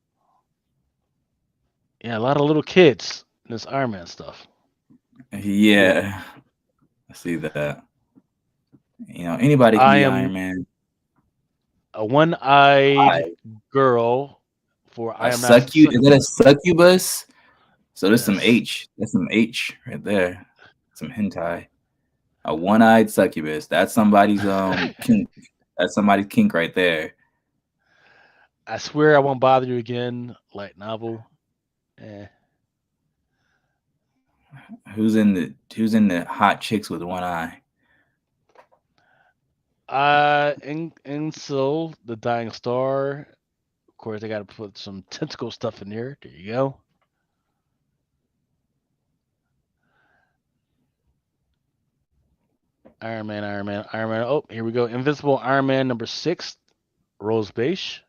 Yeah, a lot of little kids in this Iron Man stuff. Cool. Yeah, I see that. Anybody can I be am Iron Man. a one-eyed I, girl for I a am not Is that a succubus. succubus? So there's some Yes. H. That's some H right there. Some hentai. A one-eyed succubus. That's somebody's kink. That's somebody's kink right there. I swear I won't bother you again. Light novel. Eh. Who's in the hot chicks with one eye? In Soul, the Dying Star. Of course, they got to put some tentacle stuff in there. There you go. Iron Man, Iron Man, Iron Man. Oh, here we go. Invincible Iron Man number 6, Rose Beige.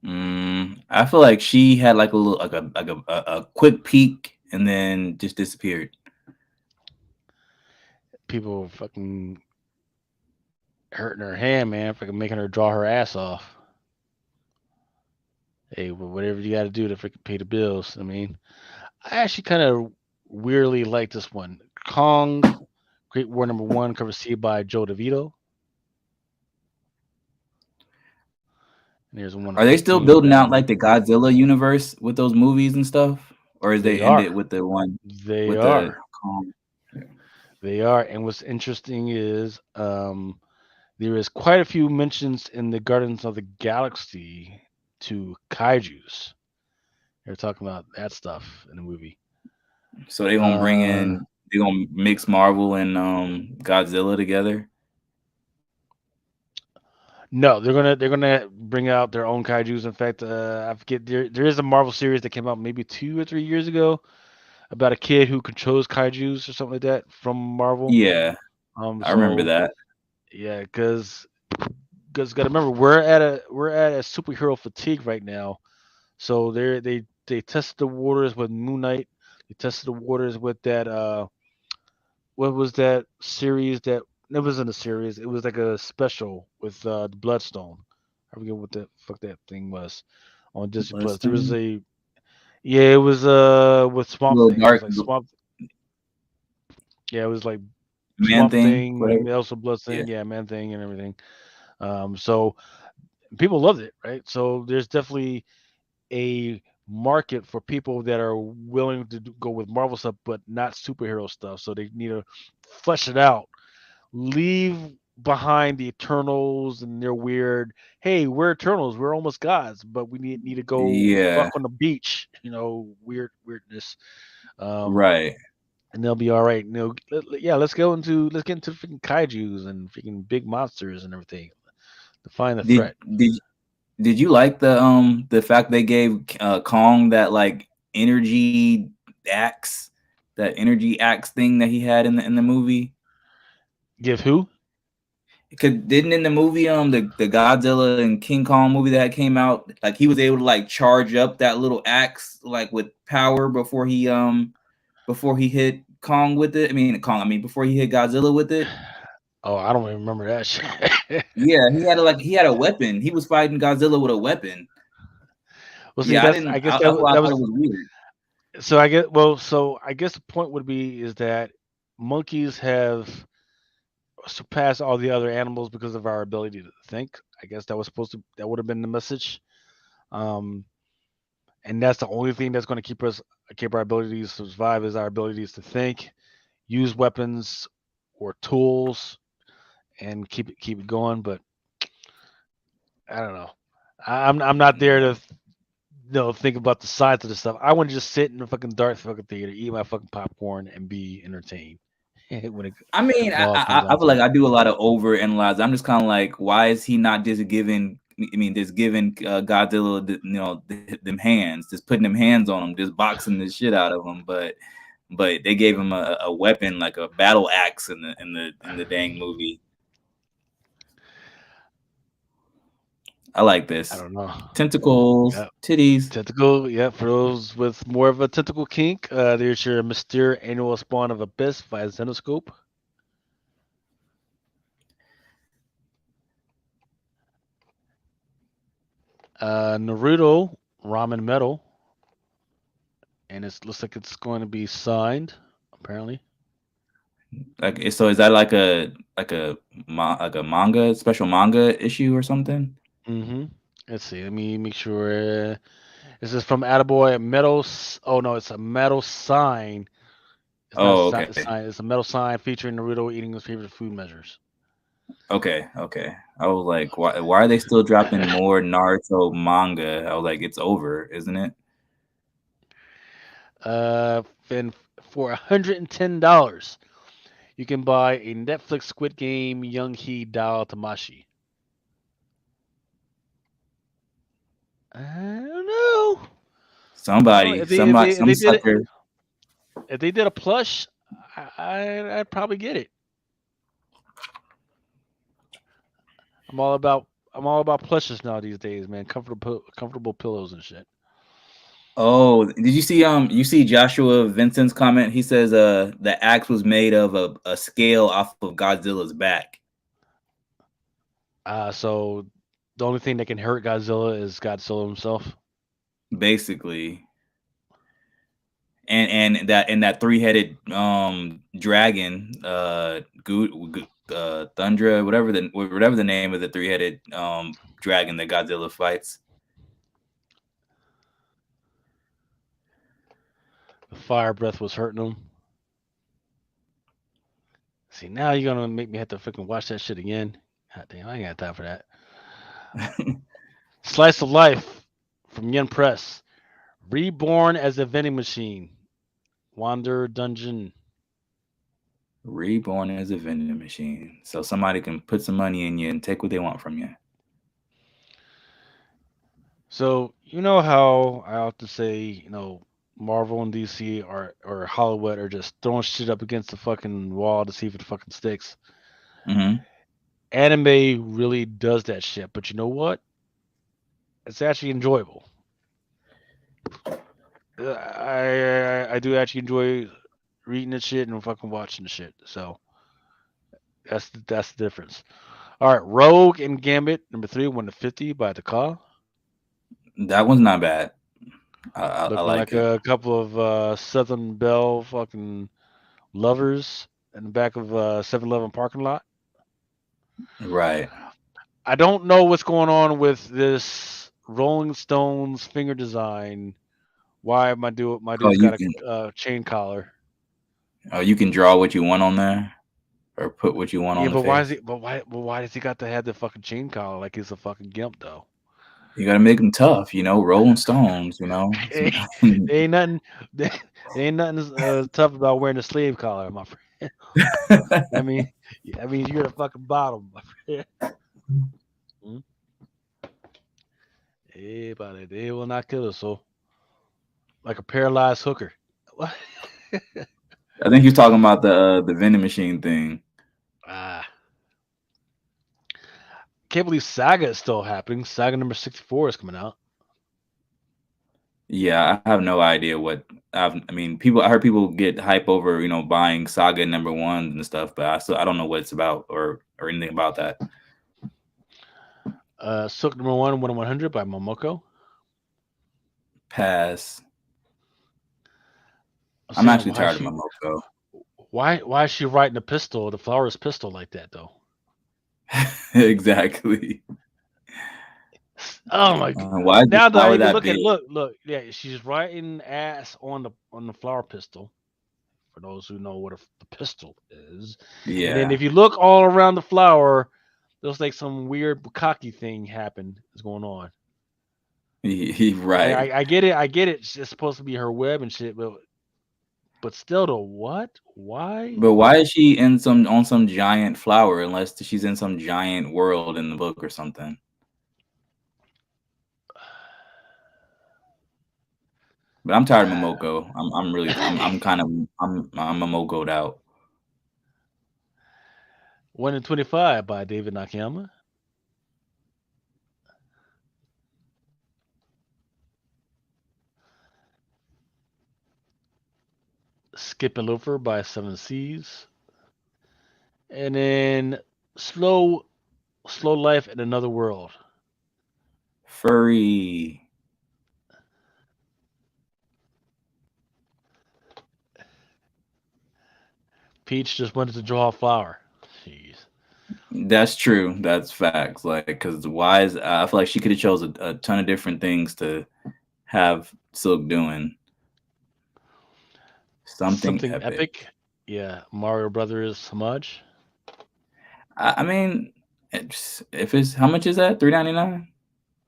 I feel like she had like a little like a quick peek and then just disappeared. People fucking hurting her hand, man. Fucking making her draw her ass off. Hey, whatever you got to do to freaking pay the bills. I mean, I actually kind of weirdly like this one. Kong, Great War number 1, cover C by Joe DeVito. And here's one Are they still 15 building out Batman. like the Godzilla universe with those movies and stuff, or is They they ended are. with the one They with the are. Kong? They are. And what's interesting is there is quite a few mentions in the Guardians of the Galaxy to kaijus. They're talking about that stuff in the movie. So they gonna bring Uh, in they gonna mix Marvel and Godzilla together. no, they're gonna bring out their own kaijus. In fact, I forget there is a Marvel series that came out maybe 2 or 3 years ago about a kid who controls kaijus or something like that from Marvel. Yeah, I remember So that. yeah, because gotta remember we're at a superhero fatigue right now. So they tested the waters with Moon Knight. They tested the waters with that what was that series that it wasn't a series. It was like a special with the Bloodstone. I forget what the fuck that thing was on Disney Plus. There was Bloodstone. a yeah, it was with A Swamp little Thing. It was dark like Swamp. Yeah, it was like man Swamp thing, Thing, whatever. also Blood Yeah. Thing, yeah, Man Thing, and everything. So people loved it, right? So there's definitely a market for people that are willing to go with Marvel stuff, but not superhero stuff. So they need to flesh it out. Leave behind the Eternals and their weird. Hey, we're Eternals. We're almost gods, but we need to go Yeah. fuck on the beach. Weirdness. Um, Right. and they'll be all right. Yeah, let's get into freaking kaiju's and freaking big monsters and everything. Define the Did threat. did did you like the fact they gave Kong that like energy axe, that energy axe thing that he had in the movie? Give who? Cause didn't in the movie the Godzilla and King Kong movie that came out, like he was able to like charge up that little axe like with power before he hit Kong with it. Before he hit Godzilla with it. Oh, I don't even remember that shit. Yeah, he had a weapon. He was fighting Godzilla with a weapon. Well, see, Yeah, I that's didn't. I guess That's why I that thought it was was weird. so I guess the point would be is that monkeys have surpassed all the other animals because of our ability to think. I guess that would have been the message. Um, and that's the only thing that's going to keep our abilities to survive is our abilities to think, use weapons or tools, and keep it going. But I don't know. I'm not there to think about the science of this stuff. I want to just sit in the fucking dark fucking theater, eat my fucking popcorn, and be entertained I mean, when it all comes I down feel to like it. I do a lot of over analyze. I'm just kind of like, why is he not just giving? I mean, just giving Godzilla, them hands, just putting them hands on him, just boxing the shit out of him. But they gave him a weapon like a battle axe in the dang movie. I like I this. don't know. Tentacles, Yeah, titties. tentacle. Yeah, for those with more of a tentacle kink, there's your Mystere annual spawn of abyss via Xenoscope. Naruto ramen metal, and it looks like it's going to be signed. Apparently. Like, so is that like a manga special manga issue or something? Mm-hmm. Let's see. Let me make sure. This is from Attaboy Metal. Oh no, it's a metal sign. It's not Oh, a okay. sign. It's a metal sign featuring Naruto eating his favorite food measures. Okay. I was like, why are they still dropping more Naruto manga? I was like, it's over, isn't it? And for $110, you can buy a Netflix Squid Game Young Hee Dao Tamashi. I don't know. I don't know Somebody, somebody, if some they did it. sucker. If they did a plush, I'd probably get it. I'm all about I'm all about plushes now these days, man. Comfortable pillows and shit. Oh, did you see you see Joshua Vincent's comment? He says the axe was made of a scale off of Godzilla's back. So the only thing that can hurt Godzilla is Godzilla himself. Basically. And that three-headed dragon, Thundra, whatever the name of the three-headed dragon that Godzilla fights. The fire breath was hurting him. See, now you're gonna make me have to freaking watch that shit again. God damn, I ain't got time for that. Slice of Life from Yen Press. Reborn as a vending machine. Wander Dungeon. Reborn as a vending machine, so somebody can put some money in you and take what they want from you. So you know how I often say, Marvel and DC or Hollywood are just throwing shit up against the fucking wall to see if it fucking sticks. Mm-hmm. Anime really does that shit, but you know what? It's actually enjoyable. I do actually enjoy reading the shit and fucking watching the shit. So that's the difference. All right, Rogue and Gambit number 3, 1 to 50 by the call. That one's not bad. I Looking like like it. a couple of Southern Belle fucking lovers in the back of a 7-Eleven parking lot. Right. I don't know what's going on with this Rolling Stones finger design. Why my Oh, dude's got a chain collar? you can draw what you want on there, or put what you want Yeah, on the but why is face. he? But why does he got to have the fucking chain collar like he's a fucking gimp though? You got to make them tough, Rolling Stones, there ain't nothing. There ain't nothing tough about wearing a slave collar, my friend. I mean, you're the fucking bottom, my friend. Hmm? But they will not kill us, so like a paralyzed hooker. What? I think you're talking about the vending machine thing. Ah, can't believe Saga is still happening. Saga number 64 is coming out. Yeah, I have no idea what I mean, people. I heard people get hype over buying Saga number ones and stuff, but I don't know what it's about or anything about that. Silk number 1, 1 in 100 by Momoko. Pass. I'm I'm saying actually tired of Momoko. why is she writing a pistol, the flawless pistol like that though? Exactly. Oh my! Why is this Now that I flower even that look at big? look, yeah, she's writing ass on the flower pistol. For those who know what the pistol is, and then Yeah, if you look all around the flower, there's like some weird bukkake thing happened is going on. he right. I get it, I get it. It's supposed to be her web and shit, but still, though, what? Why? But why is she in some on some giant flower unless she's in some giant world in the book or something? But I'm tired of Momoko. I'm really I'm kind of I'm Momoko'd out. 1 in 25 by David Nakayama. Skip and Loafer by Seven Seas. And then Slow Life in Another World. Furry. Peach just wanted to draw a flower. Jeez. That's true. That's facts. Like, because why is I feel like she could have chose a ton of different things to have Silk doing something Something epic. epic. Yeah, Mario Brothers homage. I mean, if it's how much is that? $3.99.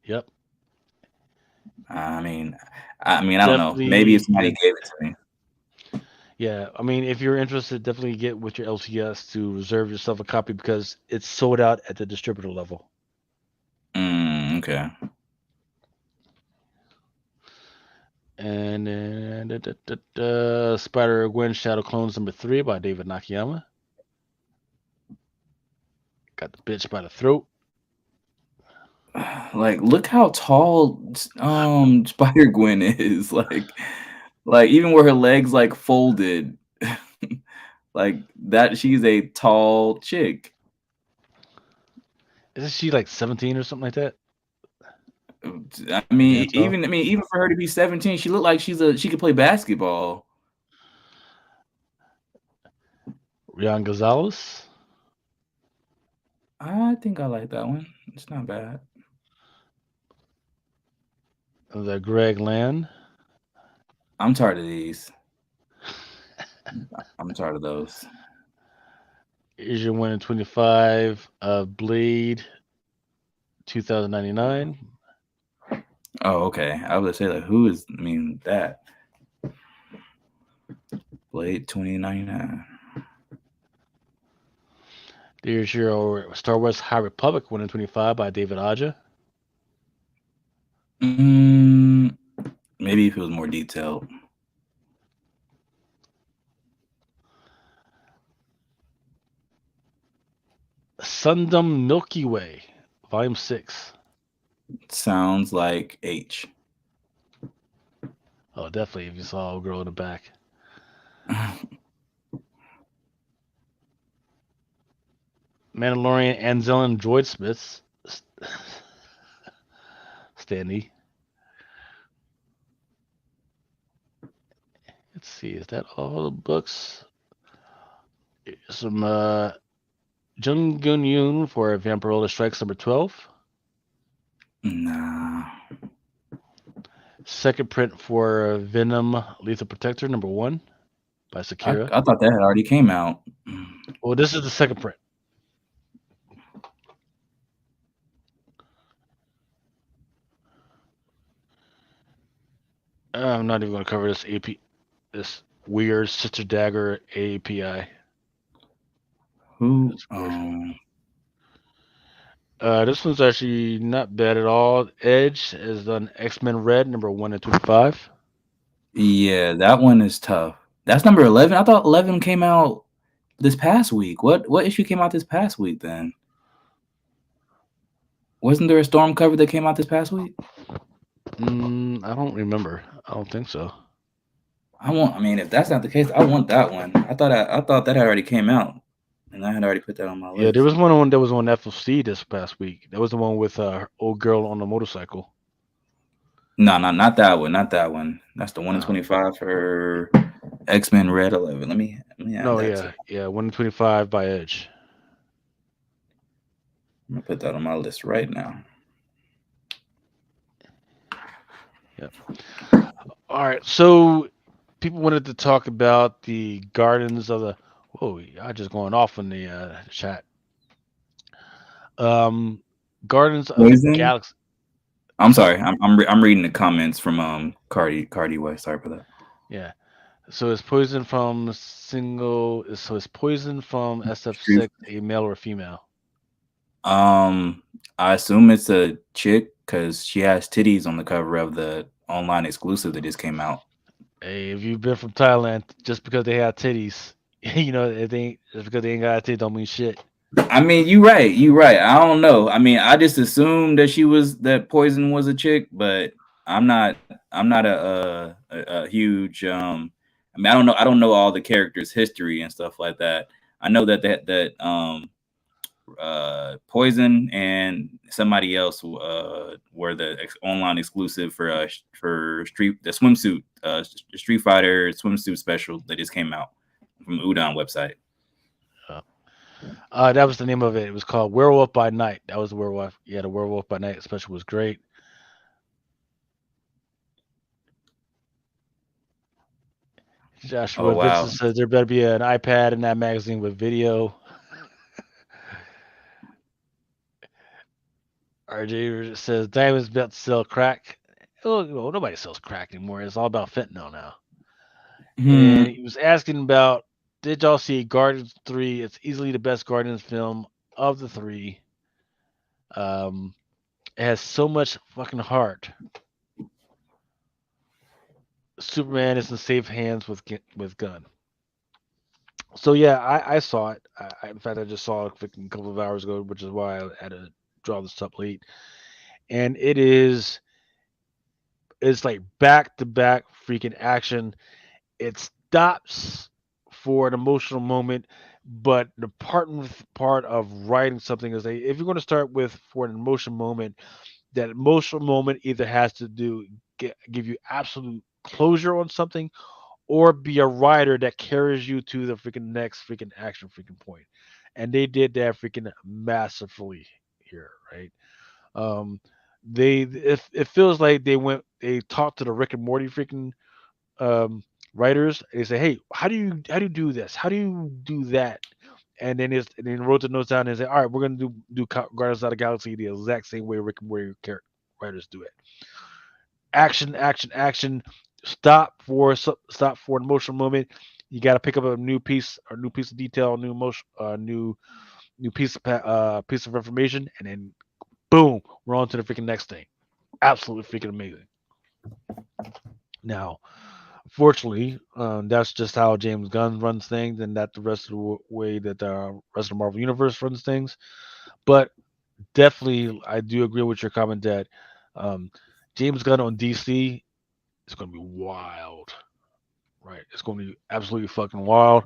Yep. I mean, I don't know. Maybe if Definitely somebody get. gave it to me. Yeah, I mean, if you're interested, definitely get with your LCS to reserve yourself a copy because it's sold out at the distributor level. Okay. And then Spider Gwen Shadow Clones #3 by David Nakayama. Got the bitch by the throat. Like, look how tall Spider Gwen is. Like even where her legs like folded, like that. She's a tall chick. Isn't she like 17 or something like that? I Damn mean, tall. even for her to be 17, she looked like she could play basketball. Rian Gonzalez. I think I like that one. It's not bad. The Greg Land. I'm tired of these. I'm tired of those. Is your 1 in 25 Blade 2099. Oh, okay. I would say like who is? I mean that Blade 2099. There's your Star Wars High Republic 1 in 25 by David Aja. Maybe if it was more detailed. Sundom Milky Way, Volume 6. Sounds like H. Oh, definitely, if you saw a girl in the back. Mandalorian Anzellan Droid Smiths. Stanley. Let's see, is that all the books? Some Jung Gun Yoon for Vampirella Strikes #12. Nah. Second print for Venom Lethal Protector #1 by Sakura. I thought that had already came out. Well, this is the second print. I'm not even going to cover this this weird Sister Dagger API. Who? That's weird. This one's actually not bad at all. Edge has done X-Men Red #1 in 25. Yeah, that one is tough. That's number 11. I thought 11 came out this past week. What issue came out this past week then? Wasn't there a Storm cover that came out this past week? I don't remember. I don't think so. I mean, if that's not the case, I want that one. I thought that had already came out, and I had already put that on my list. Yeah, there was one that was on FLC this past week. That was the one with old girl on the motorcycle. No, not that one. Not that one. That's the 1 in 25 for X-Men Red 11. Let me add No, that. yeah, 1 in 25 by Edge. I'm gonna put that on my list right now. Yeah. All right. So people wanted to talk about the Gardens of the. Whoa, I just going off in the chat. Um, Gardens of the Poison. Galaxy. I'm Sorry. sorry. I'm reading the comments from Cardi West. Sorry for that. Yeah. So is poison from single? So is poison from Street. SF6 a male or female? Um, I assume it's a chick because she has titties on the cover of the online exclusive that just came out. Hey, if you've been from Thailand, just because they have titties, if they ain't, just because they ain't got titties, don't mean shit. I mean, you right. You right. I don't know. I mean, I just assumed that that Poison was a chick, but I'm not. I'm not a huge. I mean, I don't know. I don't know all the characters' history and stuff like that. I know that Poison and somebody else were the online exclusive for the swimsuit Street Fighter swimsuit special that just came out from Udon website. Uh, that was the name of it. It was called Werewolf by Night. That was the werewolf. Yeah, the Werewolf by Night special was great. Oh Joshua wow. Vincent says there better be an iPad in that magazine with video. RJ says Diamond's about to sell crack. Oh, well, nobody sells crack anymore. It's all about fentanyl now. And Hmm. he was asking about, did y'all see Guardians 3? It's easily the best Guardians film of the three. Um, it has so much fucking heart. Superman is in safe hands with Gunn. So yeah, I saw it. In fact, I just saw it a couple of hours ago, which is why I had to draw this up late. And it's like back to back freaking action. It stops for an emotional moment, but the part of writing something is if you're going to start with for an emotional moment, that emotional moment either has to give you absolute closure on something or be a writer that carries you to the freaking next freaking action freaking point. And they did that freaking massively here, right? Um, it feels like they talked to the Rick and Morty freaking um, writers. And they say, hey, how do you do this? How do you do that? And then wrote the notes down and said, all right, we're gonna do Guardians of the Galaxy the exact same way Rick and Morty writers do it. Action, action, action. Stop for an emotional moment. You got to pick up a new piece or new piece of detail, new emotion, new piece of information, and then boom, we're on to the freaking next thing. Absolutely freaking amazing. Now, fortunately, that's just how James Gunn runs things, and that's the rest of the way that the rest of the Marvel Universe runs things. But definitely, I do agree with your comment that um, James Gunn on DC is going to be wild. Right, it's going to be absolutely fucking wild.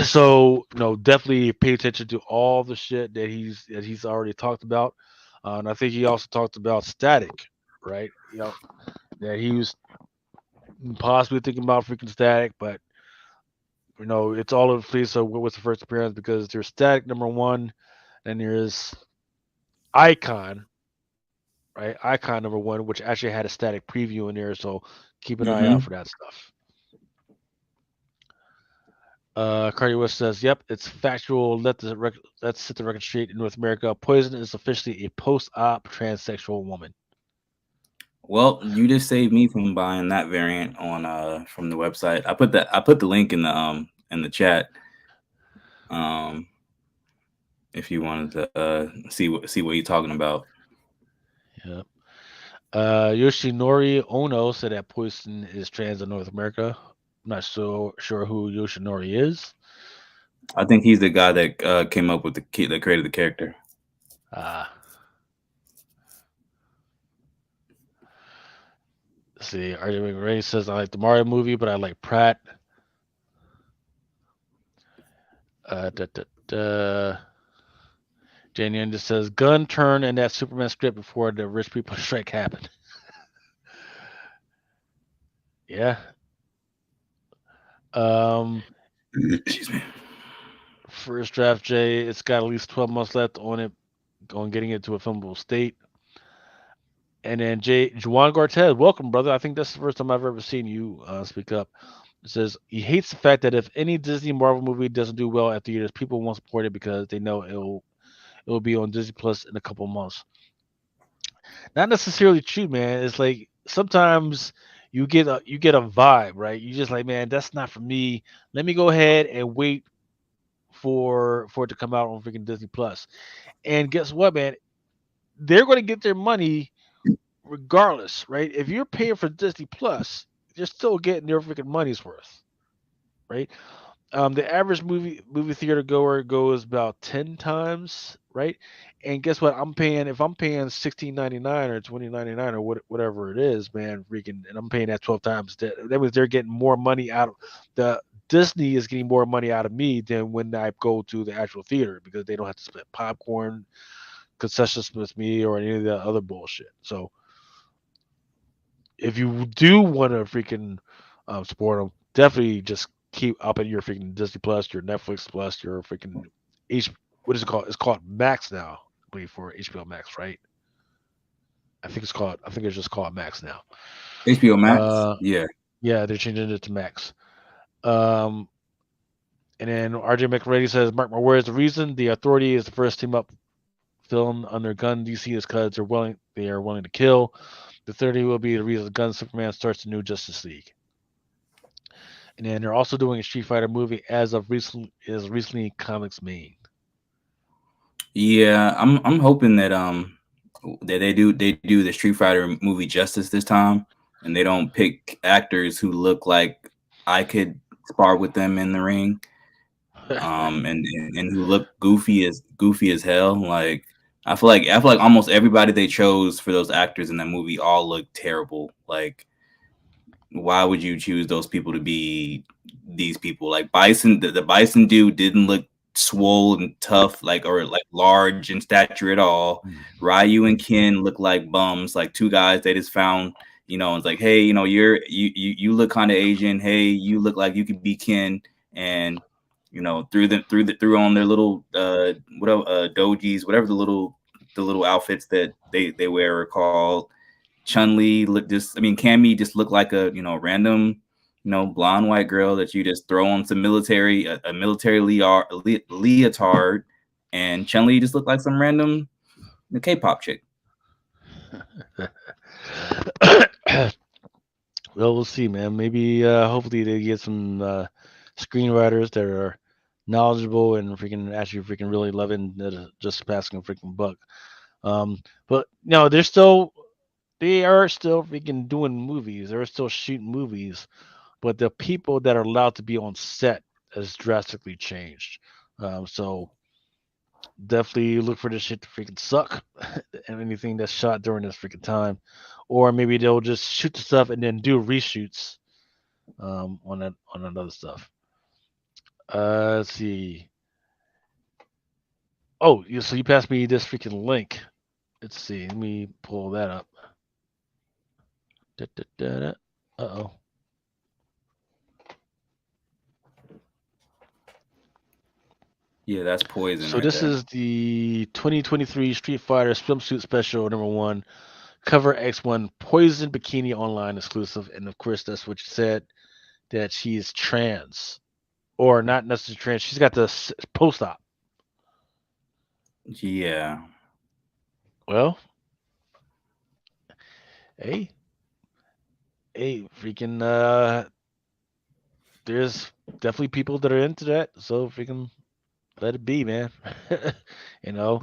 So, definitely pay attention to all the shit that he's already talked about, and I think he also talked about Static, right? That he was possibly thinking about freaking Static, but it's all over the place. So, what was the first appearance? Because there's Static number one, and there's Icon, right? Icon number one, which actually had a Static preview in there. So, keep an eye out Hmm. for that stuff. Cardi West says, "Yep, it's factual. Let's set the record straight in North America. Poison is officially a post-op transsexual woman." Well, you just saved me from buying that variant on from the website. I put the link in the chat. Um, if you wanted to see what you're talking about. Yep. Yoshinori Ono said that Poison is trans in North America. I'm not so sure who Yoshinori is. I think he's the guy that came up with that created the character. Uh, let's see. RJ McRae says, "I like the Mario movie, but I like Pratt." Da, da, da. Jane Young just says, "Gun turn in that Superman script before the rich people strike happened." Yeah. Um, Excuse me. First draft J, it's got at least 12 months left on it, on getting it to a filmable state. And then Juan Gartez, welcome, brother. I think that's the first time I've ever seen you speak up. It says he hates the fact that if any Disney Marvel movie doesn't do well at theaters, people won't support it because they know it'll be on Disney Plus in a couple months. Not necessarily true, man. It's like sometimes you get a vibe, right? You just like, man, that's not for me. Let me go ahead and wait for it to come out on freaking Disney Plus. And guess what, man? They're going to get their money regardless, right? If you're paying for Disney Plus, you're still getting their freaking money's worth, right? The average movie theater goer goes about 10 times, right? And guess what? If I'm paying 16.99 or 20.99 or whatever it is, man, freaking, and I'm paying that 12 times. That means they're getting more money out of the Disney is getting more money out of me than when I go to the actual theater because they don't have to split popcorn, concessions with me, or any of the other bullshit. So if you do want to freaking support them, definitely just keep up in your freaking Disney Plus, your Netflix Plus, your freaking H. What is it called? It's called Max now. I believe for HBO Max, right? I think it's called. I think it's just called Max now. HBO Max. Uh, Yeah. yeah, they're changing it to Max. Um, and then RJ McReady says, "Mark my words. The reason the Authority is the first team up film under Gun DC is because they are willing to kill. The 30 will be the reason Gun Superman starts the new Justice League. And then they're also doing a Street Fighter movie as recently comics made. Yeah, I'm hoping that they do the Street Fighter movie justice this time, and they don't pick actors who look like I could spar with them in the ring, and who look goofy as hell. Like I feel like almost everybody they chose for those actors in that movie all look terrible. Like why would you choose those people to be these people? Like Bison, the Bison dude didn't look swole and tough, like or like large in stature at all. Ryu and Ken look like bums, like two guys they just found. It's like, hey, you look kind of Asian. Hey, you look like you could be Ken, and threw on their little whatever dojis, whatever the little outfits that they wear are called. Chun Li look just, I mean, Cammy just looked like a random, blonde white girl that you just throw on some a military leotard, and Chun Li just looked like some random K-pop chick. Well, we'll see, man. Maybe hopefully they get some screenwriters that are knowledgeable and freaking actually freaking really loving that just passing a freaking buck. But no, they are still freaking doing movies. They're still shooting movies, but the people that are allowed to be on set has drastically changed. So definitely look for this shit to freaking suck and anything that's shot during this freaking time, or maybe they'll just shoot the stuff and then do reshoots on another stuff. Let's see. Oh, so you passed me this freaking link. Let's see. Let me pull that up. Da, da, da, da. Uh-oh. Yeah, that's poison So right this there. is the 2023 Street Fighter swimsuit special number one, cover X1 Poison Bikini online exclusive, and of course that's what you said, that she's trans, or not necessarily trans. She's got the post op. Yeah, Well, hey, hey, freaking, there's definitely people that are into that. So freaking let it be, man. you know,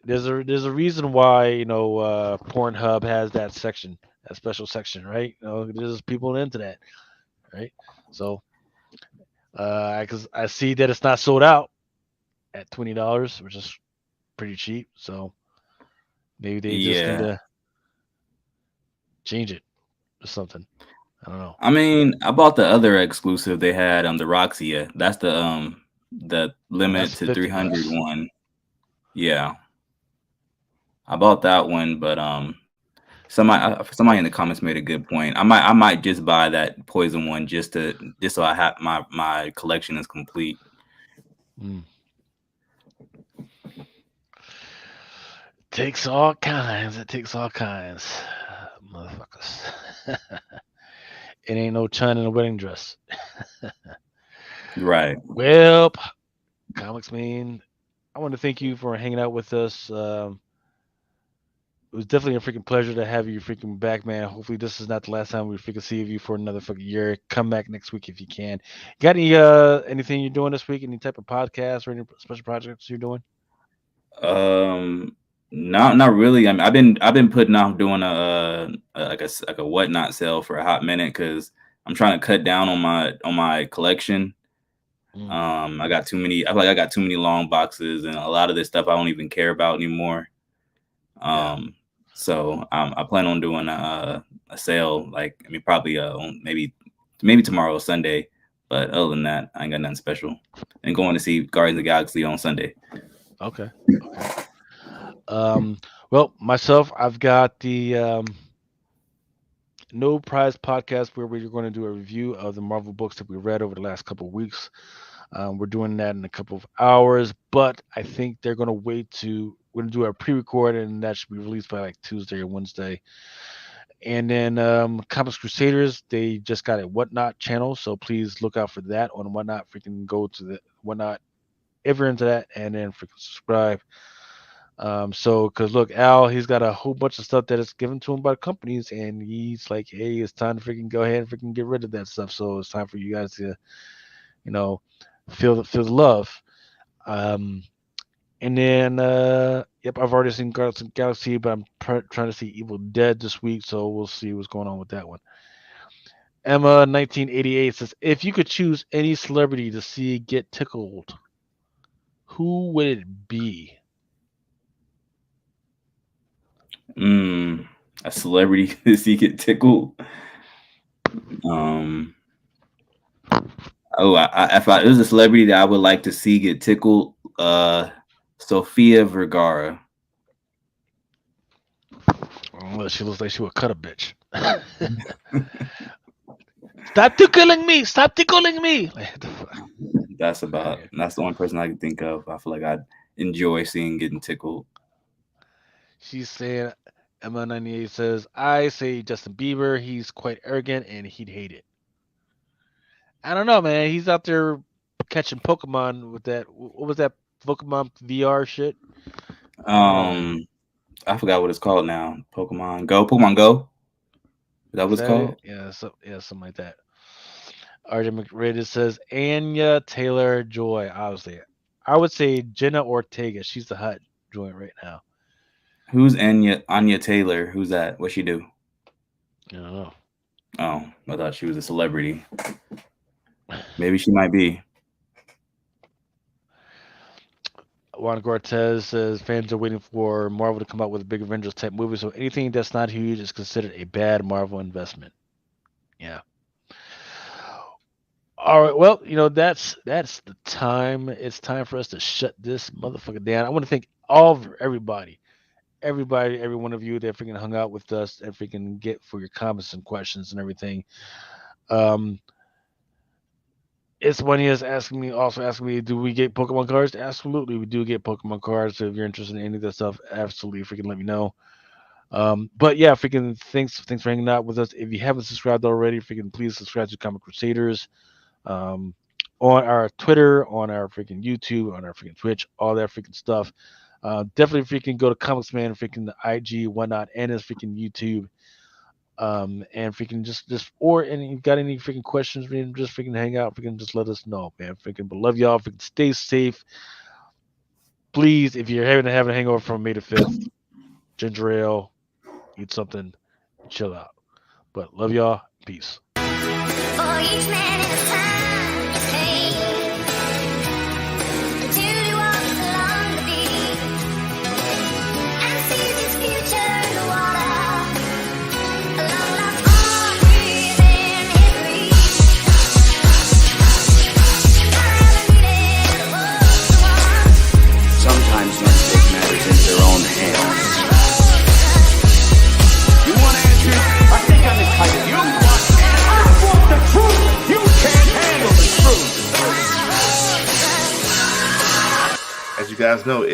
there's a reason why Pornhub has that section, that special section, right? There's people into that, right? So, because I see that it's not sold out at $20, which is pretty cheap. So maybe they just need yeah. to change it or something. I don't know. I mean, I bought the other exclusive they had on the Roxia. That's the Oh, limited that's to 50 300 bucks. one. Yeah, I bought that one, but somebody in the comments made a good point. I might just buy that poison one just so I have my collection is complete. Mm. takes all kinds. It takes all kinds, motherfuckers. It ain't no China in a wedding dress. Right. Well, comics man, I want to thank you for hanging out with us. It was definitely a freaking pleasure to have you freaking back, man. Hopefully, this is not the last time we freaking see you for another fucking year. Come back next week if you can. Got anything you're doing this week? Any type of podcast or any special projects you're doing? Not really. I mean, I've been putting off doing like a whatnot sale for a hot minute because I'm trying to cut down on my collection. I got too many. I feel like I got too many long boxes, and a lot of this stuff I don't even care about anymore. So I plan on doing a sale. Like, I mean, probably on maybe tomorrow, Sunday. But other than that, I ain't got nothing special. And going to see Guardians of the Galaxy on Sunday. Okay. Well, myself, I've got the No Prize podcast where we're going to do a review of the Marvel books that we read over the last couple of weeks. We're doing that in a couple of hours, but I think they're going to we're going to do a pre-record, and that should be released by like Tuesday or Wednesday. And then Comics Crusaders, they just got a Whatnot channel, so please look out for that on Whatnot. Freaking go to the Whatnot if you're into that, and then freaking subscribe. Because look, Al, he's got a whole bunch of stuff that is given to him by companies, and he's like, hey, it's time to freaking go ahead and freaking get rid of that stuff. So it's time for you guys to, feel the love. And then, yep, I've already seen Guardians of the Galaxy, but I'm trying to see Evil Dead this week, so we'll see what's going on with that one. Emma 1988 says, if you could choose any celebrity to see get tickled, who would it be? A celebrity to see get tickled. If it was a celebrity that I would like to see get tickled, Sofia Vergara. Well, she looks like she would cut a bitch. Stop tickling me! Stop tickling me! That's the only person I can think of. I feel like I'd enjoy seeing getting tickled. She's saying, Emma 98 says, I say Justin Bieber. He's quite arrogant and he'd hate it. I don't know, man. He's out there catching Pokemon with that. What was that Pokemon VR shit? I forgot what it's called now. Pokemon Go. Pokemon Go. Is that what it's called? Yeah, something like that. RJ McRae says Anya Taylor-Joy. Obviously, I would say Jenna Ortega. She's the hot joint right now. Who's Anya Taylor? Who's that? What'd she do? I don't know. Oh, I thought she was a celebrity. Maybe she might be. Juan Cortez says fans are waiting for Marvel to come out with a big Avengers type movie, so anything that's not huge is considered a bad Marvel investment. Yeah. All right. Well, that's the time. It's time for us to shut this motherfucker down. I want to thank everybody, every one of you that freaking hung out with us and freaking get for your comments and questions and everything. It's one is asking me, do we get Pokemon cards? Absolutely, we do get Pokemon cards. So if you're interested in any of that stuff, absolutely freaking let me know. But yeah, freaking thanks for hanging out with us. If you haven't subscribed already, freaking please subscribe to Comic Crusaders. On our Twitter, on our freaking YouTube, on our freaking Twitch, all that freaking stuff. Definitely freaking go to Comics Man, freaking the IG, Whatnot, and his freaking YouTube. And freaking and you got any freaking questions, man, just freaking hang out, freaking just let us know, man. Freaking, but love y'all, freaking stay safe. Please, if you're having a hangover from May the 5th, ginger ale, eat something, chill out. But love y'all, peace. For each man in his time is pain. Until he walks along the beach and sees his future in the water. Along life's arm within his reach. I haven't needed a one. Sometimes men take matters into their own hands. You want answers? I think I'm entitled. You want answers? I want the truth. You can't handle the truth. As you guys know,